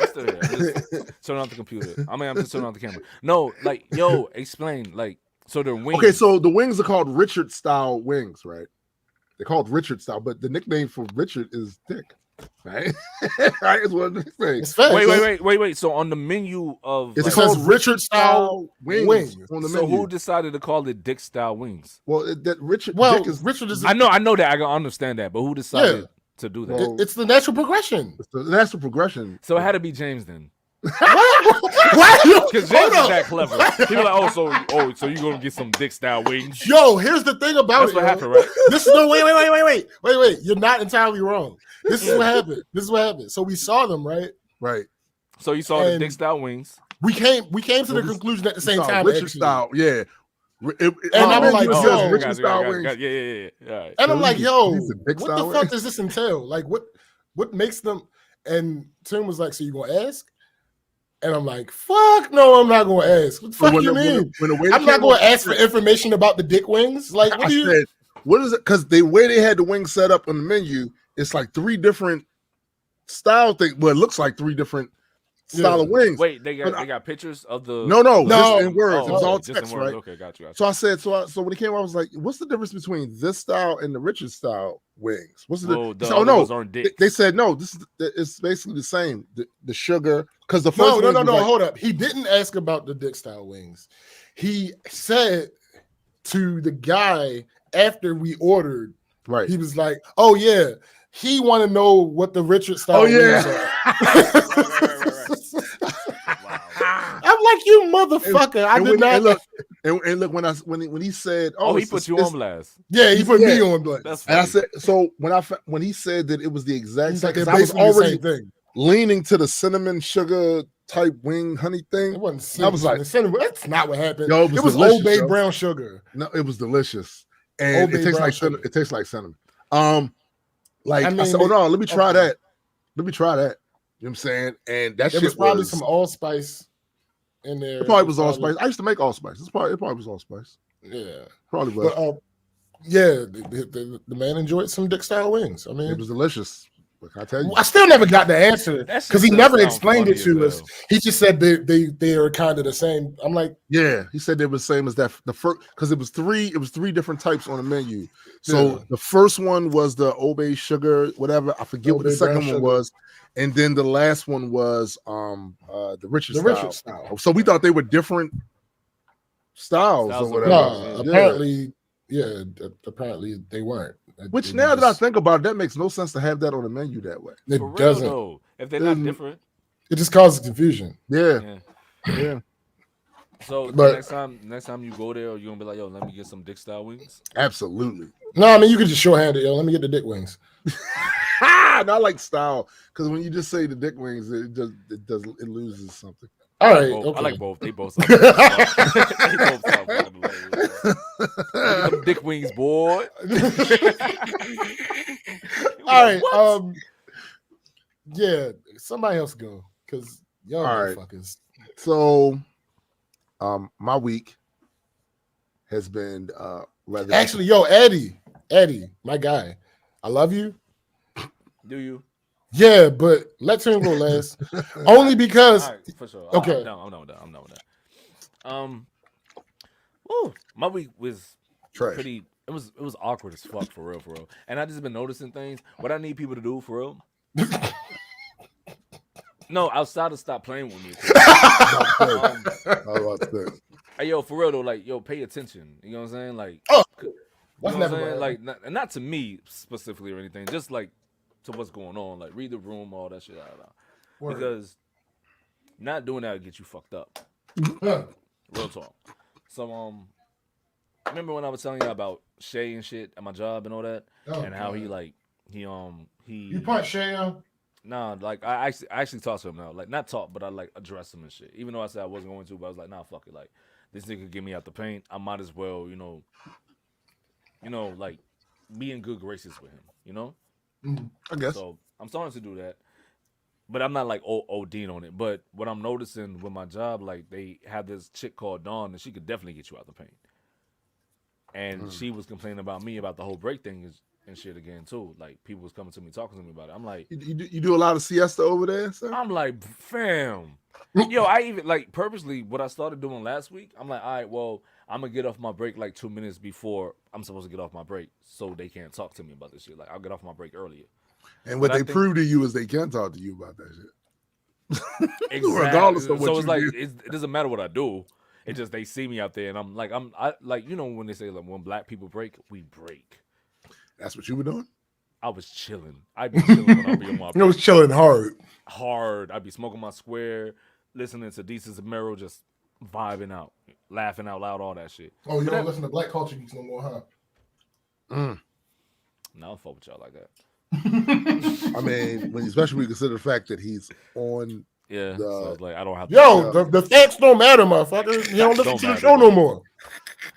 still here. I'm just turning off the computer. I'm just turning off the camera. No, like, yo, explain. Like, so they're wings. Okay, so the wings are called Richard style wings, right? They're called Richard style, but the nickname for Richard is Dick, right? Right, is what the things. Wait. So on the menu of It's It called says Richard style wings. on the so menu. who decided to call it Dick style wings? Well, that Richard. Well, Dick is, Richard is. I know that. I can understand that, but who decided to do that? Well, It's the natural progression. it's the natural progression. So it had to be James then. What? Because James is that clever. He was like, so you gonna get some Dick style wings? Yo, here's the thing about That's it. what yo. happened, right? This is no wait. You're not entirely wrong. This is what happened. So we saw them, right? Right. So you saw the And Dick style wings. We came to the conclusion at the same time. Richard actually. style, yeah. And I'm like, yo, Richard style wings. Yeah. All right. And I'm like, yo, these are what Dick the style fuck wings? does this entail? Like, what makes them? And Tim was like, so you gonna ask? And I'm like, fuck no, I'm not gonna ask. What the fuck you mean? I'm not gonna ask for information about the dick wings. Like, what do you? Said, what is it? Because the way they had the wings set up on the menu, it's like 3 different style things. Well, it looks like 3 different style of wings. Wait, they got pictures of the no, just in words. It was all just in text, words. right? Okay, got you. So I said, so when he came, I was like, "What's the difference between this style and the Richard style wings? What's the?" Oh, Oh no, aren't dicks. they said no. It's basically the same. The sugar, because the No. first one was like, Hold up. He didn't ask about the dick style wings. He said to the guy after we ordered, right. he was like, "Oh yeah." He want to know what the Richard style wings are. I'm like, you motherfucker! I did not. And look, when he said, "Oh, he put you on blast." Yeah, he put me on blast. That's and I funny. said, so when he said that it was the exact same, like, because I was basically the already same thing. leaning to the cinnamon sugar type wing honey thing. It wasn't cinnamon. I was like, cinnamon. That's not what happened. Yo, it was delicious, Old Bay yo. brown sugar. No, it was delicious, and Old Bay it tastes brown like sugar. it tastes like cinnamon. I I mean, said, oh no, let me try okay. that. Let me try that. You know what I'm saying? And that There shit was probably some allspice in there. It probably was allspice. I used to make allspice. It probably was allspice. Yeah, Probably was. but yeah, the man enjoyed some dick style wings. I mean, It was delicious. What can I tell you? I still never got the answer That shit because he still never sound explained it funny to as us. hell. He just said they are kind of the same. I'm like, Yeah, he said they were the same as that. The first, because it was 3 different types on the menu. So Yeah. the first one was the Obey sugar, whatever. I forget what the Obey second brown one sugar. was, and then the last one was the Richard The style. Richard style. So we thought they were different styles Styles or of whatever. no, Yeah. apparently they weren't. Which It now that I just- think about it, that makes no sense to have that on the menu that way. it For real doesn't. though, if they're not Doesn't- different. It just causes confusion. Yeah, Yeah. yeah, So But- next time you go there, you gonna be like, yo, let me get some dick style wings. absolutely. No, I mean you could just shorthand it. Yo, let me get the dick wings. Not like style, because when you just say the dick wings, it loses something. All right, Both. okay. I like both. They both sound they both sound fucking hilarious. Get them dick wings, boy. All right. What? Yeah, somebody else go because y'all All right. motherfuckers. So, my week has been rather. Actually, yo, Eddie, my guy, I love you. Do you? Yeah, but let him go last. Only because All right, for sure. Okay. I'm down with that. Woo, my week was trash. pretty. It was awkward as fuck for real. And I just been noticing things. What I need people to do for real. No, outside of stop playing with me. I was about to say. Hey, yo, for real though, like, yo, pay attention. You know what I'm saying? Like, Oh, you that's know what I'm never saying? gonna Like, not to me specifically or anything, just like to what's going on. Like, read the room, all that shit out. Word. Because not doing that will get you fucked up. Huh. Real talk. So, remember when I was telling you about Shay and shit at my job and all that, Oh, and how he God. like he You punch Shay out? Nah, like I actually talk to him now. Like not talk, but I like address him and shit. Even though I said I wasn't going to, but I was like, nah, fuck it. Like this nigga get me out the paint. I might as well, you know, like be in good graces with him. You know. I guess. So I'm starting to do that. but I'm not like ODing on it. But what I'm noticing with my job, like they have this chick called Dawn, and she could definitely get you out the paint. And she was complaining about me about the whole break thing and shit again too. Like people was coming to me talking to me about it. You do a lot of siesta over there, sir? I'm like, fam. Yo, I even like purposely what I started doing last week. I'm like, all right, well, I'm gonna get off my break like 2 minutes before I'm supposed to get off my break, so they can't talk to me about this shit. Like I'll get off my break earlier. And what they prove to you is they can talk to you about that shit. Exactly. Regardless of what so you it's like do. it doesn't matter what I do. It just they see me out there, and I like you know when they say like when black people break, we break. That's what you were doing? I was chilling. I'd be chilling when I be on my break. It was chilling hard. I'd be smoking my square, listening to Desus and Mero, just vibing out, laughing out loud, all that shit. Oh, you don't listen to Black Culture Geeks no more, huh? No, I don't fuck with y'all like that. I mean, especially when you consider the fact that he's on. Yeah, so it's like I don't have. The facts don't matter, motherfucker. You don't listen to the show no more.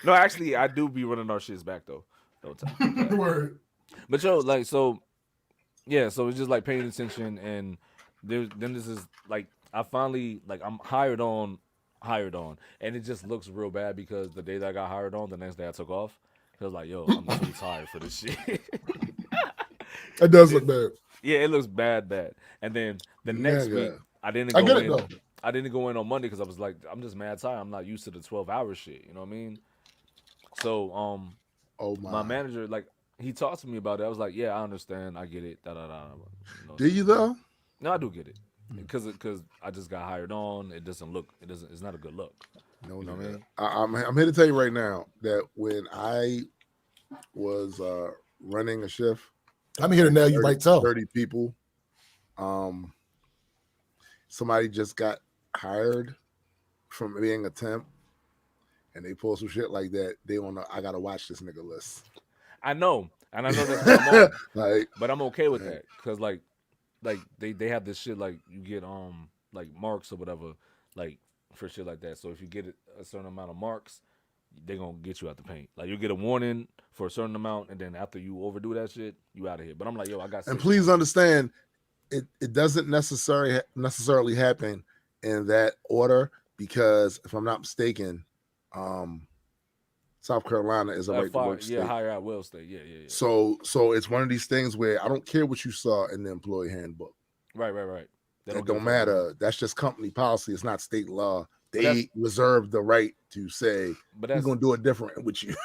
No, actually, I do be running our shits back though. Word. But yo, like so, yeah. So it's just like paying attention, and then this is like I finally like I'm hired on, and it just looks real bad because the day that I got hired on, the next day I took off. Cause like yo, I'm too tired for this shit. It does look bad. Yeah, it looks bad. And then the next week, I didn't go in on Monday because I was like, I'm just mad tired. I'm not used to the 12-hour shit. You know what I mean? So, my manager, like, he talked to me about it. I was like, yeah, I understand. I get it. Da da da. You know, do you though? No, I do get it. Because I just got hired on. It's not a good look. No, you know what I mean? I'm here to tell you right now that when I was running a shift, I'm here to nail you might tell 30 people. Somebody just got hired from being a temp, and they pull some shit like that. They on I gotta watch this nigga list. I know, and I know that's what I'm on. Like, but I'm okay with that because like they have this shit like you get like marks or whatever like for shit like that. So if you get a certain amount of marks, they're gonna get you out the paint. Like you get a warning for a certain amount, and then after you overdo that shit, you out of here. But I'm like, yo, I got. And please understand, it doesn't necessarily happen in that order because if I'm not mistaken, South Carolina is a right to work state. Yeah, higher at will state. Yeah. So it's one of these things where I don't care what you saw in the employee handbook. Right. That don't matter. That's just company policy. It's not state law. They reserve the right to say we're gonna do it different with you.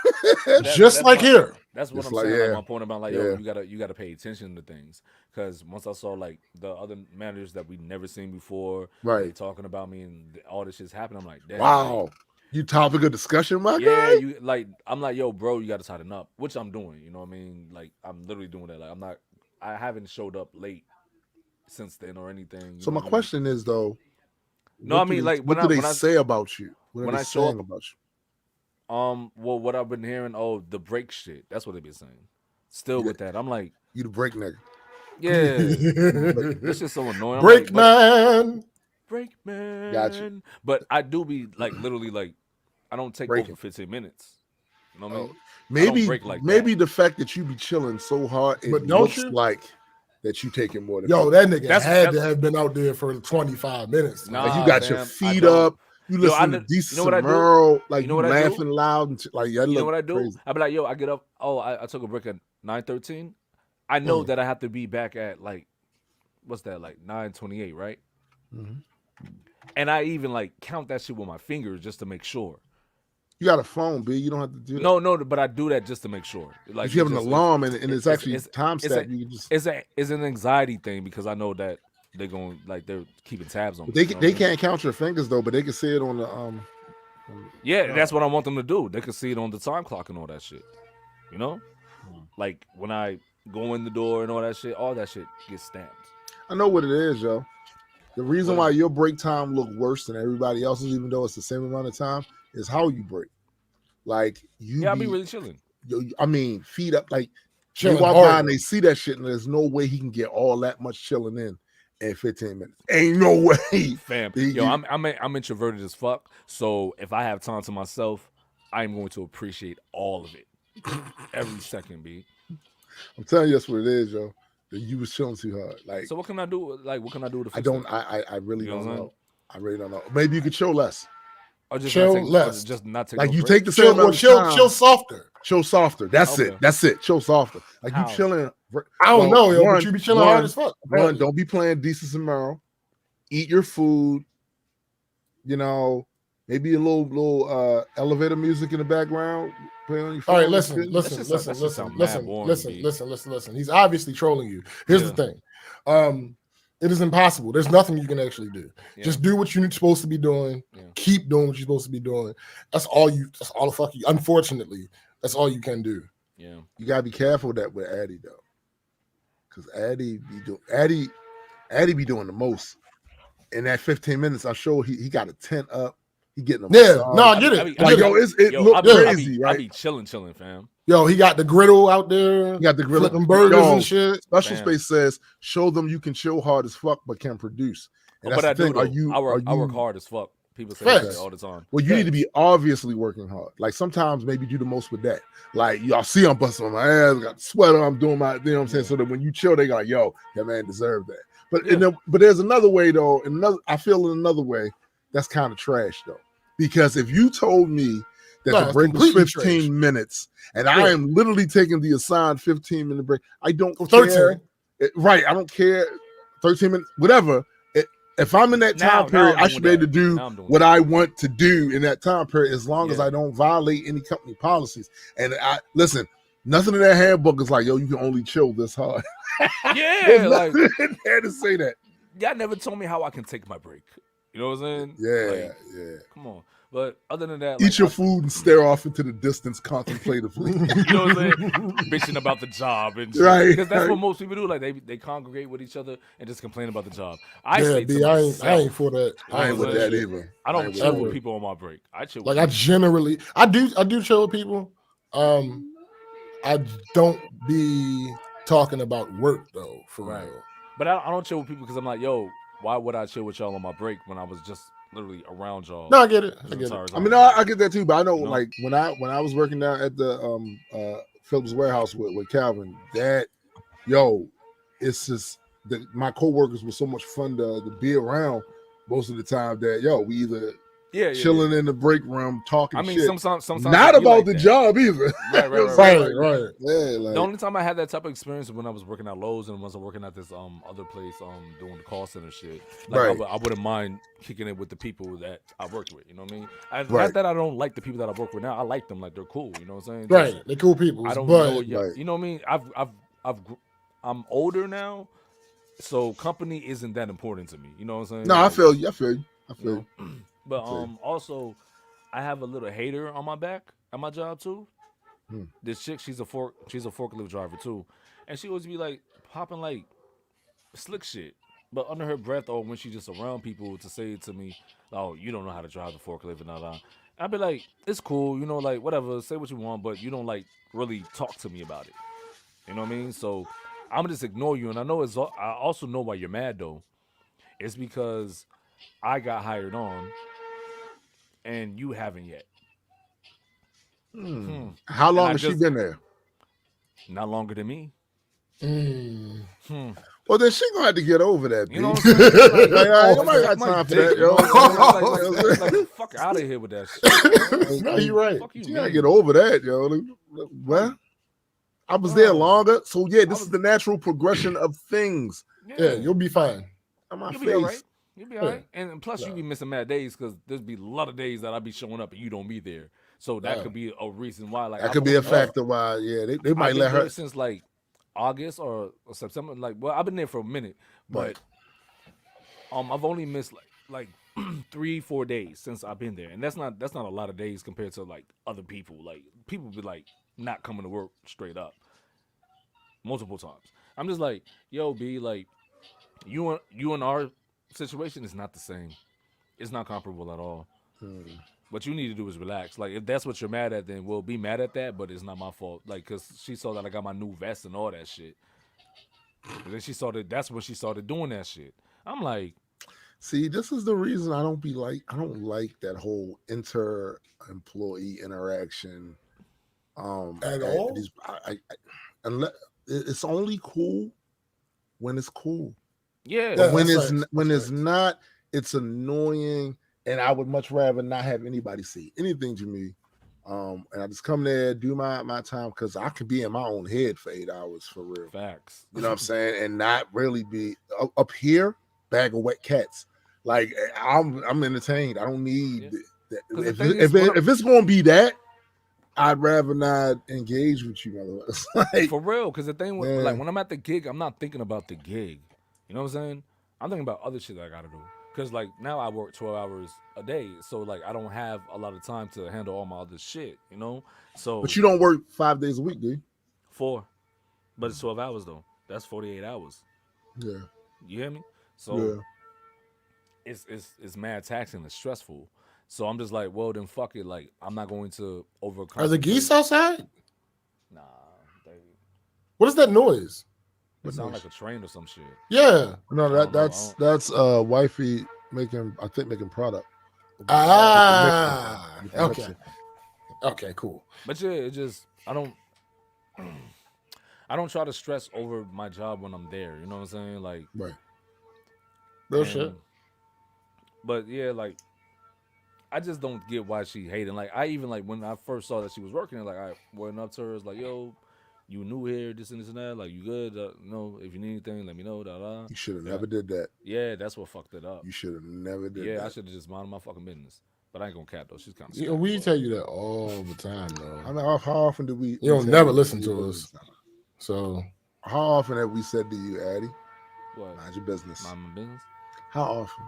Just like here. That's what I'm saying. Like my point about like, yo, you gotta pay attention to things. Because once I saw like the other managers that we never seen before, they talking about me and all this shit's happening, I'm like, damn. Wow. Like, you topic of discussion, my guy? Yeah, I'm like, yo, bro, you gotta tighten up, which I'm doing, you know what I mean? Like I'm literally doing that. Like I haven't showed up late since then or anything. So my question is though, no, I mean like what do they say about you? When I show up about you? Well, what I've been hearing, the break shit. That's what they've been saying. Still with that, I'm like, you the break nigga. Yeah, this is so annoying. Break man. Gotcha. But I do be like literally like I don't take over 15 minutes. You know what I mean? Maybe the fact that you be chilling so hard, it looks like that you taking more than that nigga had to have been out there for 25 minutes. Nah, like you got your feet up. You listen to decent Merle, like you laughing loud and like you know what I do? Crazy. I be like, yo, I get up. Oh, I took a break at 9:13. I know that I have to be back at like, what's that, like 9:28, right? Mm-hmm. And I even like count that shit with my fingers just to make sure. You got a phone, B. You don't have to do that. No, but I do that just to make sure. Like if you have an alarm and it's actually time stamp, you can just. It's an anxiety thing because I know that they're going they're keeping tabs on. They can't count your fingers though, but they can see it on the Yeah, that's what I want them to do. They can see it on the time clock and all that shit. You know, like when I go in the door and all that shit gets stamped. I know what it is, yo. The reason why your break time look worse than everybody else's, even though it's the same amount of time, is how you break. Like I'll be really chilling. I mean, feet up, like they walk by and they see that shit, and there's no way he can get all that much chilling in 15 minutes. Ain't no way, fam. I'm introverted as fuck. So if I have time to myself, I'm going to appreciate all of it, every second, B. I'm telling you, that's what it is, yo. that you was chilling too hard. Like, So what can I do? Like, what can I do to I fix don't. that? I really You know don't what I'm know. saying? I really don't know. Maybe you could chill less. Or just Chill not take, less. Or just not take Like those you breaks? take the same amount of time. Chill softer. Chill softer. That's Okay. it. That's it. Chill softer. Like How? you chilling. I don't know, yo, one, but you be chilling hard as fuck. One, don't be playing Desus and Mero. Eat your food. You know, maybe a little elevator music in the background. Play on your phone. All right, and listen, shit. listen, That shit listen, sound mad listen, boring, listen, B. listen. He's obviously trolling you. Here's the thing. It is impossible. There's nothing you can actually do. Yeah. Just do what you're supposed to be doing. Yeah. Keep doing what you're supposed to be doing. That's all the fuck you. Unfortunately, that's all you can do. Yeah. You gotta be careful with Addy though, because Addy be doing the most. In that 15 minutes, I showed he got a tent up. He getting a Yeah, massage. no, I get it. Like yo, it look crazy, I right? be chilling, fam. Yo, he got the griddle out there. You got the grill, flipping burgers and shit. Special Fam. Space says, show them you can chill hard as fuck, but can produce. And But that's I the do thing. though. I work hard as fuck. People say that Facts. all the time. Well, you need to be obviously working hard. Like sometimes maybe do the most with that. Like y'all see I'm busting on my ass, got the sweater, I'm doing my, you know what I'm saying? So that when you chill, they go, yo, that man deserved that. But but there's another way though, I feel in another way that's kind of trash though. Because if you told me that the break was 15 minutes and I am literally taking the assigned 15-minute break, I don't care. Right, I don't care. 13 minutes, whatever. If I'm in that time period, I should be able to do what I want to do in that time period as long as I don't violate any company policies. And I listen, nothing in that handbook is like, yo, you can only chill this hard. Yeah, like there to say that. Y'all never told me how I can take my break. You know what I'm saying? Yeah. Come on. But other than that, eat your food and stare off into the distance contemplatively. You know what I'm saying? Bitching about the job and shit. Right. Because that's what most people do. Like they congregate with each other and just complain about the job. I ain't for that. I ain't with that either. I don't chill with people on my break. I chill. Like I do chill with people. I don't be talking about work though, for real. But I don't chill with people because I'm like, yo, why would I chill with y'all on my break when I was just literally around y'all? No, I get it. I mean, I get that too. But I know, like when I was working down at the Phillips warehouse with Calvin, it's just that my coworkers were so much fun to be around most of the time that we either chilling in the break room talking. I mean, shit. sometimes not about the job either. Right. Yeah, like, the only time I had that type of experience was when I was working at Lowe's and was working at this other place doing the call center shit. Like I wouldn't mind kicking it with the people that I worked with. You know what I mean? Not that I don't like the people that I work with now. I like them. Like they're cool. You know what I'm saying? Right. They're cool people. I don't know. You know what I mean? I'm older now, so company isn't that important to me. You know what I'm saying? No, I feel you. But also, I have a little hater on my back at my job too. This chick, she's a forklift driver too, and she always be like popping like slick shit, but under her breath or when she just around people to say to me, "Oh, you don't know how to drive the forklift and all that." I'd be like, "It's cool, you know, like whatever, say what you want, but you don't like really talk to me about it." You know what I mean? So I'm gonna just ignore you, and I also know why you're mad though. It's because I got hired on. And you haven't yet. How long has she been there? Not longer than me. Well, then she gonna have to get over that. You know what I'm saying? Nobody got time for that, yo. Like, fuck out of here with that shit. No, you're right. You gotta get over that, yo. Well, I was there longer, so this is the natural progression of things. Yeah, you'll be fine. On my You'll face. be all right. You'll be all right. And plus, you be missing mad days because there's be a lot of days that I be showing up and you don't be there. So that could be a reason why. Like that could be a factor why, they might let her. Since like August or September. Like, well, I've been there for a minute, but I've only missed like 3-4 days since I've been there, and that's not a lot of days compared to like other people. Like people be like not coming to work straight up multiple times. I'm just like, yo, B, like you and our situation is not the same. It's not comparable at all. What you need to do is relax. Like if that's what you're mad at, then we'll be mad at that. But it's not my fault. Like because she saw that I got my new vest and all that shit. And then she saw that. That's when she started doing that shit. I'm like, see, this is the reason I don't like that whole inter-employee interaction. At all. Unless it's only cool when it's cool. Yeah. But when that's it's right. when That's it's not, it's annoying, and I would much rather not have anybody see anything to me. And I just come there, do my time, because I could be in my own head for 8 hours for real. Facts. You know what I'm saying? And not really be up here, bag of wet cats. Like I'm entertained. I don't need that. 'Cause the If, thing if, is, if it's gonna be that, I'd rather not engage with you, motherfuckers. Like, for real, because the thing with, Yeah. like, when I'm at the gig, I'm not thinking about the gig. You know what I'm saying? I'm thinking about other shit that I gotta do. Because like now I work 12 hours a day, so like I don't have a lot of time to handle all my other shit. You know, so but you don't work 5 days a week, do you? 4, but it's 12 hours though. That's 48 hours. Yeah. You hear me? So Yeah. it's mad taxing. It's stressful. So I'm just like, well, then fuck it. Like I'm not going to overcome. Are the geese outside? Nah, they What is that noise? it sound like a train or some shit. Yeah. No, I don't know. that's wifey making product. Ah. Making Okay. mixing. Okay. Cool. But yeah, it just I don't try to stress over my job when I'm there. You know what I'm saying? Like Right. Real and- shit. But yeah, like I just don't get why she hating. Like I even like when I first saw that she was working, like I went up to her, it's like, yo, you new here, this and that. Like you good? No, if you need anything, let me know. Da da. You should have never did that. Yeah, that's what fucked it up. You should have never did Yeah, that. I should have just minded my fucking business. But I ain't gonna cap though. She's kind of. You know, we tell you that all the time, though. I know how often do we? You don't tell never you listen that to you us. So How often have we said to you, Addy, What? mind your business? Mind my business. How often?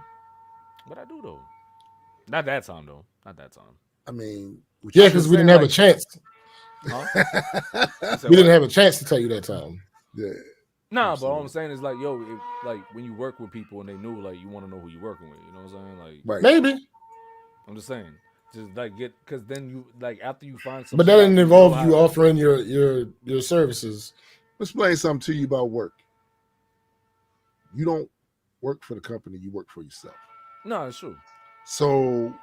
But I do though. Not that time though. Not that time. I mean, yeah, because we didn't have a chance. Huh? We didn't have a chance to tell you that time. Yeah. Nah, but all I'm saying is like, yo, if, like when you work with people and they knew, like you want to know who you're working with. You know what I'm saying? Like, Right. Maybe, I'm just saying, just like get, because then you like after you find some. but that shit out, didn't know involve how- you offering your services. Let's explain something to you about work. You don't work for the company, you work for yourself. No, it's true. So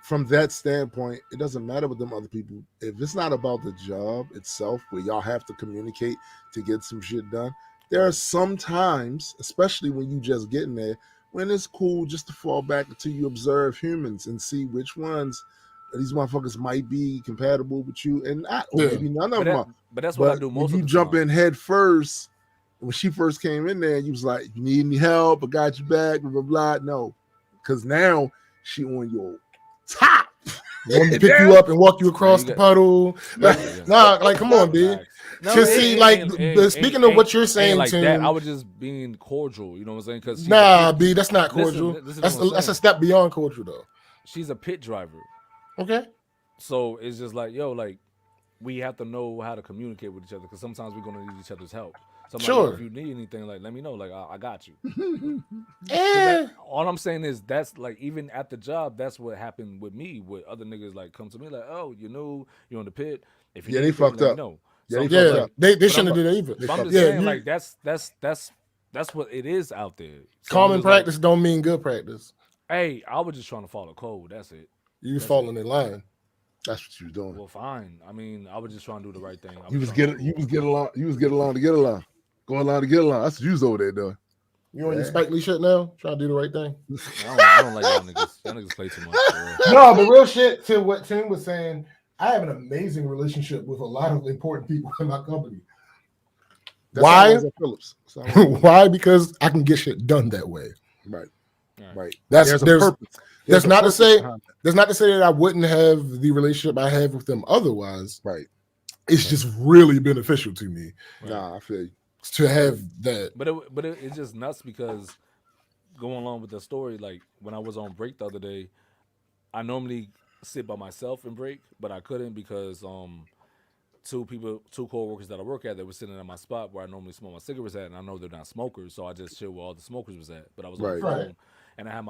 from that standpoint, it doesn't matter with them other people. If it's not about the job itself, where y'all have to communicate to get some shit done, there are some times, especially when you just getting there, when it's cool just to fall back until you observe humans and see which ones of these motherfuckers might be compatible with you and not, or Yeah. maybe none of them are. But that's what I But do when most you of the jump time. in head first, when she first came in there, you was like, "You need any help? I got your back." Blah blah blah. No, because now she on your top. Want me to pick you up and walk you across you the got- puddle? Like, Yeah. nah, like come on, B. Facts. No, Just it see, ain't- like, ain't- speaking ain't- of what you're ain't saying, like Tim, that, I was just being cordial. You know what I'm saying? Because Nah, B, that's not Listen, cordial. listen to That's what I'm that's a saying. step beyond cordial, though. she's a pit driver. Okay. So it's just like, yo, like we have to know how to communicate with each other because sometimes we're gonna need each other's help. So I'm like, yo, Sure. if you need anything, like let me know. Like I got you. Eh. All I'm saying is that's like even at the job, that's what happened with me. With other niggas like come to me like, oh, you know, you're on the pit. If you Yeah, need they anything, fucked let me up. know. Yeah, So they I'm fucked just Yeah, up. they But shouldn't I'm- have did that either. But I'm just Yeah, saying, you- like that's what it is out there. So I'm Common just like, practice don't mean good practice. hey, I was just trying to follow code. That's it. You falling in line. That's what you was doing. Well, fine. I mean, I was just trying to do the right thing. You was get along. You was get along to get along. Go along to get along. That's what you was over there doing. You on your Yeah. Spike Lee shit now? Trying to do the right thing. I don't like y'all niggas. Y'all niggas play too much. For real. No, but real shit to what Tim was saying. I have an amazing relationship with a lot of important people in my company. That's Why? how it was at Phillips. That's how it was. Why? Because I can get shit done that way. Right. Right. Right. That's There's a there's purpose. that's There's a not to purpose say behind it. that's not to say that I wouldn't have the relationship I have with them otherwise. Right. It's just really beneficial to me Right. Nah, I feel you. to have that. But it's just nuts because going along with the story, like when I was on break the other day, I normally sit by myself and break, but I couldn't because two co-workers that I work at, they were sitting at my spot where I normally smoke my cigarettes at, and I know they're not smokers, so I just chill where all the smokers was at. But I was on the Right. phone, Right. and I had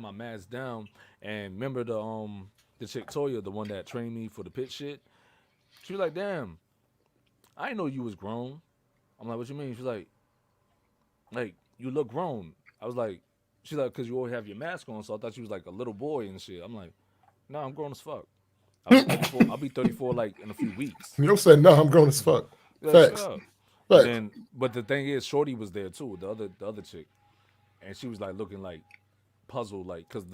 my mask down, and remember the chick Toya, the one that trained me for the pit shit. She was like, "Damn, I didn't know you was grown." I'm like, "What you mean?" She's like, you look grown. I was like, she's like, "Cause you always have your mask on," so I thought you was like a little boy and shit. I'm like, "No, I'm grown as fuck. I'll be 34 like in a few weeks." You don't say no. I'm grown as fuck. Yeah, Facts. shut up. Right. But the thing is, Shorty was there too, the other chick, and she was like looking like puzzled, like because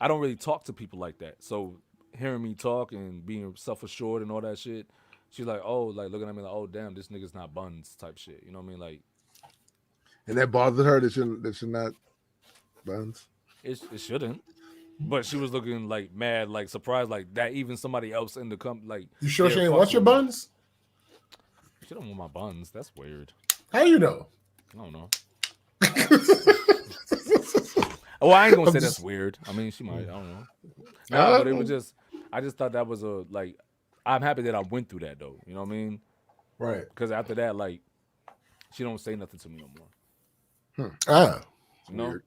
I don't really talk to people like that. So hearing me talk and being self assured and all that shit, she's like, oh, like looking at me like, oh damn, this nigga's not buns type shit. You know what I mean? Like, and that bothered her that you're not buns. it shouldn't. But she was looking like mad, like surprised, like that even somebody else in the company, like, You sure she ain't want your buns? She don't want my buns. That's weird. How you know? I don't know. Well, I ain't gonna say that's weird. I mean, she might. I don't know. Nah, but it was just. I just thought that was a like. I'm happy that I went through that though. You know what I mean? Right. Because after that, like, she don't say nothing to me no more. You know? Weird.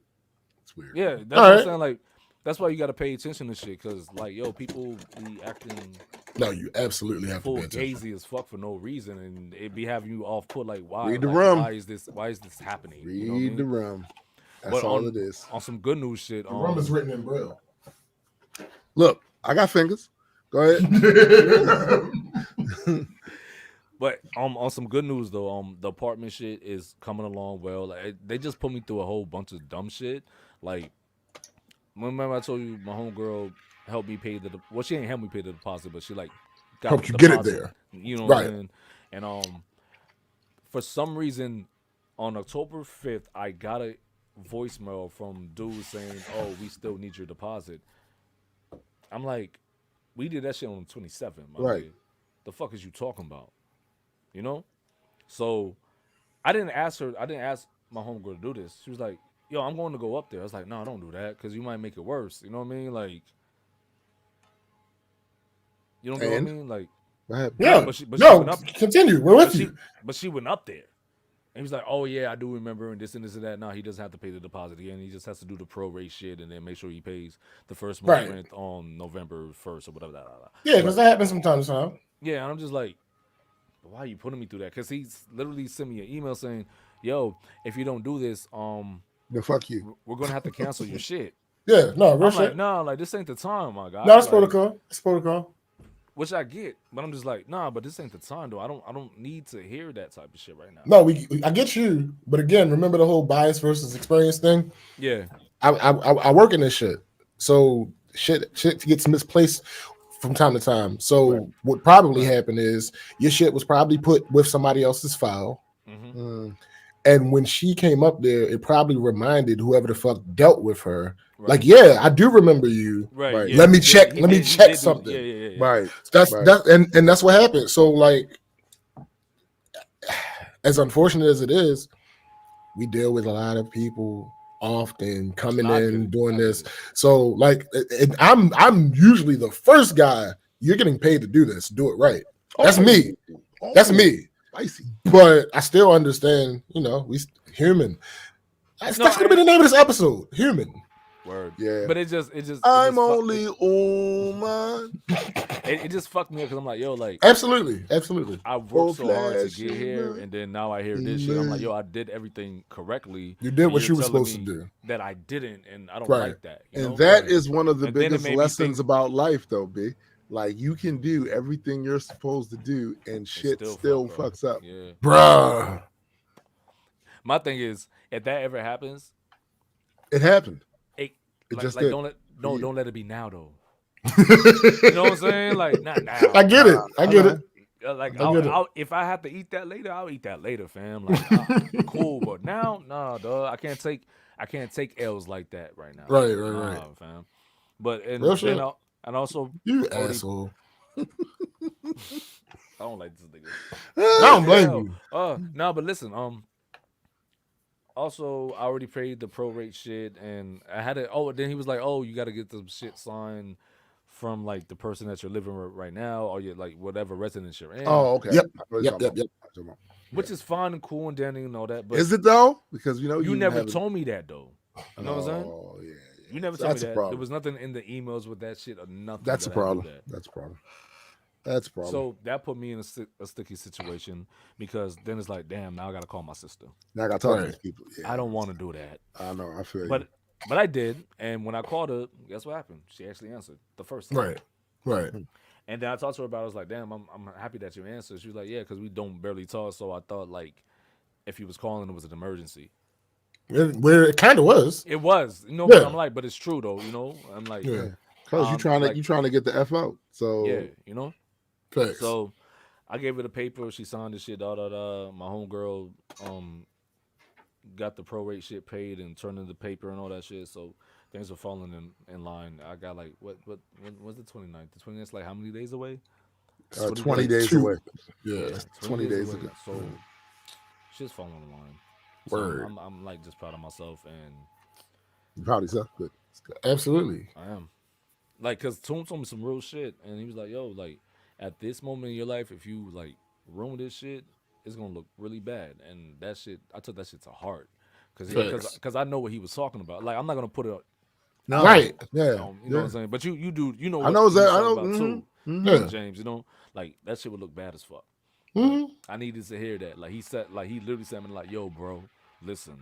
It's weird. Yeah, that's what I'm saying. Like, that's why you got to pay attention to shit. Because like, yo, people be acting. No, you absolutely have to pay attention. Full gazy as fuck for no reason, and it be having you off put. Like, why? Read the like, rum. Why is this happening? Read you know what I mean? the rum. That's but all it is. On some good news shit. The rum is written in Braille. Look, I got fingers. Go ahead. But on some good news though, the apartment shit is coming along well. Like, they just put me through a whole bunch of dumb shit. Like, remember I told you my homegirl helped me pay well, she ain't helped me pay the deposit, but she like helped you get it there. You know right. what I'm saying? And for some reason on October 5th, I got a voicemail from dude saying, "Oh, we still need your deposit." I'm like, we did that shit on the 27th. Right. Nigga. The fuck is you talking about? You know? So I didn't ask my homegirl to do this. She was like, yo, I'm going to go up there. I was like, no, don't do that because you might make it worse. You know what I mean? Like, you don't know what I mean? Like, yeah, but she no, went up, continue. We're with you. But she went up there. And he was like, oh, yeah, I do remember, and this and that. No, he doesn't have to pay the deposit again. He just has to do the prorate shit and then make sure he pays the first month's rent on November 1st or whatever. Yeah, because that happens sometimes, huh? Yeah, and I'm just like, why are you putting me through that? Because he's literally sent me an email saying, yo, if you don't do this, then fuck you. We're going to have to cancel your shit. Yeah, no, real I'm shit. like, no, like, this ain't the time, my guy. No, it's like, protocol. It's protocol. Which I get, but I'm just like, nah, but this ain't the time though. I don't need to hear that type of shit right now. No, I get you, but again, remember the whole bias versus experience thing? Yeah. I work in this shit. So shit gets misplaced from time to time. So what probably happened is your shit was probably put with somebody else's file. Mm-hmm. And when she came up there, it probably reminded whoever the fuck dealt with her. Right. Like, yeah, I do remember you. Right. Yeah, let me check. Let me check something. Yeah. Right. That's and that's what happened. So, like, as unfortunate as it is, we deal with a lot of people often coming in doing this. So, like, I'm usually the first guy. You're getting paid to do this. Do it right. That's me. That's me. Spicy. But I still understand. You know, we human. That's gonna be the name of this episode. Human. Word. Yeah. But it just I'm only human. It just fucked me up because I'm like, yo, like, absolutely. I worked so hard to get here, and then now I hear this shit. I'm like, yo, I did everything correctly. You did what you were supposed to do. That I didn't, and I don't like that. And that is one of the biggest lessons about life, though, B. Like, you can do everything you're supposed to do, and shit still fucks up. Yeah. Bruh. My thing is, if that ever happens, it happened. Like, don't let it be now though. You know what I'm saying? Like, not now. I get it. I get it. Like, if I have to eat that later, I'll eat that later, fam. Like, cool. But now, nah, dog. I can't take L's like that right now. Right. Fam. But and also you asshole. I don't like this nigga. I don't blame you. No, but listen, also, I already paid the prorate shit, and I had it. Oh, then he was like, "Oh, you got to get the shit signed from like the person that you're living with right now, or your like whatever residence you're in." Oh, okay. Yep. Which is fine and cool and dandy and all that. But is it though? Because you never told me that though. You know what I'm saying? Oh yeah. You never told me that. There was nothing in the emails with that shit or nothing. That's a problem. That's a problem. That's a problem. So that put me in a sticky situation because then it's like, damn, now I got to call my sister. Now I got to talk to these people. Yeah. I don't want to do that. I know. I feel you. But I did. And when I called her, guess what happened? She actually answered the first time. Right. And then I talked to her about it. I was like, damn, I'm happy that you answered. She was like, yeah, because we don't barely talk. So I thought, like, if he was calling, it was an emergency. Where it kind of was. It was. You know, Yeah. but I'm like, but it's true, though. You know? I'm like, Yeah. Because you trying to get the F out. So yeah, you know? Facts. So I gave her the paper. She signed the shit, My homegirl got the prorate shit paid and turned in the paper and all that shit. So things are falling in line. I got like, when was the 29th? The 29th is like how many days away? 20 days away. Yeah. 20 days away. ago. So shit's falling in line. Word. So I'm like just proud of myself, and You proud of yourself? Good. Absolutely. I am. Like, cause Toom told me some real shit, and he was like, "Yo, like, at this moment in your life, if you like ruin this shit, it's gonna look really bad." And that shit, I took that shit to heart, cause I know what he was talking about. Like, I'm not gonna put it, No. Right. Yeah. you know what I'm saying. But you do, you know. I What know he that. was I talking know. about too, Yeah. James. You know, like that shit would look bad as fuck. Mhm. I needed to hear that. Like he literally said me like, "Yo, bro, listen,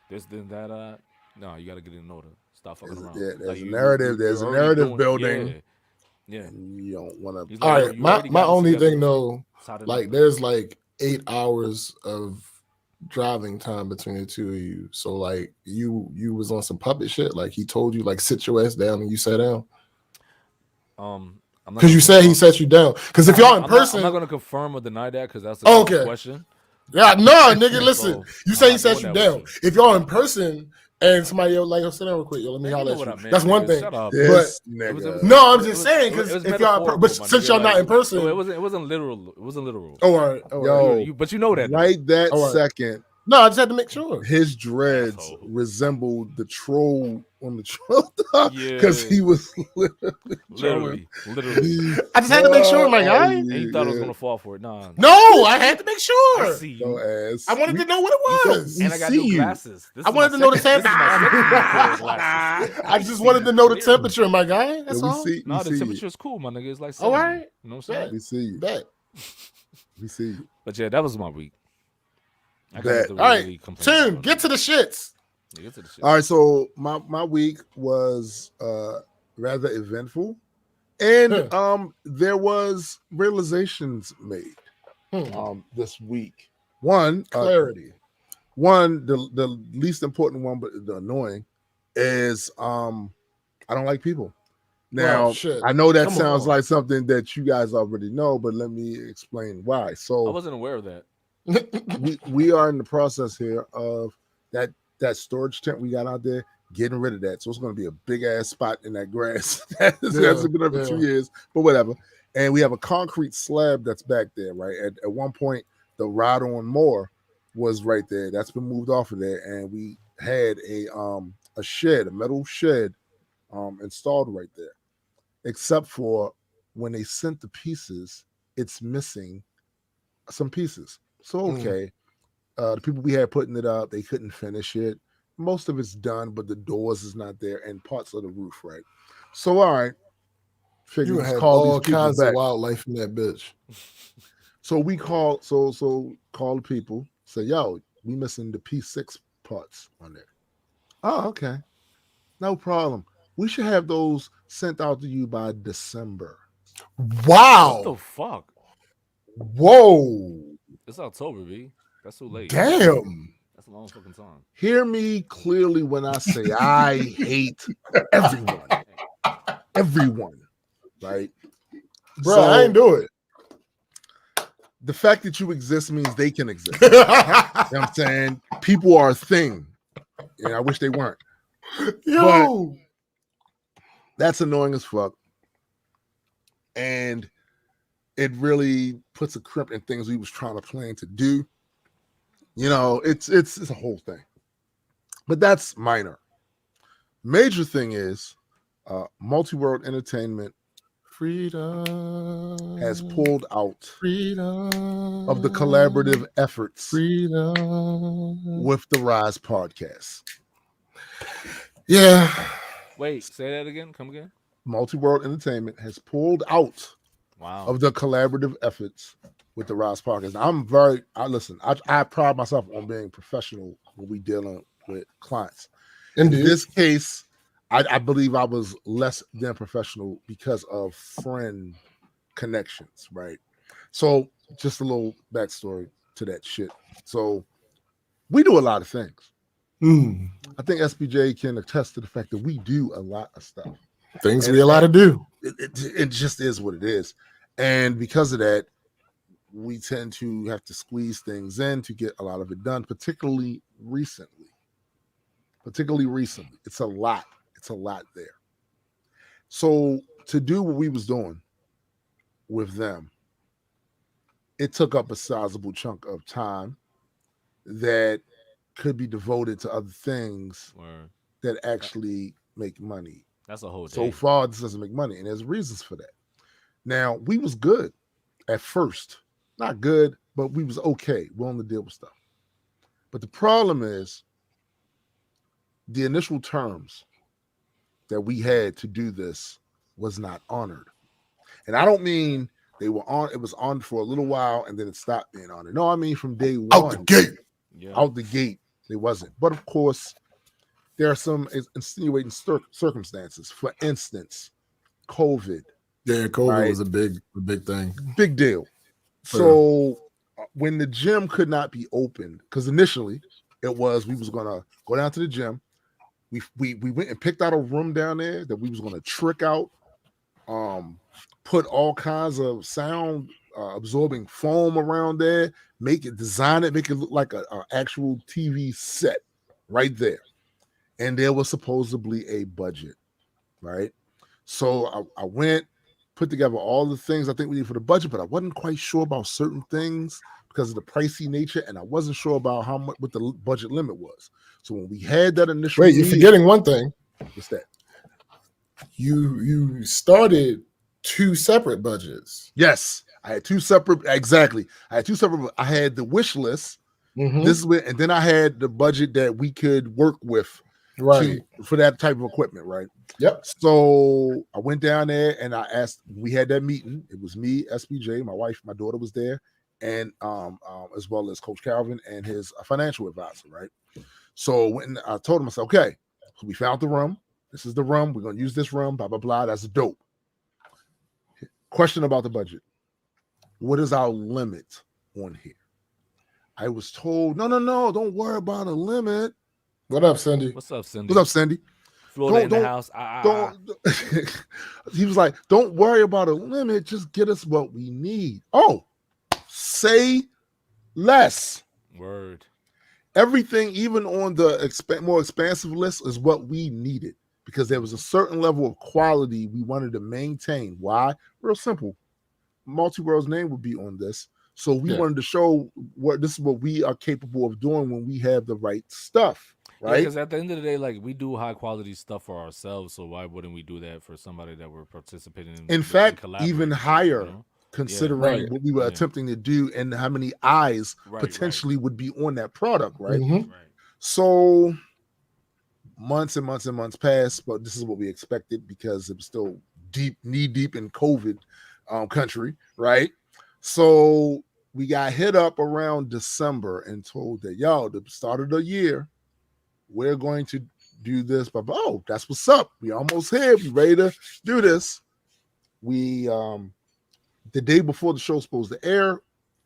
this, then that. No, you gotta get in order. Stop fucking around. Yeah, Like, there's a narrative. There's a you're already narrative building. Yeah, yeah. And you don't want to. He's All like, yo, right. you already My got it only together. thing though, Tighten like up. there's like 8 hours of driving time between the two of you. So like you was on some puppet shit. Like he told you like sit your ass down and you sat down. I'm not Because gonna you said he confirm- set you down. Because if y'all in I'm person, not gonna confirm or deny that because that's a Oh, good okay. question. yeah, no, nigga, listen. So, You I'm say he not set doing you that with down. you. If y'all in person and somebody else like, sit down real quick, yo, let me Man, you holler know at what you. I meant, That's one nigga. thing. Shut up. This It nigga. was- No, I'm it just was- saying it was because if y'all, metaphorical, but my since nigga, y'all not like- in person, it wasn't literal. It wasn't literal. all right, all right. Yo, But you know that, though. right that All right. second, No, I just had to make sure. his dreads Asshole. resembled the troll on the troll because Yeah. he was literally Literally. I just had to make sure, my guy. And he thought I was gonna fall for it. Nah. No, I had to make I sure. see No you. ass. I wanted to know what it was. we And I got see new you. glasses. This I is wanted my to know the second- This is my second pair of temperature. glasses. I just wanted to know the temperature, my guy. That's we all. see. No, we the see temperature you. is cool, my nigga. It's like All 70. right. You know what I'm saying? Bet. We see you. Bet. We see you. But yeah, that was my week. I got Bet. nothing All right, really complain Tim, about. get to the shits. Yeah, get to the shit. All right, so my week was rather eventful, and there was realizations made this week. One, Clarity. the least important one, but the annoying is I don't like people. Now, Well, shit. I know that Come sounds on. like something that you guys already know, but let me explain why. I So wasn't aware of that. we are in the process here of that storage tent we got out there, getting rid of that. So it's going to be a big ass spot in that grass. That's been up for 2 years, but whatever. And we have a concrete slab that's back there, right? At one point, the ride-on mower was right there. That's been moved off of there, and we had a shed, a metal shed, installed right there. Except for when they sent the pieces, it's missing some pieces. So okay, the people we had putting it up, they couldn't finish it. Most of it's done, but the doors is not there and parts of the roof, right? So all right, figure You let's have call all these people kinds back. of wildlife in that bitch. So we call call the people, say, yo, we missing the P6 parts on there. Oh, okay. No problem. We should have those sent out to you by December. Wow. What the fuck? Whoa. It's October, B. That's too late. Damn. That's a long fucking time. Hear me clearly when I say I hate everyone. Everyone. Right? Bro, So, I ain't do it. the fact that you exist means they can exist. You know what I'm saying? People are a thing. And I wish they weren't. Yo. That's annoying as fuck. And it really puts a crimp in things we was trying to plan to do. You know, it's a whole thing. But that's minor. Major thing is Multi-World Entertainment Freedom has pulled out freedom of the collaborative efforts freedom with the Rise podcast. Yeah. Wait, say that again. Come again. Multi-World Entertainment has pulled out Wow. of the collaborative efforts with the Rise podcast. Now, I pride myself on being professional when we dealing with clients. Indeed. In this case, I believe I was less than professional because of friend connections, right? So just a little backstory to that shit. So we do a lot of things. I think SBJ can attest to the fact that we do a lot of stuff. Things we allowed to do. It just is what it is. And because of that, we tend to have to squeeze things in to get a lot of it done, particularly recently. It's a lot there. So to do what we was doing with them, it took up a sizable chunk of time that could be devoted to other things that actually make money. That's a whole day. So far, this doesn't make money, and there's reasons for that. Now, we was good at first. Not good, but we was okay, willing to deal with stuff. But the problem is the initial terms that we had to do this was not honored. And I don't mean they were on, it was on for a little while and then it stopped being honored. No, I mean from day one. Out the gate. Yeah. Out the gate, it wasn't. But of course, there are some insinuating circumstances. For instance, COVID. Yeah, COVID was a big thing. Big deal. So when the gym could not be opened, because initially it was we was gonna go down to the gym. We went and picked out a room down there that we was gonna trick out, put all kinds of sound absorbing foam around there, design it, make it look like an actual TV set right there. And there was supposedly a budget, right? So I went, put together all the things I think we need for the budget, but I wasn't quite sure about certain things because of the pricey nature, and I wasn't sure about what the budget limit was. So when we had that initial you're forgetting one thing. What's that? You started 2 separate budgets. Yes, I had 2 separate. Exactly, I had 2 separate. I had the wish list. This is and then I had the budget that we could work with, right, for that type of equipment, right? Yep. So I went down there and I asked. We had that meeting. It was me, SBJ, my wife, my daughter was there, and as well as Coach Calvin and his financial advisor, right? So when I told him, I said, okay, so we found the room. This is the room. We're gonna use this room. Blah blah blah. That's dope. Question about the budget. What is our limit on here? I was told, no, don't worry about a limit. What up, Cindy? What's up, Cindy? What's up, Cindy? Florida in the house. He was like, don't worry about a limit. Just get us what we need. Oh, say less. Word. Everything, even on the more expansive list, is what we needed because there was a certain level of quality we wanted to maintain. Why? Real simple. Multi-World's name would be on this. So we wanted to show this is what we are capable of doing when we have the right stuff, right? Because at the end of the day, like we do high quality stuff for ourselves. So why wouldn't we do that for somebody that we're participating in? In fact, even higher, considering what we were attempting to do and how many eyes potentially would be on that product, right? Mm-hmm. So months and months and months passed, but this is what we expected because it was still knee deep in COVID country, right? So we got hit up around December and told that, the start of the year, we're going to do this. But that's what's up. We almost here. We ready to do this. We the day before the show's supposed to air,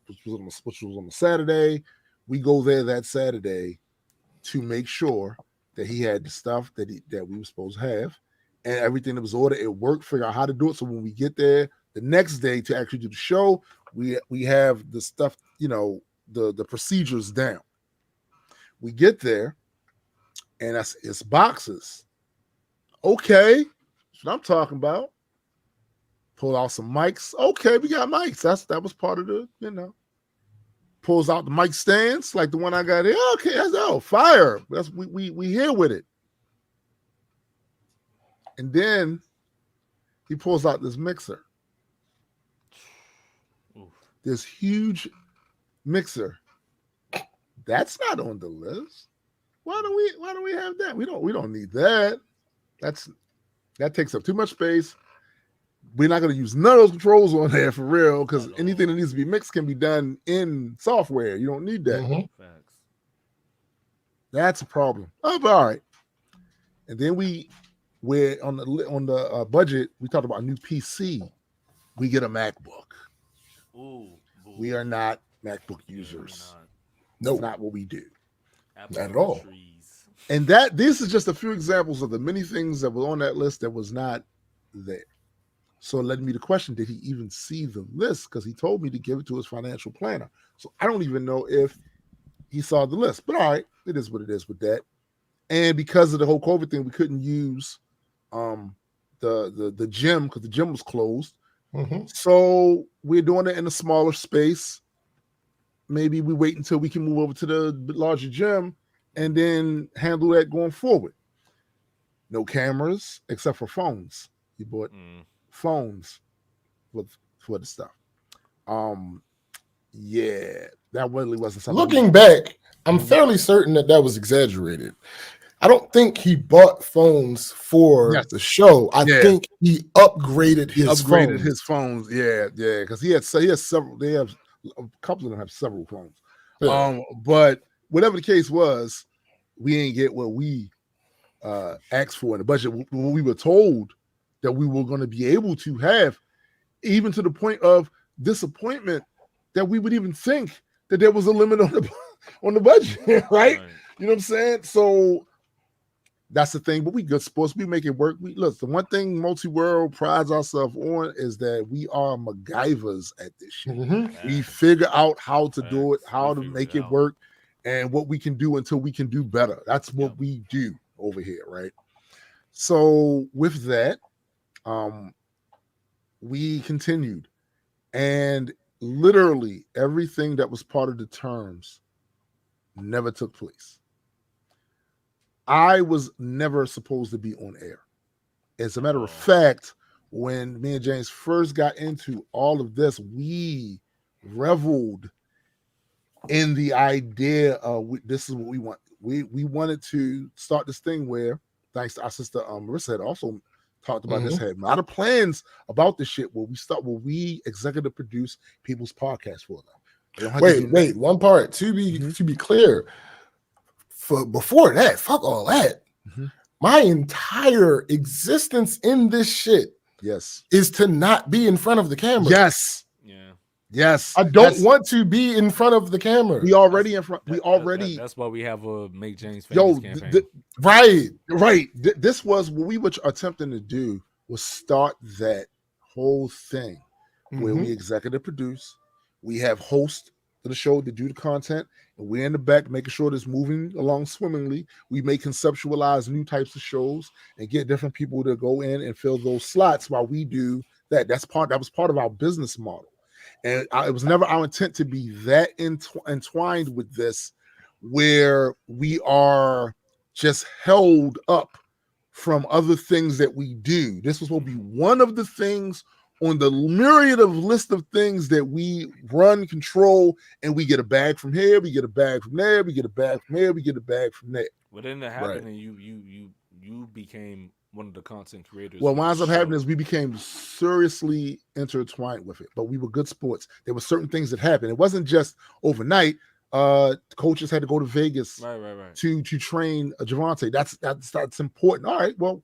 which was on a Saturday, we go there that Saturday to make sure that he had the stuff that we were supposed to have and everything that was ordered. It worked. Figure out how to do it. So when we get there the next day to actually do the show, we have the stuff, the procedures down. We get there, and it's boxes. Okay, that's what I'm talking about. Pull out some mics. Okay, we got mics. That was part of the, Pulls out the mic stands like the one I got here. Okay, that's fire. That's we here with it. And then he pulls out this mixer. This huge mixer. That's not on the list. Why don't we have that? We don't need that. That takes up too much space. We're not going to use none of those controls on there for real because anything that needs to be mixed can be done in software. You don't need that. Mm-hmm. Facts. That's a problem. Oh, but all right. And then we're on the budget. We talked about a new PC. we get a MacBook. Ooh, We are not MacBook yeah, users. No, That's not what we do. Apple not at all. trees. And that this is just a few examples of the many things that were on that list that was not there. So it led me to question, did he even see the list? Because he told me to give it to his financial planner. So I don't even know if he saw the list. But all right, it is what it is with that. And because of the whole COVID thing, we couldn't use the gym because the gym was closed. Mm-hmm. So we're doing it in a smaller space. Maybe we wait until we can move over to the larger gym and then handle that going forward. No cameras except for phones. He bought phones for the stuff. Yeah, that really wasn't something. Looking back, I'm fairly certain that was exaggerated. I don't think he bought phones for the show. I think he upgraded his phones. Yeah, because he has several. They have a couple of them have several phones. Yeah. But whatever the case was, we didn't get what we asked for in the budget. When we were told that we were going to be able to have, even to the point of disappointment, that we would even think that there was a limit on the budget, right? You know what I'm saying? So that's the thing. But we good sports. We make it work. Look, the one thing Multi-World prides ourselves on is that we are MacGyvers at this shit. Mm-hmm. We figure out how to do it, how to make it work, and what we can do until we can do better. That's what we do over here, right? So with that, we continued, and literally everything that was part of the terms never took place. I was never supposed to be on air. As a matter of fact, when me and James first got into all of this, we reveled in the idea of this is what we want. We wanted to start this thing where, thanks to our sister Marissa had also talked about this, had a lot of plans about this shit where we executive produce people's podcasts for them. Wait, one part to be clear. Before that, fuck all that. My entire existence in this shit is to not be in front of the camera. Yes. I don't want to be in front of the camera. We already in front. That's why we have a Make James Famous campaign. Right. This was what we were attempting to do, was start that whole thing where we executive produce, we have hosts of the show to do the content, and we're in the back making sure it's moving along swimmingly. We may conceptualize new types of shows and get different people to go in and fill those slots while we do that. That was part of our business model. And it was never our intent to be that entwined with this, where we are just held up from other things that we do. This was going to be one of the things on the myriad of list of things that we run, control, and we get a bag from here, we get a bag from there, we get a bag from here, we get a bag from there. What ended up happening? You became one of the content creators. What winds up happening is we became seriously intertwined with it, but we were good sports. There were certain things that happened. It wasn't just overnight. Coaches had to go to Vegas to train Javante. That's important. All right, well,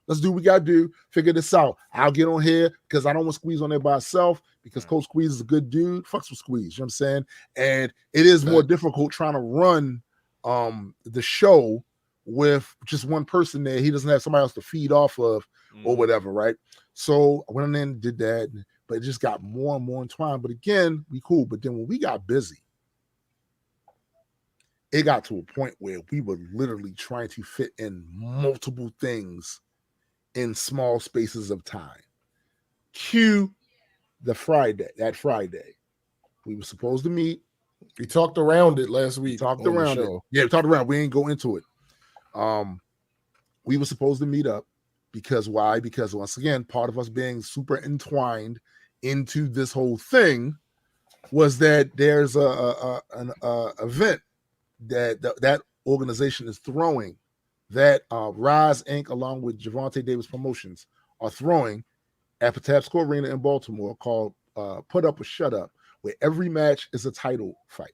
let's do what we got to do. Figure this out. I'll get on here because I don't want Squeeze on there by himself, because Coach Squeeze is a good dude. Fucks with Squeeze, you know what I'm saying? And it is more difficult trying to run the show with just one person there. He doesn't have somebody else to feed off of or whatever, right? So I went in and did that, but it just got more and more entwined. But again, we cool. But then when we got busy, it got to a point where we were literally trying to fit in multiple things in small spaces of time. Cue that Friday. We were supposed to meet. We talked around it last week. We talked around it. Yeah, we talked around. We ain't go into it. We were supposed to meet up because why? Because once again, part of us being super entwined into this whole thing was that there's an event that organization is throwing, that Rise Inc. along with Javante Davis Promotions are throwing at Patapsco Arena in Baltimore, called Put Up or Shut Up, where every match is a title fight.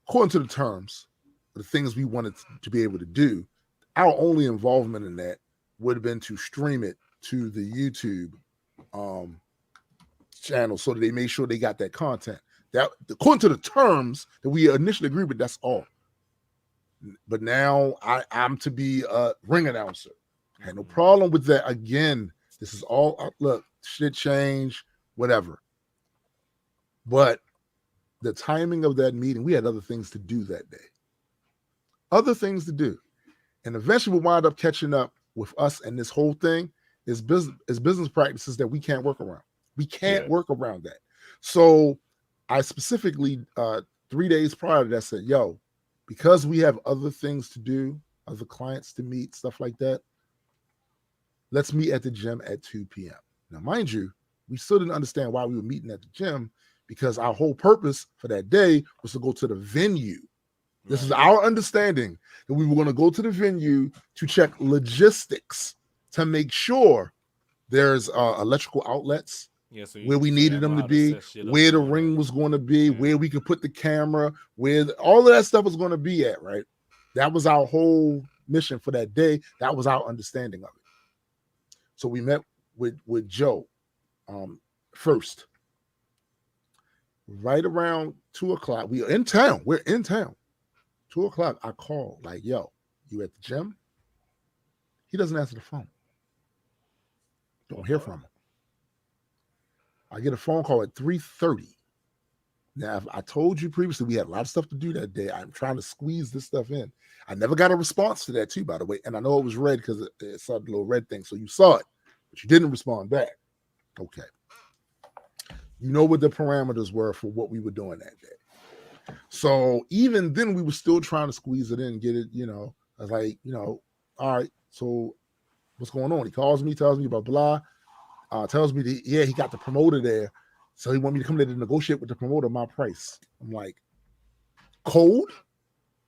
According to the terms, the things we wanted to be able to do, our only involvement in that would have been to stream it to the YouTube channel so that they made sure they got that content. That according to the terms that we initially agreed with, that's all. But now I'm to be a ring announcer. I had no problem with that. Again, this is all look, shit change, whatever. But the timing of that meeting, we had other things to do that day. Other things to do. And eventually we'll wind up catching up with us, and this whole thing is business practices that we can't work around. We can't work around that. So I specifically 3 days prior to that said, yo, because we have other things to do, other clients to meet, stuff like that, let's meet at the gym at 2 p.m. Now, mind you, we still didn't understand why we were meeting at the gym, because our whole purpose for that day was to go to the venue. This is our understanding that we were going to go to the venue to check logistics to make sure there's electrical outlets so where we needed them to be, where the ring was going to be, where we could put the camera, where all of that stuff was going to be at, right? That was our whole mission for that day. That was our understanding of it. So we met with Joe first. Right around 2 o'clock, we are in town. We're in town. 2 o'clock, I called, like, yo, you at the gym? He doesn't answer the phone. Don't hear from him. I get a phone call at 3:30. Now, I told you previously we had a lot of stuff to do that day. I'm trying to squeeze this stuff in. I never got a response to that too, by the way. And I know it was red because it saw the little red thing. So you saw it, but you didn't respond back. Okay. You know what the parameters were for what we were doing that day. So even then, we were still trying to squeeze it in, get it, I was like, all right, so what's going on? He calls me, tells me about blah, tells me that, he got the promoter there. So he want me to come there to negotiate with the promoter my price. I'm like, cold?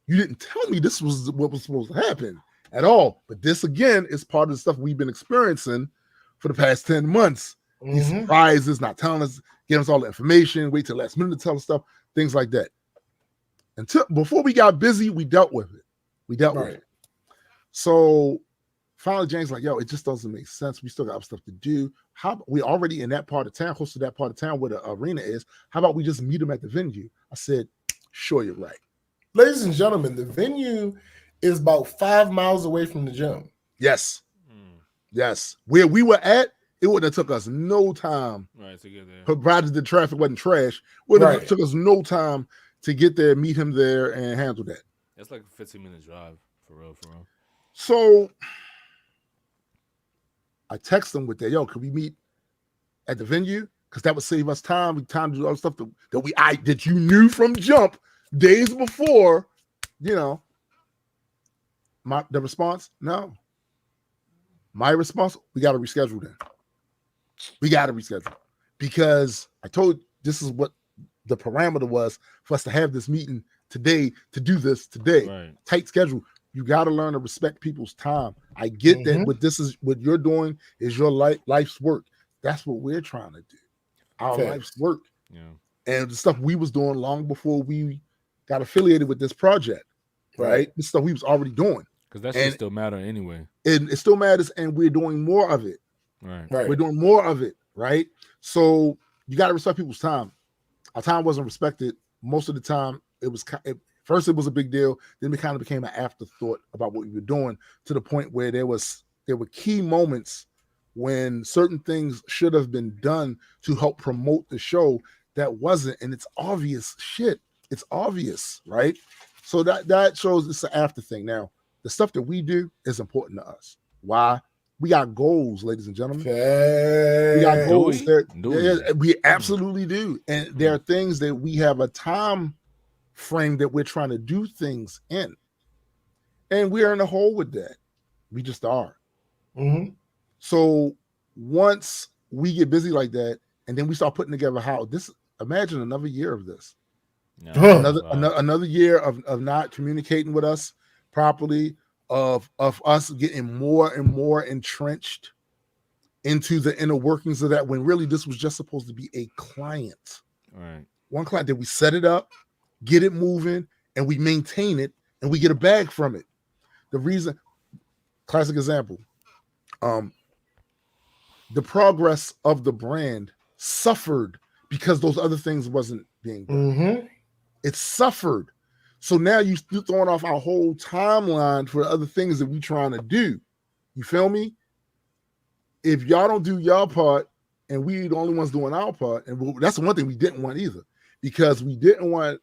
You didn't tell me this was what was supposed to happen at all. But this, again, is part of the stuff we've been experiencing for the past 10 months. Mm-hmm. These surprises, not telling us, getting us all the information, wait till last minute to tell us stuff, things like that. Until before we got busy, we dealt with it. With it. So finally, James like, yo, it just doesn't make sense. We still got stuff to do. How we already in that part of town, close to that part of town where the arena is. How about we just meet them at the venue? I said, sure, you're right. Ladies and gentlemen, the venue is about 5 miles away from the gym. Yes. Yes. Where we were at, it would have took us no time. Right, to get there. Provided the traffic wasn't trash. Would have took us no time to get there, meet him there, and handle that. That's like a 15-minute drive, for real. So I text them with that, yo, could we meet at the venue? Because that would save us time. We time to do all the stuff that you knew from jump days before, the response, no. My response, we got to reschedule then. We got to reschedule because I told you this is what the parameter was for us to have this meeting today, to do this today. Right. Tight schedule. You got to learn to respect people's time. I get that what you're doing is your life's work. That's what we're trying to do. Our life's work. Yeah. And the stuff we was doing long before we got affiliated with this project. Right? This stuff we was already doing. Because that shit still matter anyway. It still matters, and we're doing more of it. Right. We're doing more of it, right? So you got to respect people's time. Our time wasn't respected. Most of the time, first it was a big deal. Then it kind of became an afterthought about what we were doing, to the point where there were key moments when certain things should have been done to help promote the show that wasn't, and it's obvious shit. It's obvious, right? So that shows it's an after thing. Now, the stuff that we do is important to us. Why? We got goals, ladies and gentlemen. We got goals. We absolutely do. And there are things that we have a time frame that we're trying to do things in. And we are in a hole with that. We just are. Mm-hmm. So once we get busy like that, and then we start putting together imagine another year of this. Another year of not communicating with us properly, of us getting more and more entrenched into the inner workings of that, when really this was just supposed to be a client. Right. One client that we set it up, get it moving, and we maintain it, and we get a bag from it. The reason, classic example, the progress of the brand suffered because those other things wasn't being done. Mm-hmm. It suffered. So now you're throwing off our whole timeline for other things that we're trying to do. You feel me? If y'all don't do y'all part and we the only ones doing our part, and that's the one thing we didn't want either, because we didn't want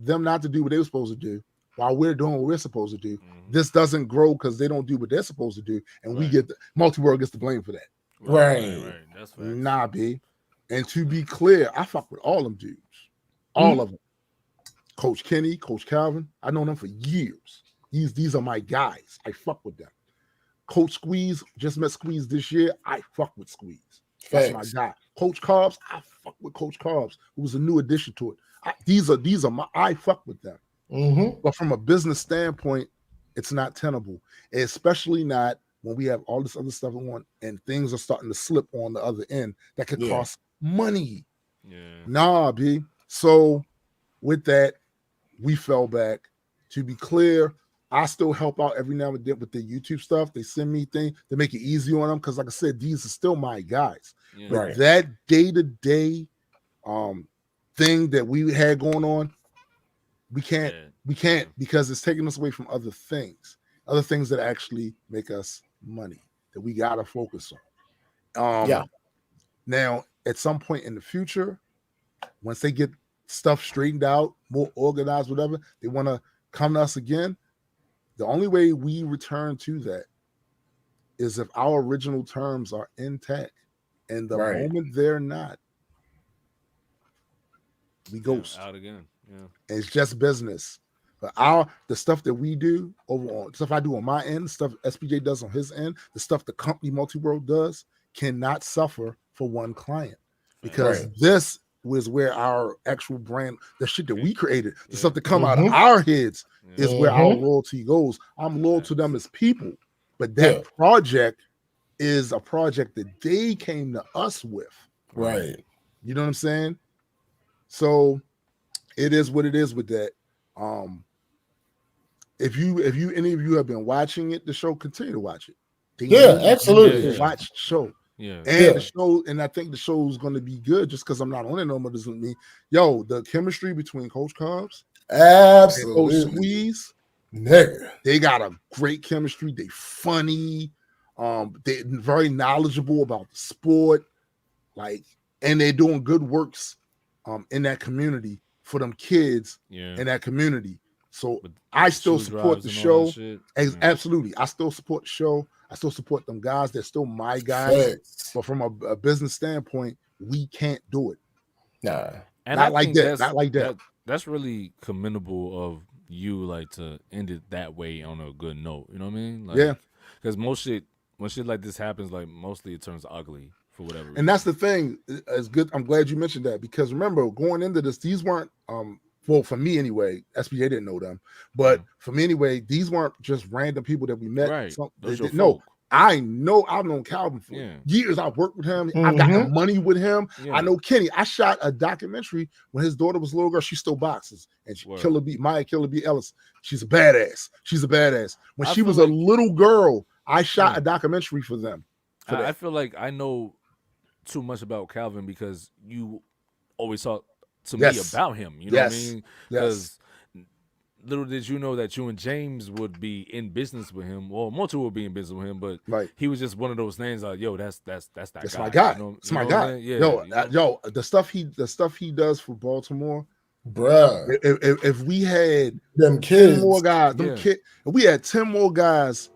them not to do what they were supposed to do while we're doing what we're supposed to do. Mm-hmm. This doesn't grow because they don't do what they're supposed to do, and we get the multi-world gets the blame for that. Right. That's facts. Nah, B. And to be clear, I fuck with all them dudes. All of them. Coach Kenny, Coach Calvin, I know them for years. These are my guys. I fuck with them. Coach Squeeze, just met Squeeze this year. I fuck with Squeeze. That's my guy. Coach Cobbs, I fuck with Coach Cobbs, who was a new addition to it. These are my, I fuck with them. Mm-hmm. But from a business standpoint, it's not tenable, especially not when we have all this other stuff on and things are starting to slip on the other end that could cost money. Yeah. Nah, B. So with that, we fell back. To be clear, I still help out every now and then with the YouTube stuff. They send me things to make it easy on them because, like I said, these are still my guys. Yeah. But that day-to-day thing that we had going on, we can't because it's taking us away from other things that actually make us money that we gotta focus on. Now, at some point in the future, once they get stuff straightened out, more organized, whatever, they want to come to us again. The only way we return to that is if our original terms are intact. And the moment they're not, we ghost. Out again. Yeah. And it's just business. But the stuff that we do over on stuff I do on my end, stuff SPJ does on his end, the stuff the company Multiworld does cannot suffer for one client. Because this was where our actual brand, the shit that we created, the stuff that come out of our heads is where our loyalty goes. I'm loyal to them as people, but that project is a project that they came to us with. Right. You know what I'm saying? So it is what it is with that. If any of you have been watching it, the show, continue to watch it. Absolutely. Watch the show. Yeah. And the show, and I think the show is going to be good just because I'm not on it no more doesn't mean, the chemistry between Coach Cobbs and Coach Squeeze, they got a great chemistry. They funny, they're very knowledgeable about the sport, and they're doing good works in that community for them kids in that community. So I still support the show. Absolutely. I still support the show. I still support them guys. They're still my guys. But from a business standpoint, we can't do it. Nah. And not like that. Not like that. That's really commendable of you, to end it that way on a good note. You know what I mean? Because most shit, when shit like this happens, mostly it turns ugly for whatever reason. And that's the thing. It's good. I'm glad you mentioned that because remember, going into this, these weren't well, for me anyway, SPJ didn't know them, but for me anyway, these weren't just random people that we met. Right. No, I've known Calvin for years. I've worked with him. I've gotten money with him. Yeah. I know Kenny. I shot a documentary when his daughter was a little girl. She still boxes, and Maya Killer B. Ellis. She's a badass. When she was a little girl, I shot a documentary for them. I feel like I know too much about Calvin because you always talk to me about him. You know what I mean? Because little did you know that you and James would be in business with him. Well, Moto would be in business with him, but he was just one of those names that's that guy. My guy. You know, it's my guy. Yeah, the stuff he does for Baltimore, bruh. If we had them kids, 10 more guys, if we had 10 more guys,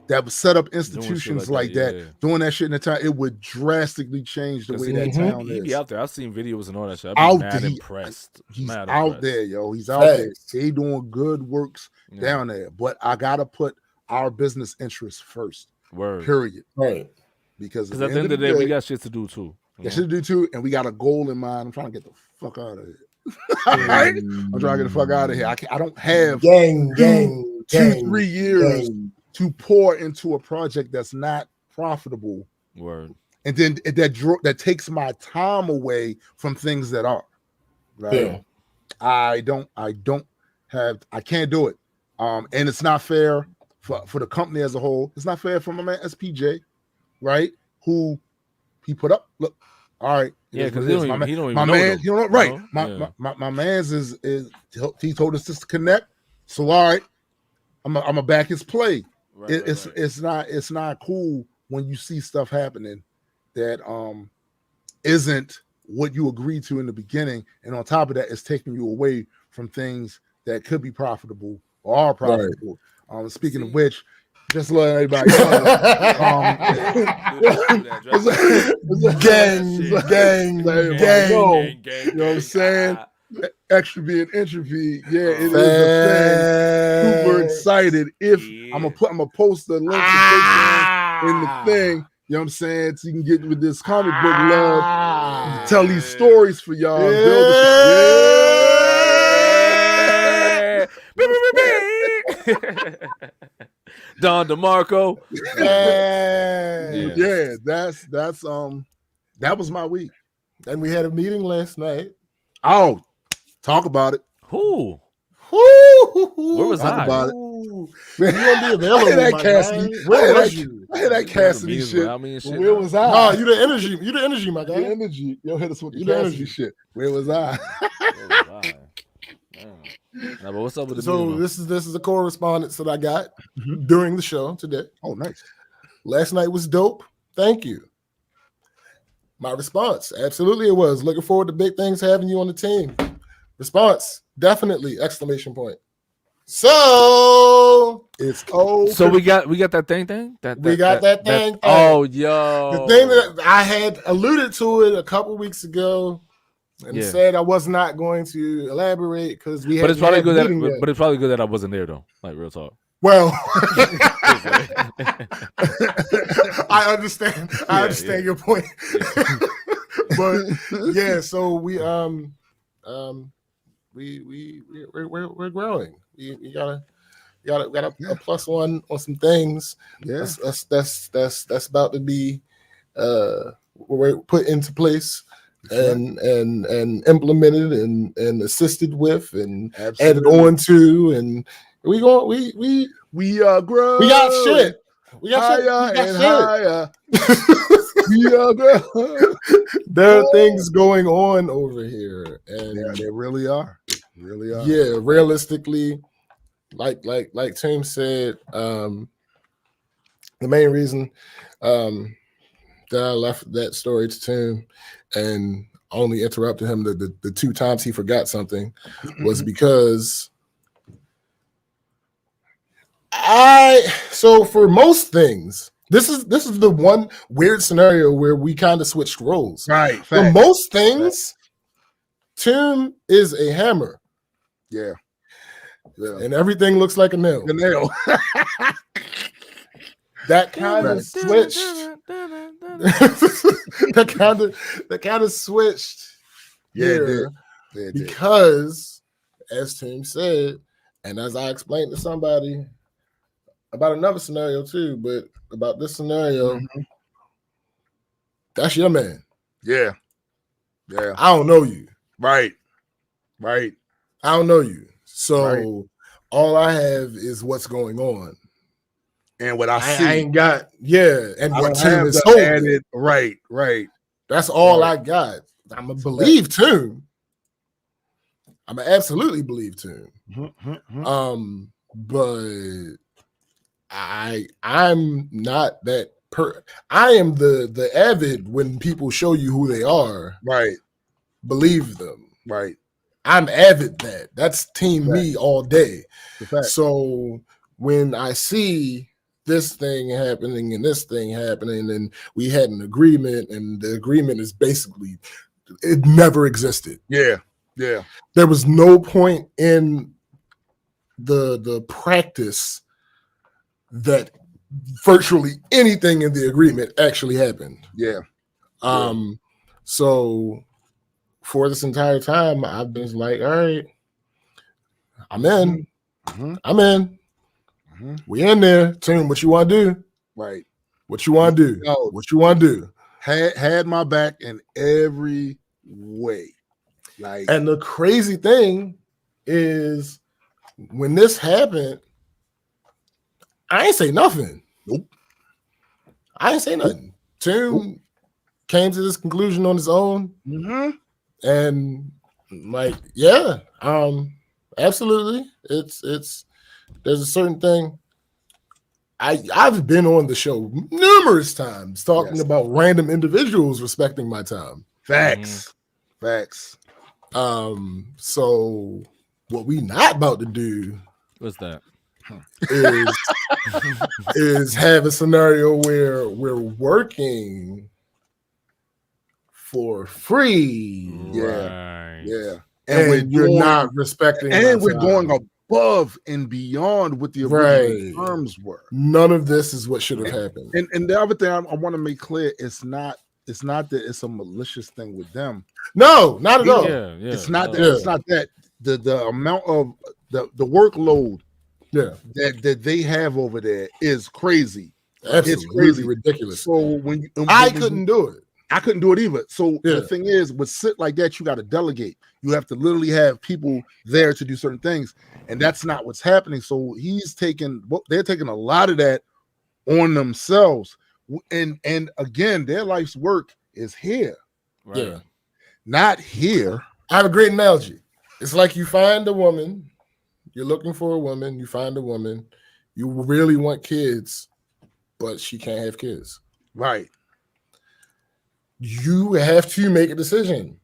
that would set up institutions like that, doing that shit in the town, it would drastically change the way that town is. He'd be out there. I've seen videos and all that shit. I'd be impressed. He's out there, yo. He's out there. They doing good works down there. But I gotta put our business interests first. Period. Right. Because at the end of the day, we got shit to do too. Got shit to do too, and we got a goal in mind. I'm trying to get the fuck out of here. Right? I'm trying to get the fuck out of here. I don't have 2-3 years to pour into a project that's not profitable. And then that takes my time away from things that are. Right. I can't do it. And it's not fair for the company as a whole. It's not fair for my man SPJ, right? who he put up. Look, all right. Yeah, because he don't even know them. You know, right? My man's is he told us just to connect. So all right, I'm gonna back his play. Right, It's not cool when you see stuff happening that isn't what you agreed to in the beginning, and on top of that, it's taking you away from things that could be profitable or are profitable. Right. Speaking of which, just let everybody know. Gang. You know what I'm saying? Extra being entropy. Yeah, it is a thing. Super excited. If I'm gonna post the link in the thing. You know what I'm saying? So you can get with this comic book love, tell these stories for y'all. Build Don DeMarco. Yeah, that was my week. And we had a meeting last night. Oh, talk about it. Who? Where was talk I? About it. You won't be available. I heard that Cassidy shit. Where was I? No, you the energy. You the energy, my guy. The energy. Yo, hit us with the Cassidy shit. Where was I? Now, but what's up with the meeting? This is the correspondence that I got during the show today. Oh, nice. Last night was dope. Thank you. My response, absolutely it was. Looking forward to big things having you on the team. Response, definitely, exclamation point. So it's over. So we got that thing. We got that thing. Oh, yo. The thing that I had alluded to it a couple weeks ago and said I was not going to elaborate because we had. But it's probably good that. But it's probably good that I wasn't there though. Like real talk. Well, I understand. I understand your point. But yeah, so we're growing. You got a plus one on some things. Yeah, that's about to be put into place and implemented and assisted with and added on to, and we are growing. We got shit. We got higher. We are growing. There are things going on over here, and they really are. Really are. Yeah, realistically, like Tim said, the main reason that I left that story to Tim and only interrupted him the two times he forgot something was because so for most things, this is the one weird scenario where we kind of switched roles. Right. For most things, Tim is a hammer. Yeah. And everything looks like a nail. The nail. That kind of switched. that kind of switched. Yeah, because, as Tim said, and as I explained to somebody about another scenario too, but about this scenario, that's your man. Yeah. I don't know you. Right. I don't know you. So all I have is what's going on. And what I see. I ain't got, and what Tim is holding. Right. That's all I got. I'm going to believe Tim. I'm going to absolutely believe Tim. But I'm not that I am the avid when people show you who they are. Right. Believe them. Right. I'm avid that. That's team me all day. So when I see this thing happening and this thing happening, and we had an agreement, and the agreement is basically it never existed. Yeah. There was no point in the practice that virtually anything in the agreement actually happened. Yeah. So for this entire time, I've been like, all right, I'm in. I'm in. We in there. Tim, what you want to do? Right. What you want to do? What you want to do? Had my back in every way. And the crazy thing is, when this happened, I ain't say nothing. Nope. I ain't say nothing. Tim came to this conclusion on his own, Mm-hmm. and absolutely. It's there's a certain thing. I've been on the show numerous times talking about random individuals respecting my time. Facts. Facts. So what we not about to do What's that? is have a scenario where we're working for free. Right. Yeah. And you're not respecting and we're time. going above and beyond what the original terms were. None of this is what should have happened. And the other thing I want to make clear, it's not that it's a malicious thing with them. No, not at all. Yeah, it's not that. It's not that. The amount of the workload that they have over there is crazy. Absolutely. It's crazy, ridiculous. So I couldn't do it. I couldn't do it either. So the thing is, with sit like that, you got to delegate. You have to literally have people there to do certain things, and that's not what's happening. So they're taking a lot of that on themselves, and again, their life's work is here, right? Not here. I have a great analogy. It's like you find a woman, you're looking for a woman, you find a woman, you really want kids, but she can't have kids. Right. You have to make a decision.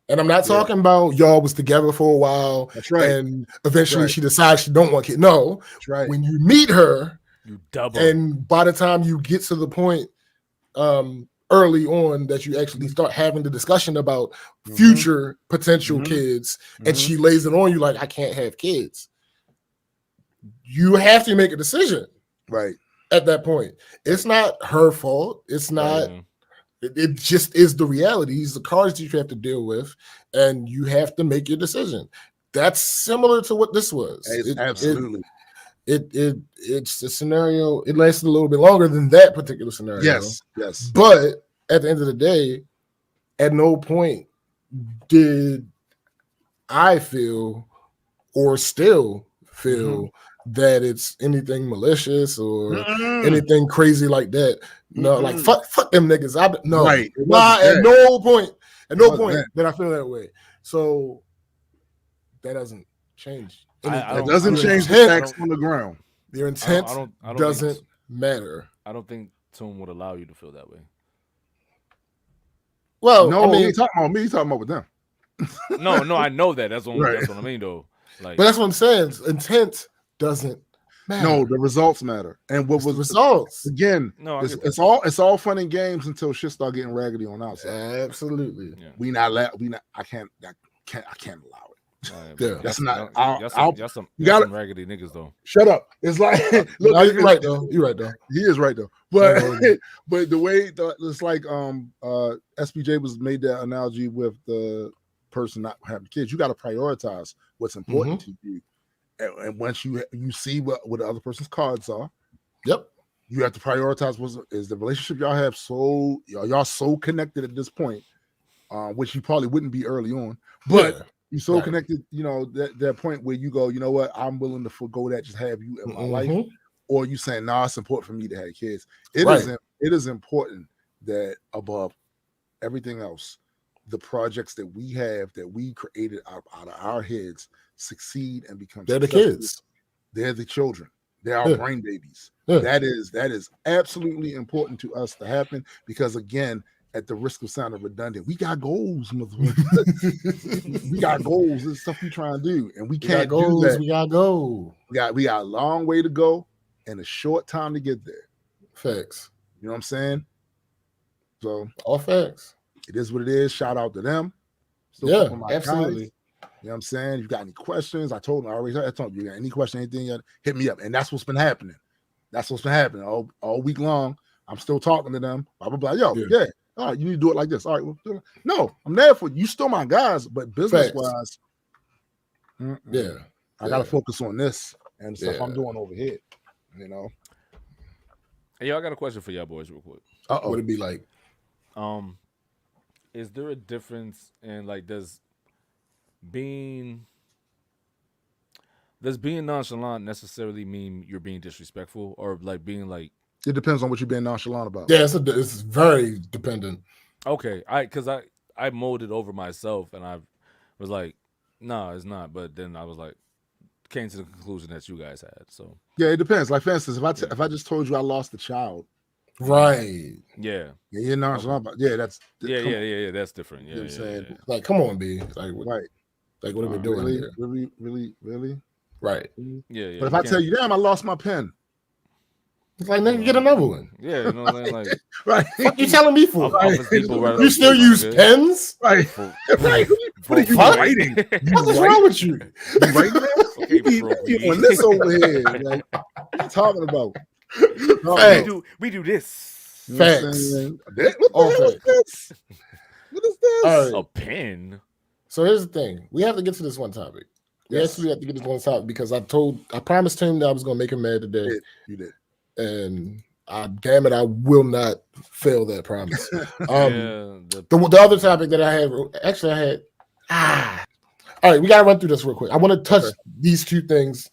And I'm not talking about y'all was together for a while. That's right. And eventually she decides she don't want kids. No. That's right. When you meet her, you double. And by the time you get to the point early on that you actually start having the discussion about future potential kids, and she lays it on you like, I can't have kids. You have to make a decision. Right. At that point. It's not her fault. It's not. It just is the reality. These are the cards that you have to deal with, and you have to make your decision. That's similar to what this was. Absolutely. It's a scenario. It lasted a little bit longer than that particular scenario. Yes. But at the end of the day, at no point did I feel or still feel that it's anything malicious or anything crazy like that. No, like fuck them niggas. At no point did I feel that way. So that doesn't change. It doesn't change the facts on the ground. Your intent doesn't matter. I don't think Toon would allow you to feel that way. Well, no, I mean, he's talking about me. He's talking about with them. No, I know that. That's what I mean, though. Like, but that's what I'm saying. Intent doesn't matter. No, the results matter. And what was results again? No, it's all fun and games until shit start getting raggedy on outside. Absolutely. Yeah. I can't allow it. That's not. Y'all some raggedy niggas though. Shut up. It's like look, no, you're right though. You're right though. He is right though. But but the way it's like SPJ was made that analogy with the person not having kids. You got to prioritize what's important to you, and once you see what the other person's cards are, you have to prioritize what is the relationship y'all have. So y'all so connected at this point, which you probably wouldn't be early on, but. You're so connected, that point where you go, you know what, I'm willing to forego that, just have you in my life. Or you saying, nah, it's important for me to have kids. It is important that above everything else, the projects that we have, that we created out of our heads, succeed and become They're the kids. They're the children. They're our brain babies. That is absolutely important to us to happen because, again, at the risk of sounding redundant, we got goals, motherfucker. We got goals. This stuff we trying to do, and we can't do that. We got go. We got a long way to go and a short time to get there. Facts. You know what I'm saying? So all facts. It is what it is. Shout out to them. Absolutely. Guys. You know what I'm saying? If you got any questions, I told you, you got any question, anything, hit me up. And that's what's been happening. All week long. I'm still talking to them. Blah blah blah. Yo, all right, you need to do it like this. All right, no, I'm there for you. You still my guys, but business wise, I gotta focus on this and stuff I'm doing over here. Hey, yo, I got a question for y'all boys, real quick. What would it be like? Is there a difference in does being nonchalant necessarily mean you're being disrespectful, or being It depends on what you're being nonchalant about. Yeah, it's very dependent. Okay, because I mulled it over myself, and I was like, no, it's not. But then I was like, came to the conclusion that you guys had. So Yeah, it depends. Like for instance, if I just told you I lost a child, right? yeah, you're nonchalant about. Yeah, that's yeah. That's different. Yeah, You know what I'm saying? yeah. Like, come on, B. Like, right. Like, what are we doing here? Really? Right. Yeah. But if I tell you, damn, I lost my pen. It's like, nigga, get another one. Yeah, you know what I'm saying? Like, Right. What you telling me for? You still use pens? Right. Right. What are you writing? What is wrong with you? You writing? You on this over here? Like, what you talking about? We do this. Facts. What is this? What is this? Right. A pen. So here's the thing: we have to get to this one topic. We actually have to get to this one topic because I promised him that I was going to make him mad today. You did. And damn it, I will not fail that promise. The other topic that I had, all right, we gotta run through this real quick. I want to touch these two things.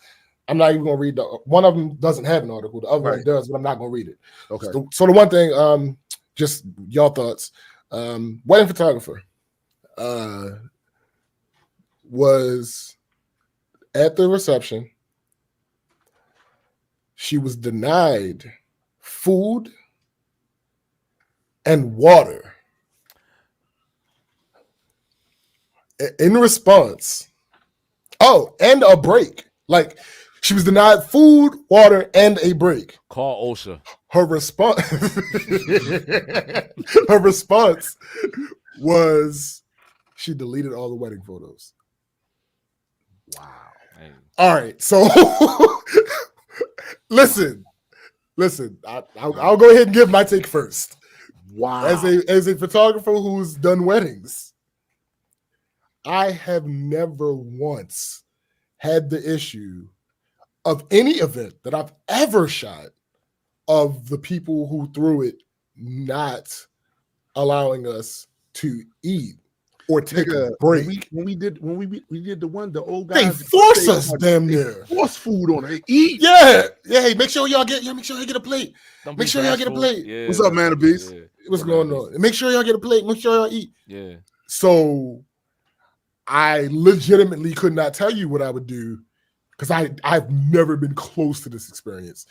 I'm not even gonna read one of them doesn't have an article, the other one does, but I'm not gonna read it. Okay. So the one thing, just y'all thoughts. Wedding photographer was at the reception. She was denied food and water. In response, and a break. Like, she was denied food, water, and a break. Call OSHA. Her response was she deleted all the wedding photos. Wow. Hey. All right, so listen. I'll go ahead and give my take first. Wow. As a photographer who's done weddings, I have never once had the issue of any event that I've ever shot of the people who threw it not allowing us to eat or take a break. When we did the one, the old guys, they force us damn near. Force food on it. Eat. Yeah. Hey, make sure y'all get a plate. Make sure y'all get a plate. Yeah, what's up, man? The beast. Yeah. What's going on? Make sure y'all get a plate. Make sure y'all eat. Yeah. So I legitimately could not tell you what I would do because I've never been close to this experience.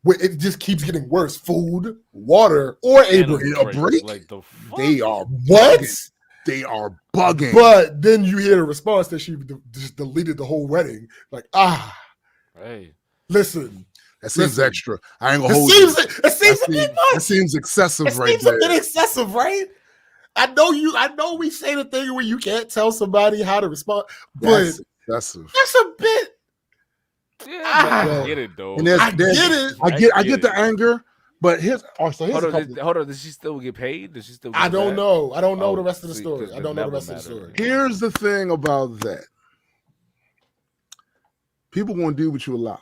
Where it just keeps getting worse. Food, water, or a break. Like the fuck? They are what? Bugging. They are bugging. But then you hear a response that she just deleted the whole wedding. Like, hey, listen. That seems extra. I ain't gonna hold you. It seems a bit much. It seems excessive, it right seems there. a bit excessive, right? I know we say the thing where you can't tell somebody how to respond, but that's excessive. That's a bit. Yeah, I get it though. And I get it. I get the anger, but here's hold on. Does she still get paid? Does she still? Get I don't know. I don't know the rest of the see, story. I don't know the rest of the story. Here's the thing about that. People gonna do what you allow.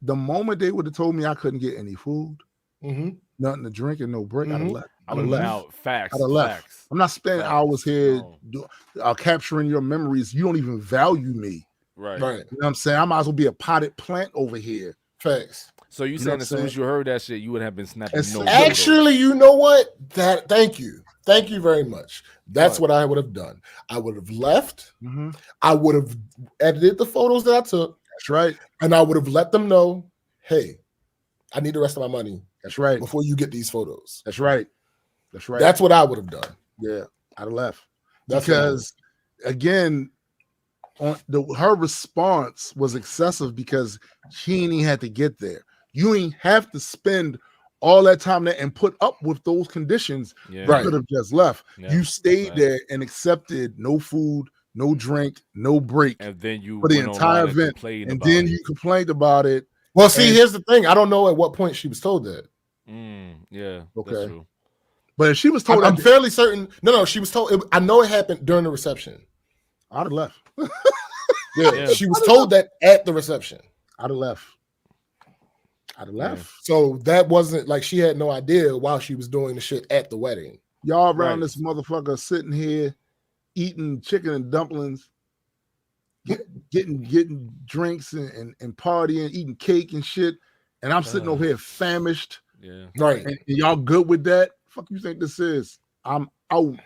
The moment they would have told me I couldn't get any food, nothing to drink, and no break, I'd have left. I'd have left. Facts. I'd have left. I'm not spending hours here capturing your memories. You don't even value me. Right. You know what I'm saying? I might as well be a potted plant over here. Facts. So you saying as soon as you heard that shit, you would have been snapping no Actually, you know what? Thank you. Thank you very much. That's what I would have done. I would have left. I would have edited the photos that I took. That's right. And I would have let them know, hey, I need the rest of my money. That's right. Before you get these photos. That's right. That's right. That's what I would have done. Yeah, I'd have left. Because again, her response was excessive because she ain't even had to get there. You ain't have to spend all that time there and put up with those conditions. You could have just left. You stayed there and accepted no food, no drink, no break, and then you for the entire event, and then you complained about it. Well, see, here's the thing. I don't know at what point she was told that. Yeah. Okay. That's true. But if she was told, I'm fairly certain. No, she was told. I know it happened during the reception. I'd have left. She was told that at the reception. I'd have left. So that wasn't like she had no idea while she was doing the shit at the wedding. Y'all around this motherfucker sitting here eating chicken and dumplings, getting drinks and partying, eating cake and shit. and I'm sitting over here famished. Yeah. Right. And y'all good with that? Fuck you think this is? I'm out.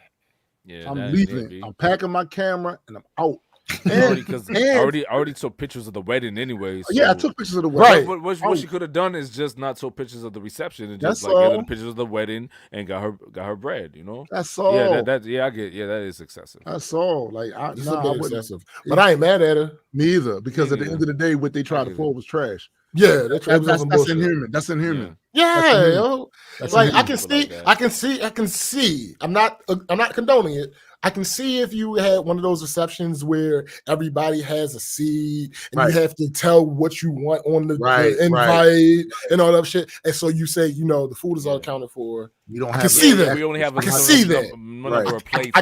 Yeah. I'm leaving. I'm packing my camera and I'm out. Because I already took pictures of the wedding anyway. So. Yeah, I took pictures of the wedding. Right. What she could have done is just not took pictures of the reception and just That's like all. get her the pictures of the wedding and got her bread. You know. That's all. Yeah. I get. Yeah, that is excessive. That's all. Like It's a I bit wouldn't. excessive, but I ain't mad at her. Neither, because at the end of the day, what they tried to pull was trash. Yeah, that's inhuman. That's inhuman. Yeah, yo. Like I can see. I'm not condoning it. I can see if you had one of those receptions where everybody has a seat and you have to tell what you want on the invite and all that shit. And so you say, the food is all accounted for. You don't I have can see that. We only have I can see that. I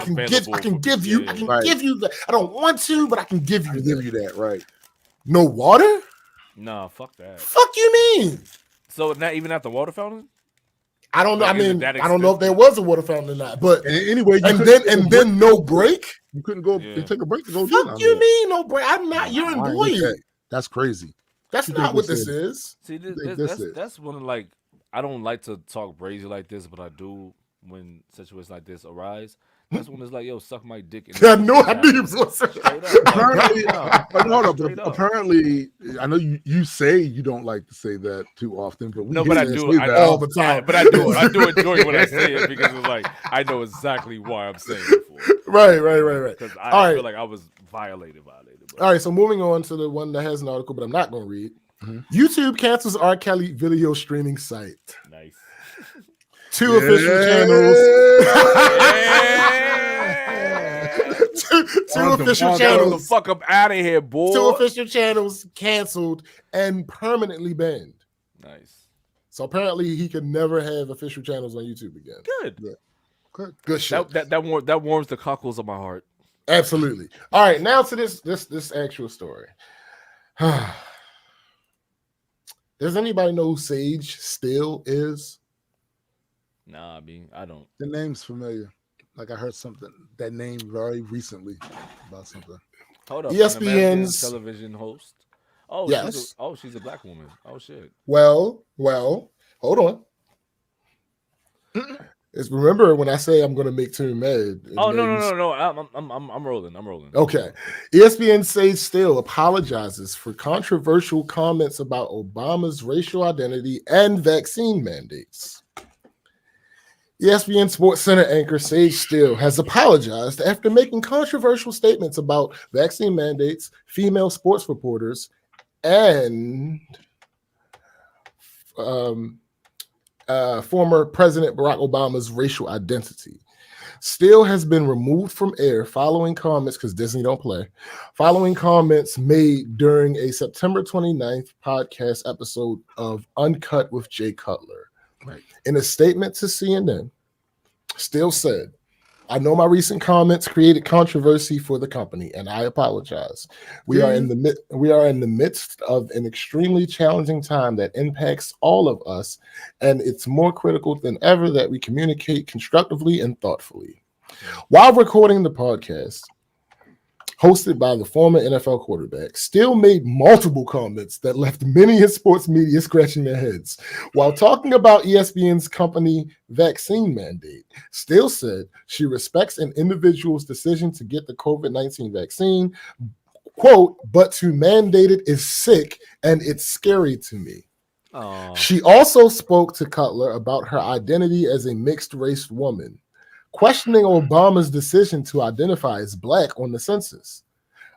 can give you that. I don't want to, but I can give you that. Right. No water? Nah, fuck that. Fuck you mean? So not even at the water fountain? I don't know. I mean, I don't know if there was a water fountain or not. But anyway, and then no break. You couldn't go take a break to go. Fuck you mean no break? I'm not your employee. That's crazy. That's not what this is. See, that's one of like I don't like to talk crazy like this, but I do when situations like this arise. That's when it's like, yo, suck my dick. I know I knew you was gonna say that. Apparently, I know you say you don't like to say that too often, but I do all the time. But I do enjoy when I say it because it's like I know exactly why I'm saying it for. Right. Because I feel like I was violated. All right, so moving on to the one that has an article, but I'm not going to read. YouTube cancels R. Kelly video streaming site. Nice. Two official channels. Two official channels. The fuck up out of here, boy. Two official channels canceled and permanently banned. Nice. So apparently he can never have official channels on YouTube again. Good. Yeah. Good shit. That warms the cockles of my heart. Absolutely. All right, now to this actual story. Does anybody know who Sage Still is? Nah, I don't. The name's familiar. Like I heard that name very recently about something. Hold up. ESPN's television host. Oh, yes. She's a black woman. Oh shit. Well, hold on. Remember when I say I'm going to make Tim mad? Oh no! I'm rolling. Okay. ESPN Sage Still apologizes for controversial comments about Obama's racial identity and vaccine mandates. ESPN Sports Center anchor Sage Still has apologized after making controversial statements about vaccine mandates, female sports reporters, and former President Barack Obama's racial identity. Still has been removed from air following comments, because Disney don't play, following comments made during a September 29th podcast episode of Uncut with Jay Cutler. Right. In a statement to CNN, Still said, I know my recent comments created controversy for the company, and I apologize. We are in the midst of an extremely challenging time that impacts all of us, and it's more critical than ever that we communicate constructively and thoughtfully. While recording the podcast, hosted by the former NFL quarterback, Still made multiple comments that left many in sports media scratching their heads. While talking about ESPN's company vaccine mandate, Still said she respects an individual's decision to get the COVID-19 vaccine, quote, but to mandate it is sick and it's scary to me. Aww. She also spoke to Cutler about her identity as a mixed-race woman, questioning Obama's decision to identify as black on the census.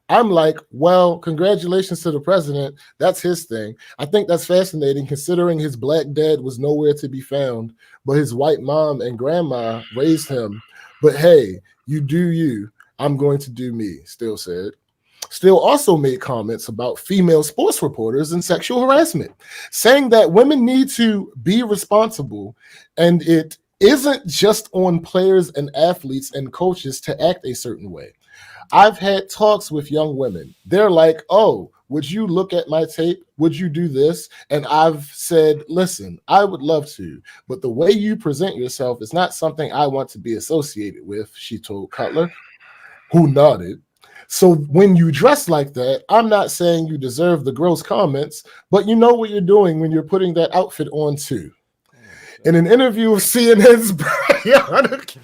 I'm like, well, congratulations to the president. That's his thing. I think that's fascinating considering his black dad was nowhere to be found, but his white mom and grandma raised him. But hey, you do you. I'm going to do me, Still said. Still also made comments about female sports reporters and sexual harassment, saying that women need to be responsible and it isn't just on players and athletes and coaches to act a certain way. I've had talks with young women. They're like, oh, would you look at my tape? Would you do this? And I've said, listen, I would love to, but the way you present yourself is not something I want to be associated with, she told Cutler, who nodded. So when you dress like that, I'm not saying you deserve the gross comments, but you know what you're doing when you're putting that outfit on too. In an interview with CNN's Brianna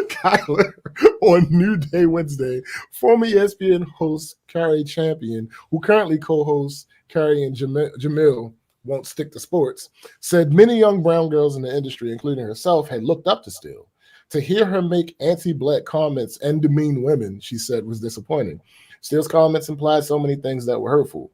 Kyler on New Day Wednesday, former ESPN host Carrie Champion, who currently co-hosts Carrie and Jamil Won't Stick to Sports, said many young brown girls in the industry, including herself, had looked up to Steele. To hear her make anti-black comments and demean women, she said, was disappointing. Steele's comments implied so many things that were hurtful.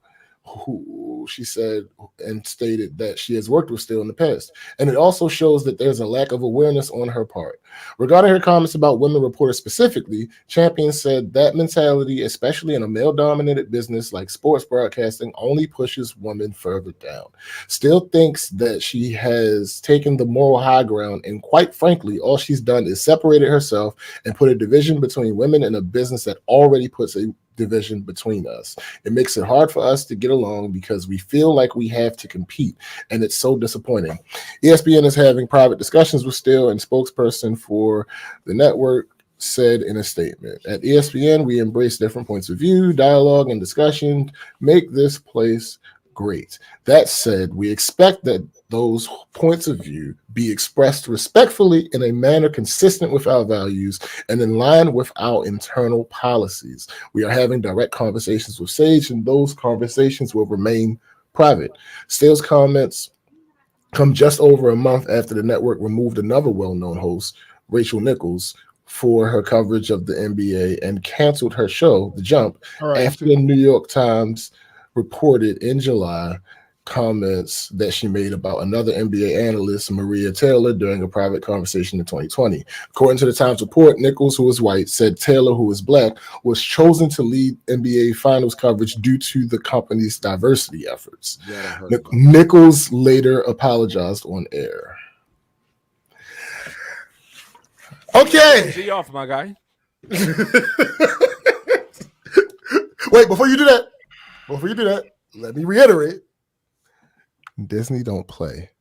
She said and stated that she has worked with Steele in the past. And it also shows that there's a lack of awareness on her part. Regarding her comments about women reporters specifically, Champion said that mentality, especially in a male-dominated business like sports broadcasting, only pushes women further down. Steele thinks that she has taken the moral high ground, and quite frankly, all she's done is separated herself and put a division between women in a business that already puts a division between us. It makes it hard for us to get along because we feel like we have to compete, and it's so disappointing. ESPN is having private discussions with Steele, and spokesperson for the network said in a statement, "At ESPN, we embrace different points of view, dialogue, and discussion, make this place great. That said, we expect that those points of view be expressed respectfully in a manner consistent with our values and in line with our internal policies. We are having direct conversations with Sage, and those conversations will remain private." Steele's comments come just over a month after the network removed another well-known host, Rachel Nichols, for her coverage of the NBA and canceled her show, The Jump, after the New York Times reported in July comments that she made about another NBA analyst, Maria Taylor, during a private conversation in 2020. According to the Times report, Nichols, who is white, said Taylor, who is black, was chosen to lead NBA Finals coverage due to the company's diversity efforts. Nichols later apologized on air. Okay. See you off, my guy. Wait, before you do that, let me reiterate. Disney don't play.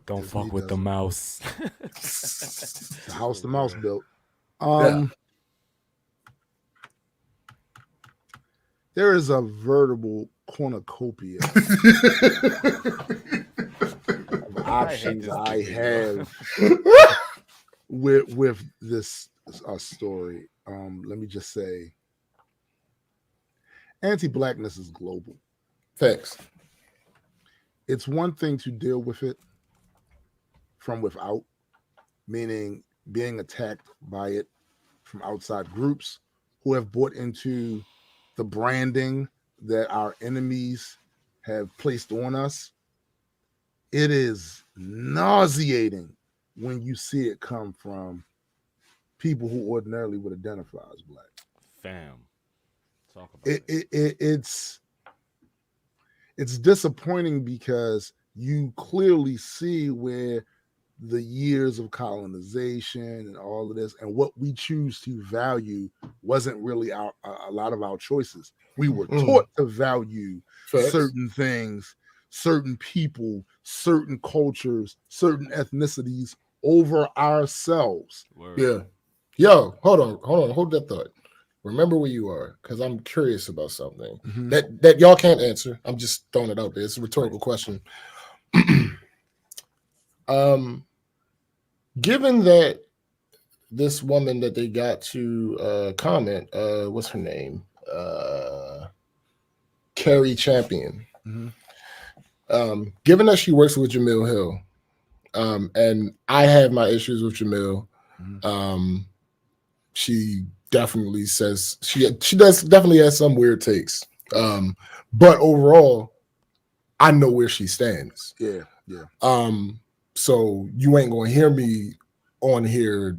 Don't Disney fuck with the mouse. The house the mouse built. There is a veritable cornucopia of options I have with this story. Let me just say, anti-blackness is global. Thanks. It's one thing to deal with it from without, meaning being attacked by it from outside groups who have bought into the branding that our enemies have placed on us. It is nauseating when you see it come from people who ordinarily would identify as black. Fam. Talk about it's disappointing because you clearly see where the years of colonization and all of this and what we choose to value wasn't really a lot of our choices. We were taught to value certain things, certain people, certain cultures, certain ethnicities over ourselves. Word. Yeah. Yo, hold on, hold that thought. Remember where you are, because I'm curious about something that y'all can't answer. I'm just throwing it out there. It's a rhetorical question. Given that this woman that they got to comment, what's her name? Carrie Champion. Given that she works with Jamil Hill, and I have my issues with Jamil, she definitely says she definitely has some weird takes. But overall, I know where she stands. Yeah. So you ain't gonna hear me on here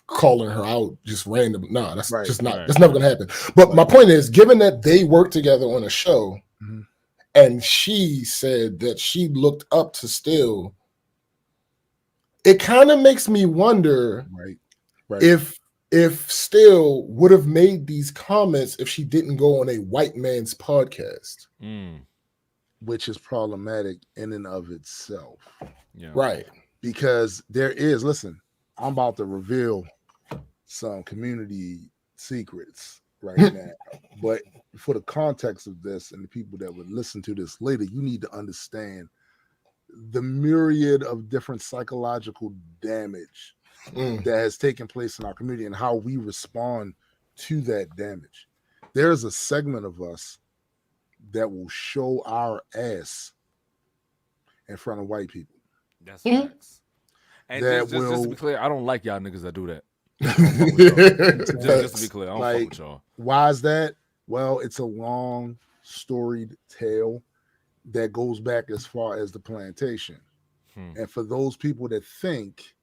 calling her out just random. No, that's just not. That's never gonna happen. But my point is, given that they work together on a show, and she said that she looked up to Steele, it kind of makes me wonder, if Steele would have made these comments if she didn't go on a white man's podcast. Which is problematic in and of itself. Yeah. Right. Because there is, listen, I'm about to reveal some community secrets right now. But for the context of this and the people that would listen to this later, you need to understand the myriad of different psychological damage that has taken place in our community and how we respond to that damage. There's a segment of us that will show our ass in front of white people. That's facts. And That just to be clear, I don't like y'all niggas that do that. Just to be clear, I don't fuck with y'all. Why is that? Well, it's a long, storied tale that goes back as far as the plantation. And for those people that think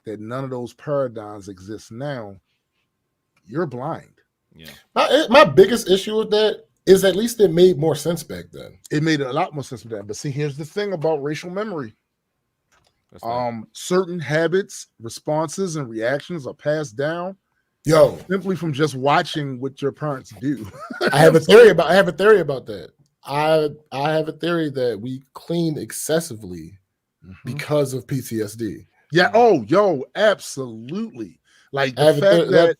that none of those paradigms exist now, you're blind. Yeah. My biggest issue with that is at least it made more sense back then. It made a lot more sense back then. But see, here's the thing about racial memory. Certain habits, responses, and reactions are passed down simply from just watching what your parents do. I have a theory about that. I have a theory that we cleaned excessively because of PTSD. Yeah. Oh, yo, absolutely. Like the fact that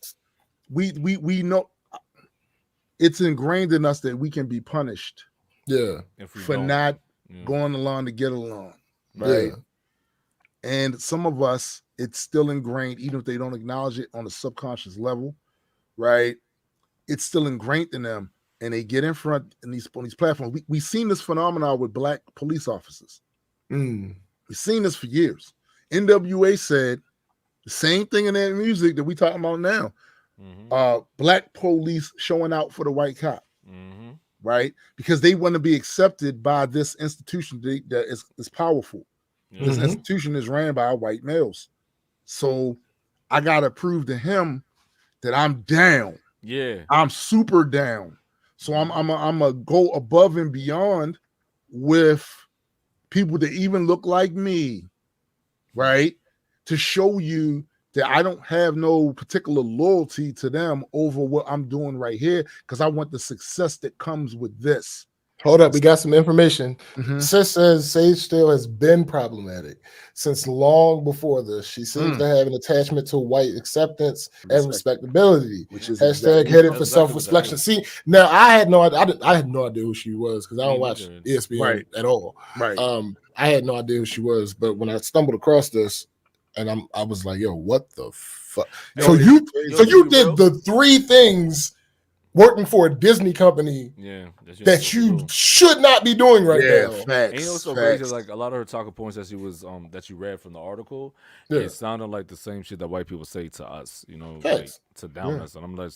we know it's ingrained in us that we can be punished. Yeah. For not going along to get along. Right. Yeah. And some of us, it's still ingrained, even if they don't acknowledge it on a subconscious level, right? It's still ingrained in them, and they get in front on these platforms. We've seen this phenomenon with black police officers. We've seen this for years. NWA said the same thing in their music that we talking about now. Black police showing out for the white cop, right? Because they want to be accepted by this institution that is powerful. This institution is ran by white males. So I got to prove to him that I'm down. Yeah. I'm super down. So I'm a go above and beyond with people that even look like me, right? To show you that I don't have no particular loyalty to them over what I'm doing right here because I want the success that comes with this. Hold up, we got some information. Sis says Sage Steele has been problematic since long before this. She seems to have an attachment to white acceptance and respectability. Which is hashtag headed for self-reflection. See, now I had no idea who she was because I don't watch ESPN at all. Right. I had no idea who she was, but when I stumbled across this, and I was like, yo, what the fuck? So you did the three things working for a Disney company that you should not be doing right now. Facts, and you know what's so crazy? Like a lot of her talking points that she was that you read from the article, it sounded like the same shit that white people say to us, you know, like, to down us. And I'm like,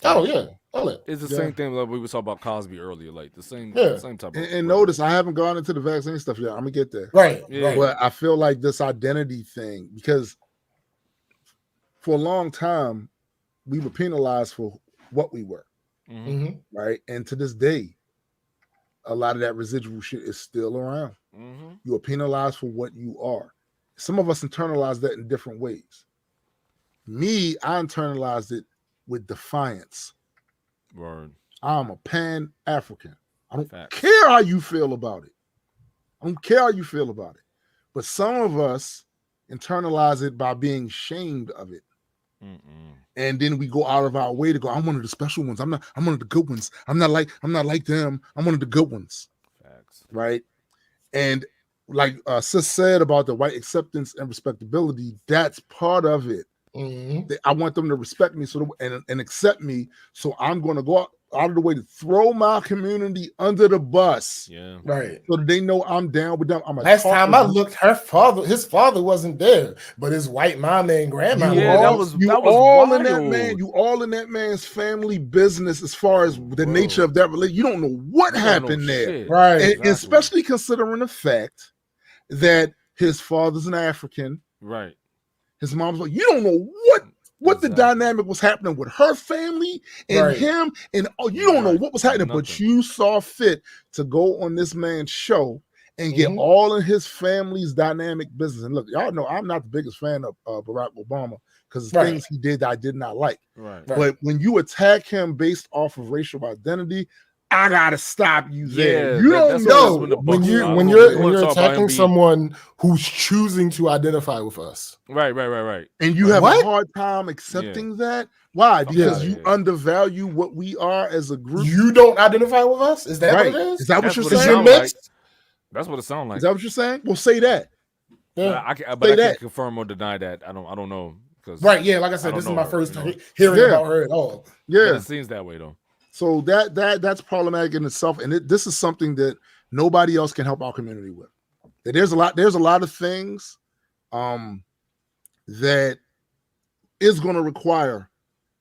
it's the same thing like we were talking about Cosby earlier, like the same type of and notice I haven't gone into the vaccine stuff yet. I'm gonna get there. Right. But I feel like this identity thing, because for a long time we were penalized for what we were. Right. And to this day, a lot of that residual shit is still around. You are penalized for what you are. Some of us internalize that in different ways. Me, I internalized it with defiance. Word. I'm a Pan-African. I don't care how you feel about it. I don't care how you feel about it. But some of us internalize it by being shamed of it. And then we go out of our way to go, I'm one of the special ones. I'm one of the good ones. I'm not like them. I'm one of the good ones. Facts. Right. And like Sis said about the white acceptance and respectability, that's part of it. I want them to respect me and accept me. So I'm going to go out of the way to throw my community under the bus. Yeah. Right. So that they know I'm down with them. Last time I looked, his father wasn't there, but his white mama and grandma. That was all wild. in that man. You all in that man's family business as far as the nature of that relationship. You don't know what happened there. Shit. Right. And especially considering the fact that his father's an African. Right. His mom's like, you don't know what the dynamic was happening with her family and him, and you don't know what was happening, but you saw fit to go on this man's show and get all of his family's dynamic business. And look, y'all know I'm not the biggest fan of Barack Obama because the things he did I did not like. Right. But when you attack him based off of racial identity, I gotta stop you there. Yeah, You that's don't when know the when buck you stops. when We you're wanna talk about attacking Embiid. someone who's choosing to identify with us. Right. and you have What? a hard time accepting that. Why? Because outta you here. undervalue what we are as a group. You don't identify with us? Is that Right? what it is? Is that what That's you're what it Because saying? you're sound like. mixed. That's what it sounds like. Is that what you're saying? Well, say that. Yeah. I Say can't that. confirm or deny that. I don't know. Right. Yeah. Like I I said, don't this is know my her, first you know? hearing Yeah. about her at all. But Yeah. it seems that way though. So that's problematic in itself, and this is something that nobody else can help our community with. There's a lot of things that is going to require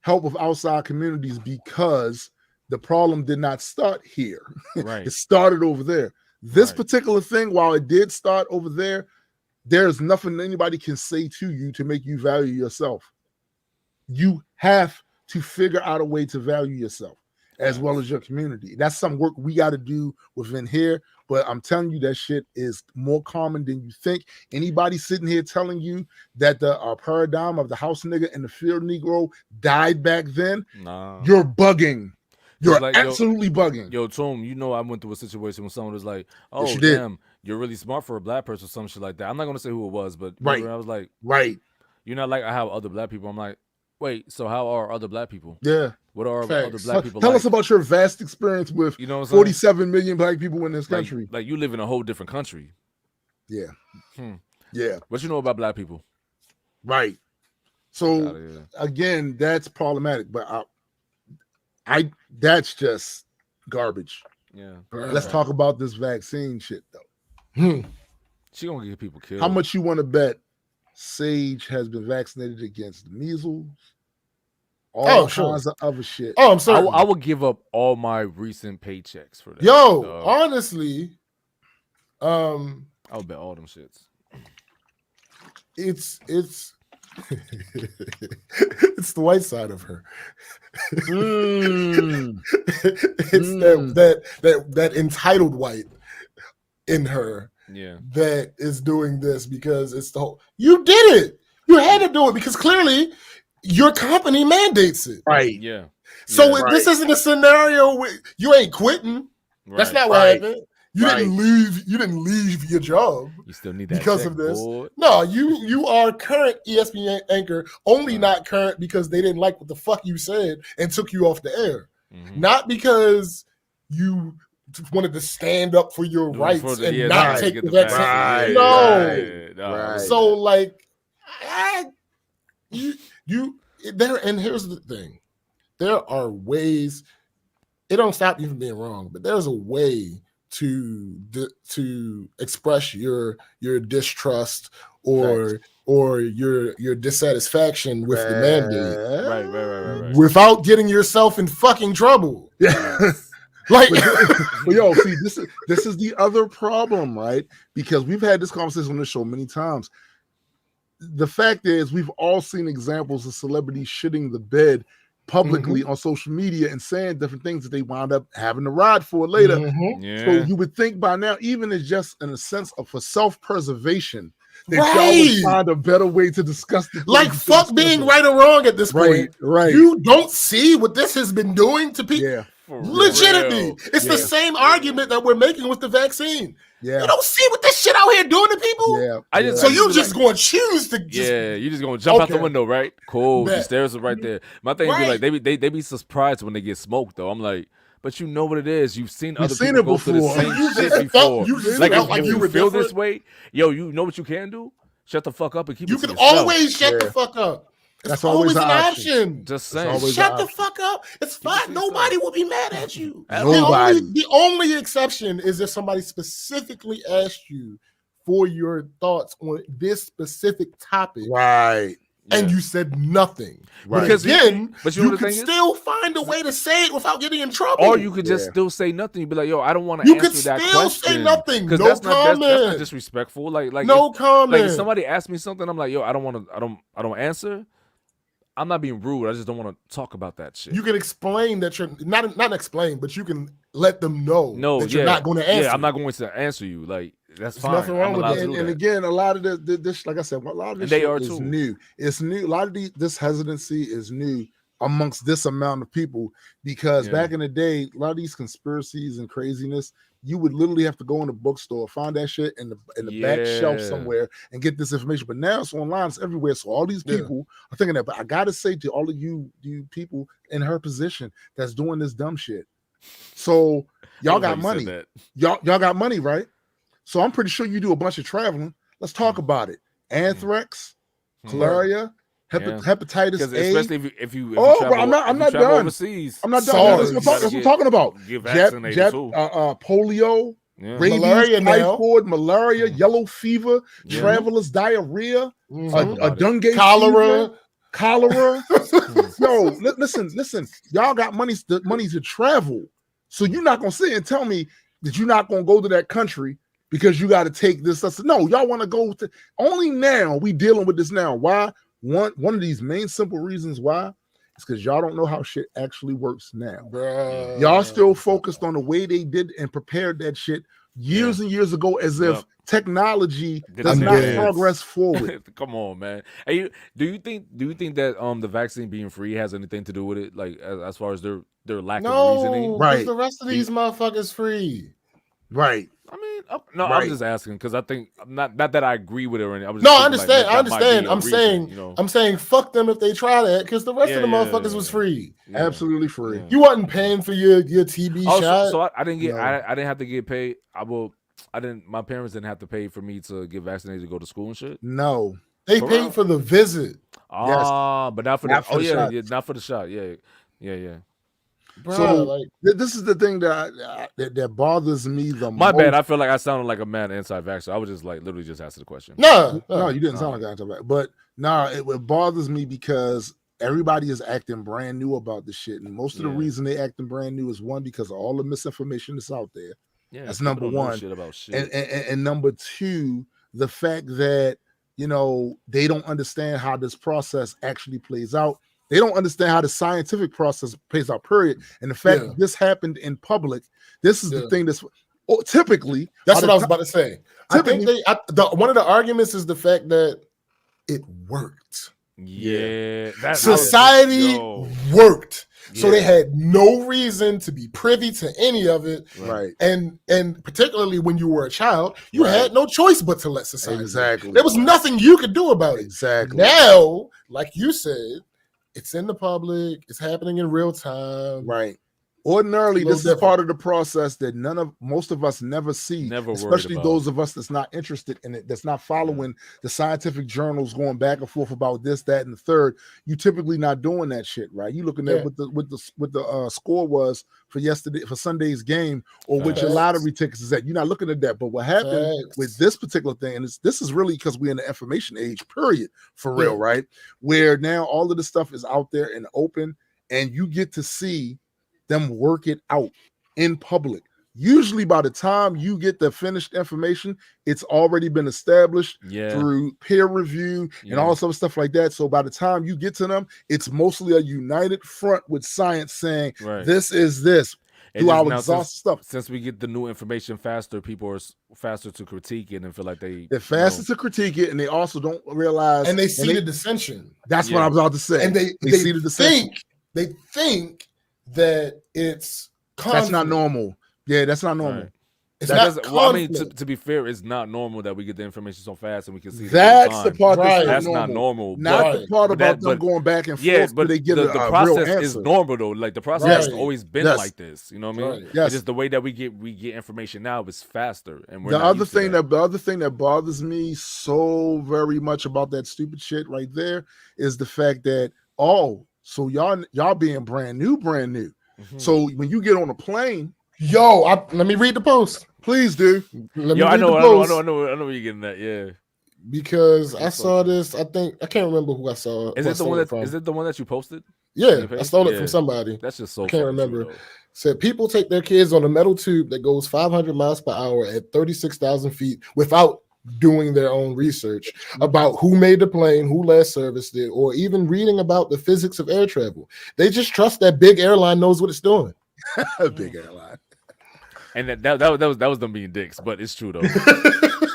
help of outside communities because the problem did not start here. Right. It started over there. This Right. particular thing, while it did start over there, there's nothing anybody can say to you to make you value yourself. You have to figure out a way to value yourself as well as your community. That's some work we got to do within here. But I'm telling you, that shit is more common than you think. Anybody sitting here telling you that the paradigm of the house nigga and the field Negro died back then, Nah. you're bugging. You're like, absolutely bugging. Yo, Tom, you know I went through a situation when someone was like, "Oh, Yes, you did. damn, you're really smart for a black person," or some shit like that. I'm not gonna say who it was, but Right. I was like, Right. "You're not like how other black people." I'm like, "Wait, so how are other black people? Yeah. What are Facts. other black people Tell like?" us about your vast experience with You know what I'm saying? 47 million black people in this country. Like you live in a whole different country. Yeah. Hmm. Yeah. What you know about black people? Right. So again, that's problematic. But I that's just garbage. Yeah. Let's talk about this vaccine shit though. She gonna get people killed. How much you want to bet Sage has been vaccinated against measles? All kinds of other shit. Oh, I'm sorry. I would give up all my recent paychecks for that. Yo, honestly, I would bet all them shits. It's it's the white side of her. It's that entitled white in her. Yeah, that is doing this because it's the whole. You did it. You had to do it because clearly your company mandates it. Right. Yeah. So Yeah. this isn't a scenario where you ain't quitting. Right. That's not what happened. You Right. didn't leave. You didn't leave your job You still need that because check, of this. boy. No, you are current ESPN anchor, only not current because they didn't like what the fuck you said and took you off the air. Mhm. Not because you wanted to stand up for your rights and not take the vaccine. Right. No. Right. So like, you there. And here's the thing: there are ways. It don't stop you from being wrong, but there's a way to express your distrust or your dissatisfaction with the mandate, Right. without getting yourself in fucking trouble. Yeah. Like, but yo, see, this is the other problem, right? Because we've had this conversation on the show many times. The fact is, we've all seen examples of celebrities shitting the bed publicly on social media and saying different things that they wound up having to ride for later. Yeah. So you would think by now, even it's just in a sense of for self-preservation, that y'all Right. would find a better way to discuss the like things fuck to being discuss right or wrong at this point. Right. You don't see what this has been doing to people. Yeah. Legitimately, real. it's the same argument that we're making with the vaccine. Yeah. You don't see what this shit out here doing to people. Yeah. I just- So I you be just like- going to choose to just You just gonna jump out the Okay. window, right? Cool. The Bet. stairs are right there. My thing be Right. like they be surprised when they get smoked though. I'm like, but you know what it is. You've seen other seen people it go through the before. same You shit just before. you just Like felt if like you you were feel different. this way, yo, you know what you can do? Shut the fuck up and keep You it to can yourself. always shut the Yeah. fuck up. It's That's always always an an option. Just It's saying. always Shut an the option. fuck up. It's fine. Nobody will be mad at you. Nobody. The only exception is if somebody specifically asked you for your thoughts on this specific topic Right. and Yeah. you said nothing. Right. But Because again, but you know you the can thing is? still find a way to say it without getting in trouble. Or you could just Yeah. still say nothing. You'd be like, yo, I don't want to You answer could that still question. say nothing. Because No that's not comment. disrespectful. Like no if, comment. like if somebody asks me something, I'm like, yo, I don't answer. I'm not being rude. I just don't want to talk about that shit. You can explain that you're not explain, but you can let them know that you're not going to answer. Yeah, I'm not going to answer you. Like that's There's fine. nothing wrong I'm with allowed that. to do And that. again, a lot of this, like I said, a lot of this And they shit are is too. new. It's new. A lot of this hesitancy is new. amongst this amount of people, because back in the day, a lot of these conspiracies and craziness, you would literally have to go in the bookstore, find that shit in the back shelf somewhere and get this information. But now it's online, it's everywhere. So all these people are thinking that. But I gotta say to all of you people in her position that's doing this dumb shit. So y'all got money. Y'all got money, right? So I'm pretty sure you do a bunch of traveling. Let's talk about it. Anthrax, malaria, hepatitis A. Especially if you bro, travel, I'm not done. Overseas. I'm not done. That's what I'm talking about. Get vaccinated too. Polio, rabies, malaria, typhoid, malaria, yellow fever, travelers, diarrhea, a dengue cholera. Yo, listen. Y'all got money to travel, so you're not gonna sit and tell me that you're not gonna go to that country because you got to take this. No, y'all want to go to. Only now we dealing with this now. Why? One of these main simple reasons why is because y'all don't know how shit actually works now. Bruh. Y'all still focused on the way they did and prepared that shit years and years ago, as if technology does not progress forward. Come on, man. Hey, do you think that the vaccine being free has anything to do with it? Like as far as their lack of reasoning? Right. The rest of these motherfuckers free. Right. I mean, I'm just asking because I think not that I agree with it or anything. I understand. I understand. I'm saying fuck them if they try that, because the rest of the motherfuckers was free. Absolutely free. You wasn't paying for your TB shot. So I didn't get. I didn't have to get paid. I didn't. My parents didn't have to pay for me to get vaccinated to go to school and shit. No, they paid for the visit. But not for the. Oh yeah, not for the shot. Yeah. Bruh, so this is the thing that bothers me the most. My bad. I feel like I sounded like a man anti-vaxxer. I was just literally just asking the question. No, you didn't sound like an anti-vaxxer. But it bothers me because everybody is acting brand new about this shit, and most of the reason they acting brand new is one, because of all the misinformation that's out there. Yeah, that's number one. And number two, the fact that they don't understand how this process actually plays out. They don't understand how the scientific process plays out, period. And the fact that this happened in public, this is the thing that's typically. That's what I was about to say. I think one of the arguments is the fact that it worked. Yeah. Society worked. So they had no reason to be privy to any of it. Right. And particularly when you were a child, you had no choice but to let society. Exactly. There was nothing you could do about it. Exactly. Now, like you said, it's in the public. It's happening in real time. Right. Ordinarily, this is part of the process that most of us never see, especially those of us that's not interested in it, that's not following the scientific journals going back and forth about this, that, and the third. You typically not doing that shit, right? You looking at what the score was for Sunday's game, or what your lottery tickets is at. You're not looking at that. But what happened with this particular thing, and this is really because we're in the information age, period, for real, right? Where now all of this stuff is out there and open, and you get to see them work it out in public. Usually by the time you get the finished information, it's already been established through peer review and all sort of stuff like that. So by the time you get to them, it's mostly a united front with science saying this is this. Do our exhaust stuff. Since we get the new information faster, people are faster to critique it and feel like they're faster to critique it, and they also don't realize, and they see the dissension. That's what I was about to say. And they see the dissension. They think that it's conflict. That's not normal. Yeah, that's not normal. Right. It's not conflict. Well, I mean, to be fair, it's not normal that we get the information so fast and we can see. That's the part that's not normal. Not the part about them going back and forth. Yeah, but they get the process real is normal though. Like the process has always been like this. You know what I mean? Yes. It's just the way that we get information now is faster. And the other thing that bothers me so very much about that stupid shit right there is the fact that so y'all being brand new. Mm-hmm. So when you get on a plane, let me read the post. Please do. I know where you're getting at. Yeah, because I saw this. I can't remember who I saw. Is it the one that you posted? Yeah, I stole it from somebody. That's just so. I can't remember. Said people take their kids on a metal tube that goes 500 miles per hour at 36,000 feet without doing their own research about who made the plane, who last serviced it, or even reading about the physics of air travel. They just trust that big airline knows what it's doing. Big airline. And that was them being dicks, but it's true though.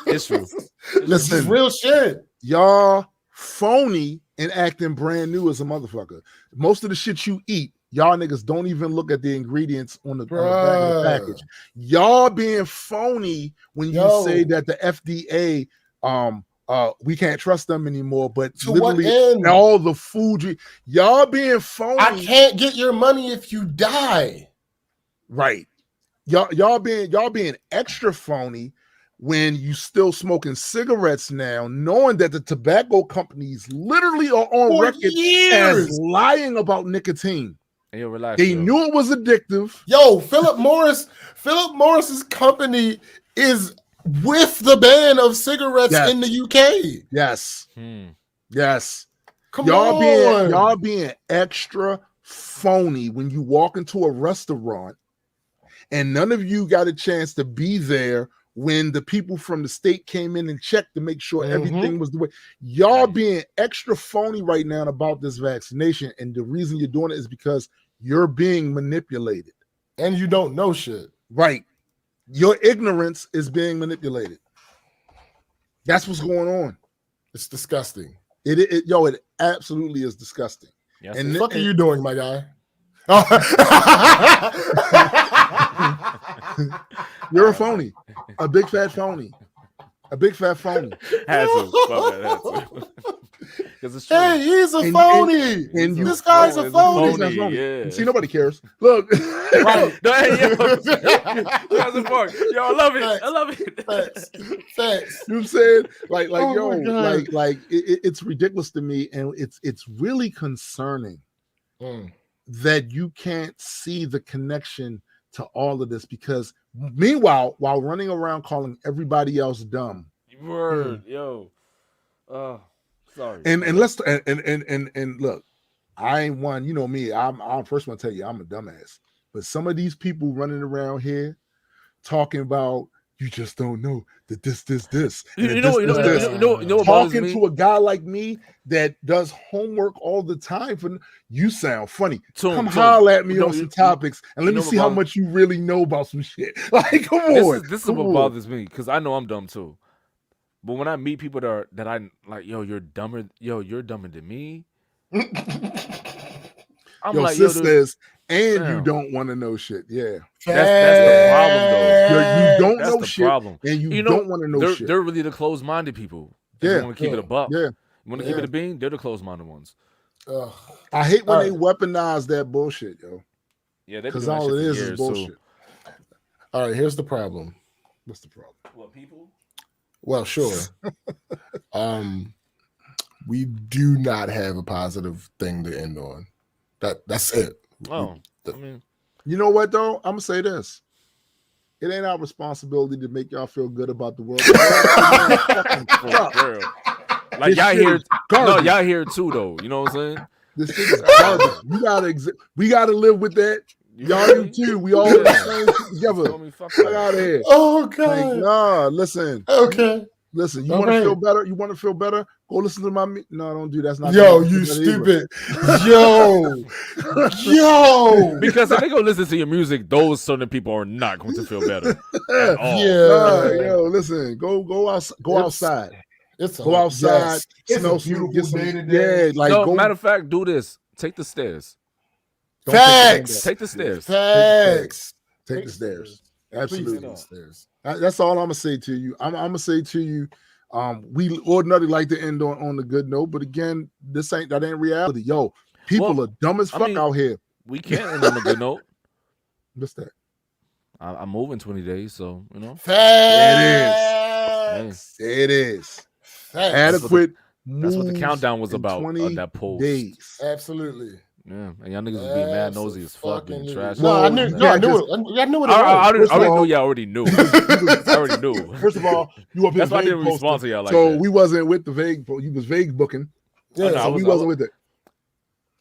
It's true. Listen, it's real shit. Y'all phony and acting brand new as a motherfucker. Most of the shit you eat, y'all niggas don't even look at the ingredients on the back of the package. Y'all being phony when you say that the FDA, we can't trust them anymore. But to literally all the food, y'all being phony. I can't get your money if you die. Right. Y'all being extra phony when you still smoking cigarettes now, knowing that the tobacco companies literally are on record as lying about nicotine. Hey, yo, relax, they knew it was addictive. Yo, Philip Morris's company is with the ban of cigarettes in the UK. Yes. Yes. Come on. Y'all being extra phony when you walk into a restaurant and none of you got a chance to be there when the people from the state came in and checked to make sure everything was the way. Y'all being extra phony right now about this vaccination. And the reason you're doing it is because you're being manipulated. And you don't know shit. Right. Your ignorance is being manipulated. That's what's going on. It's disgusting. It absolutely is disgusting. Yes, and what are you doing, my guy? You're a phony. A big fat phony. A big fat phony. Hey, he's a phony. And this guy's a phony. Yeah. See, nobody cares. Look. Right. Yo, I love it. Facts. I love it. Facts. You know what I'm saying? Like, it's ridiculous to me. And it's really concerning that you can't see the connection to all of this, because meanwhile, while running around calling everybody else dumb. Sorry. And let's and look, I ain't one, you know me, I'm first one to tell you I'm a dumbass. But some of these people running around here talking about you just don't know that this. Talking to a guy like me that does homework all the time for you sound funny. Come holler at me on some topics and let me see how much you really know about some shit. Like, come on. This is what bothers me, because I know I'm dumb too. But when I meet people that I like, you're dumber than me. I'm like, sisters, and you don't want to know shit. Yeah. That's the problem, though. You don't know shit, and you don't want to know shit. They're really the closed-minded people. They want to keep it a buck. Yeah. You want to keep it a bean? They're the closed-minded ones. I hate when they weaponize that bullshit, yo. Yeah, because all it is bullshit. All right, here's the problem. What's the problem? What, people? Well, sure. We do not have a positive thing to end on. That's it. Oh, I mean, you know what though? I'm gonna say this. It ain't our responsibility to make y'all feel good about the world. Like y'all here, no, y'all here too though. You know what I'm saying? This shit is garbage. We gotta live with that. Y'all do too. We all the same shit together. Fuck out of here. Oh God. Like, nah, listen. Okay. Listen, you want to feel better? You want to feel better? Go listen to my. No, don't do that. That's not. Yo, you stupid. Yo. Because if they go listen to your music, those certain people are not going to feel better at all. Yo, listen. Go outside. Go outside. Smell some. Get some. Yeah, like. No, matter of fact, do this. Take the stairs. Facts. Take the stairs. Facts. Take the stairs. Absolutely. That's all I'm gonna say to you. I'm gonna say to you, we ordinarily like to end on the good note, but again, that ain't reality. Yo, people are dumb as fuck out here. We can't end on a good note. What's that? I'm moving 20 days, so you know. Facts. It is. Facts. Adequate. That's what the countdown was about. 20 that post. Days. Absolutely. Yeah, and y'all niggas was being mad nosy as fuck and trash. No, I knew it. I already knew. I already knew. First of all, you up here. That's why I didn't respond to y'all like so that. we wasn't with the vague. You was vague booking. Yeah, so we wasn't with it.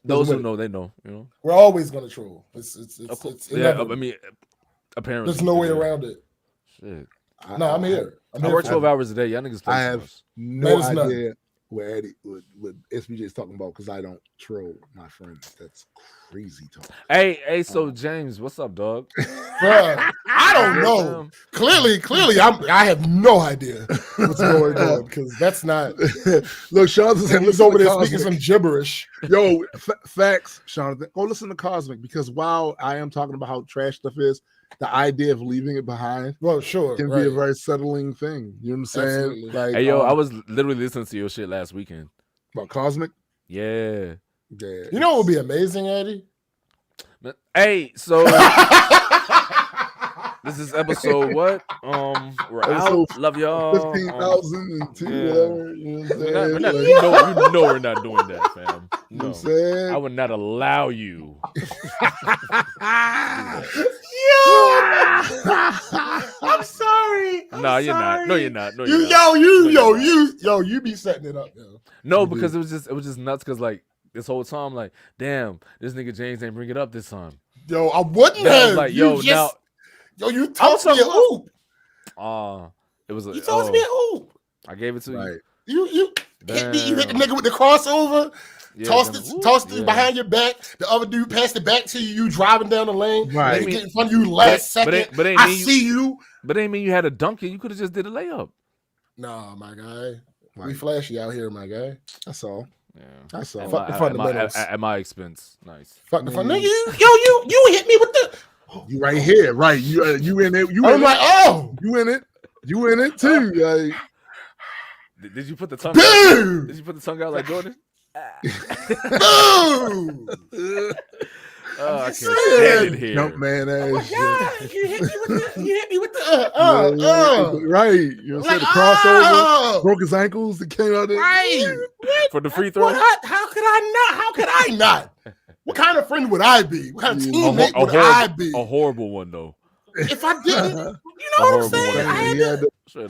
Those who know, they know. You know, we're always gonna troll. It's yeah. I mean, apparently, there's no way around it. Shit. No, I'm here. I work 12 hours a day. Y'all niggas. I have no idea what Eddie, what SBJ is talking about, because I don't troll my friends. That's crazy talk. Hey, so James, what's up, dog? Bruh, I don't know. Clearly, I have no idea what's going on because that's not. Look, Jonathan said, He's over there speaking some gibberish. Yo, facts, Jonathan. Go listen to Cosmic, because while I am talking about how trash stuff is, the idea of leaving it behind, well, sure, can be a very settling thing. You know what I'm saying? Absolutely. Like, Hey, yo, I was literally listening to your shit last weekend. About Cosmic. Yeah. You know what would be amazing, Eddie? Hey, so this is episode what? We're out. Love y'all. 15,002. Yeah. You know what I'm saying? You know we're not doing that, fam. No, saying? I would not allow you. I'm sorry. No, you're not. No, you're not. No, You be setting it up, yo. No, because it was just nuts. Because like this whole time, like, damn, this nigga James ain't bring it up this time. Yo, I wouldn't Then I was have. like, yo, now, you tossed me a hoop. It was. You tossed me a hoop. I gave it to you. You hit me. You hit the nigga with the crossover. Yeah, tossed it behind your back. The other dude passed it back to you. You driving down the lane. Right. They get in front of you last second. But I see you. But it ain't mean you had a dunk it. You could have just did a layup. Nah, my guy. We flashy out here, my guy. That's all. Yeah. That's all. Fuck the fundamentals. At my expense. Nice. Fuck the fun. You hit me with the. You right here, right? You in it? You? I'm like, oh, you in it? You in it too? Like, did you put the tongue? Out? Did you put the tongue out like Jordan? Boom! I can't stand it here. Jump man ass. You hit me with the right. You know what I'm saying? The crossover, broke his ankles, that came out there. Right. For the free throw. How could I not? What kind of friend would I be? What kind of teammate would I be? A horrible one though. If I didn't, you know what I'm saying?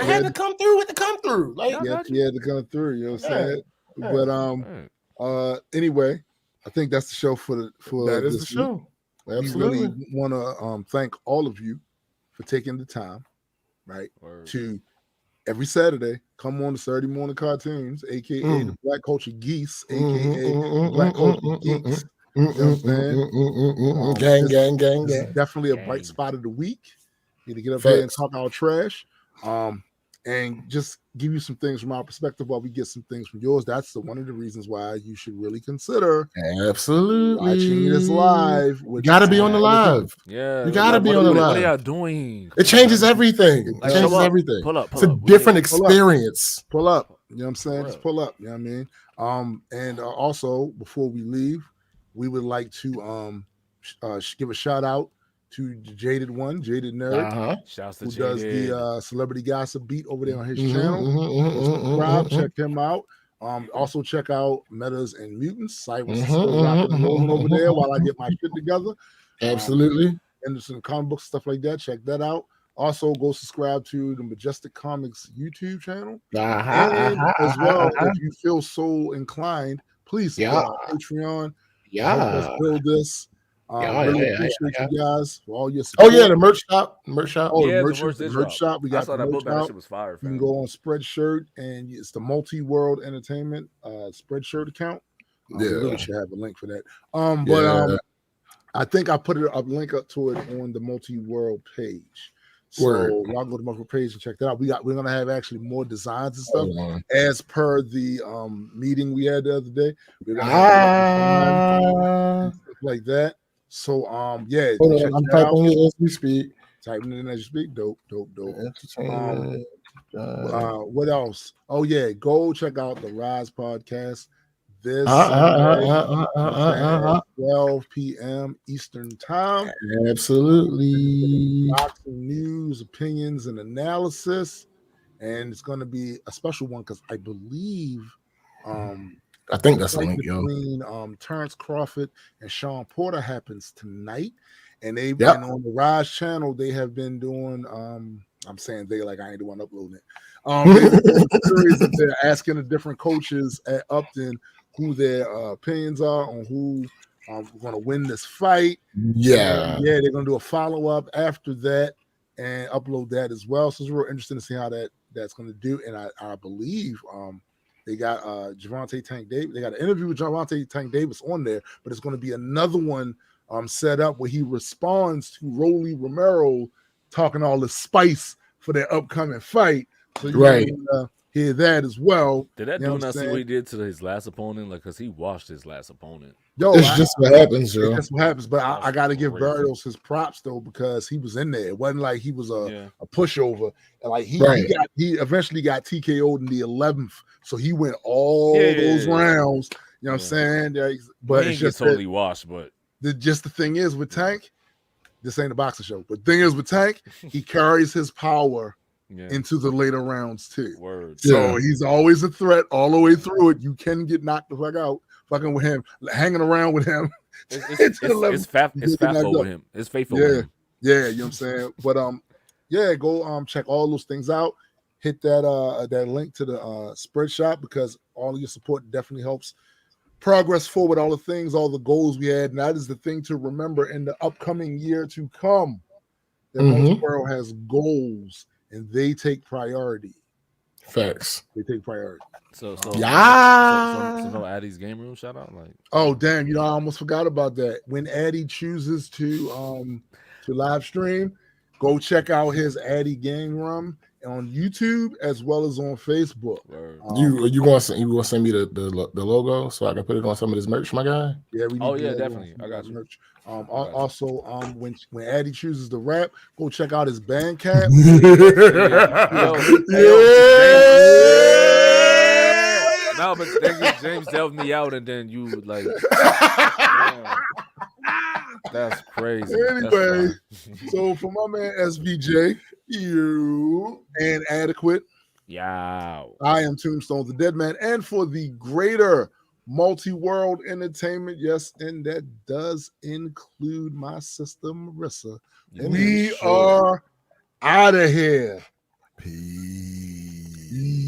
I had to come through with the come through. Like, he had to come through. You know what I'm saying? But anyway, I think that's the show for that is the show. Absolutely. We really want to thank all of you for taking the time, right, to every Saturday come on the Saturday morning cartoons, aka the Black Culture Geese, aka Black Culture Geeks. You know what I'm saying? Gang. Definitely a bright spot of the week. Need to get up there and talk our trash. And just give you some things from our perspective while we get some things from yours. That's one of the reasons why you should really consider watching this live. You gotta be on the live. Yeah, you gotta be on the live. What are y'all doing? It changes everything. Like, it changes everything. Pull up. It's a different experience. Pull up. You know what I'm saying? Just pull up. You know what I mean? And also, before we leave, we would like to give a shout out to the Jaded Nerd, Shouts to who Jaded. does the celebrity gossip beat over there on his channel. Subscribe, check him out. Also check out Metas and Mutants. Cyrus is still rocking and rolling over there while I get my shit together. Absolutely. And some comic book stuff like that. Check that out. Also, go subscribe to the Majestic Comics YouTube channel. And as well, if you feel so inclined, please support our Patreon. Help us build this. Really appreciate you guys for all your support. Oh yeah, the merch shop. Oh, the merch shop. We got the merch that shop. shit was fire. You can go on Spreadshirt, and it's the Multi-World Entertainment Spreadshirt account. We really should have a link for that. But I think I put a link up to it on the Multi-World page. So y'all go to the Multi-World page and check that out. We're gonna have actually more designs and stuff as per the meeting we had the other day. We're gonna have stuff like that. So I'm typing it as we speak. Typing it in as you speak. Dope. What else? Oh yeah, go check out the Rise podcast. This 12 p.m. Eastern time. Absolutely. Boxing news, opinions, and analysis, and it's going to be a special one because I believe. I think that's the link, between Terrence Crawford and Sean Porter happens tonight, and they've been on the Rise channel. They have been doing. I'm saying they like I ain't the one uploading it. They're asking the different coaches at Upton who their opinions are on who going to win this fight. They're going to do a follow up after that and upload that as well. So it's real interesting to see how that's going to do. And I believe. They got Javante Tank Davis. They got an interview with Javante Tank Davis on there, but it's going to be another one set up where he responds to Rolly Romero talking all the spice for their upcoming fight. So you Right. hear that as well. Did that You know dude what I'm not see saying? what he did to his last opponent? Like, cause he washed his last opponent. Yo, It's just what happens, yo. That's what happens. But I got to give crazy. Barrios his props though, because he was in there. It wasn't like he was a Yeah. pushover. And like he eventually got TKO'd in the 11th, so he went all those rounds. You know what I'm saying? Yeah, but he it's didn't get just totally washed. But the thing is with Tank, this ain't a boxing show. But the thing is with Tank, he carries his power into the later rounds too. Word. So he's always a threat all the way through it. You can get knocked the fuck out fucking with him, hanging around with him. It's faithful with him. It's faithful with him. Yeah, you know what I'm saying? But go check all those things out. Hit that link to the spread shop, because all of your support definitely helps progress forward, all the things, all the goals we had. And that is the thing to remember in the upcoming year to come. That most world has goals and they take priority. Facts. They take priority. So yeah. So no Addy's game room shout out. Like, oh damn, I almost forgot about that. When Addy chooses to live stream, go check out his Addy Game Room on YouTube as well as on Facebook. You gonna send me the logo so I can put it on some of this merch, my guy? Yeah, we need definitely. I got you. Merch. Also, when Addy chooses to rap, go check out his Bandcamp. No, but then James delved me out, and then you like. That's crazy. Anyway, so for my man SVJ, you and Adequate. Yeah. I am Tombstone the Dead Man, and for the greater multi-world entertainment, yes, and that does include my sister Marissa. We are out of here. Peace.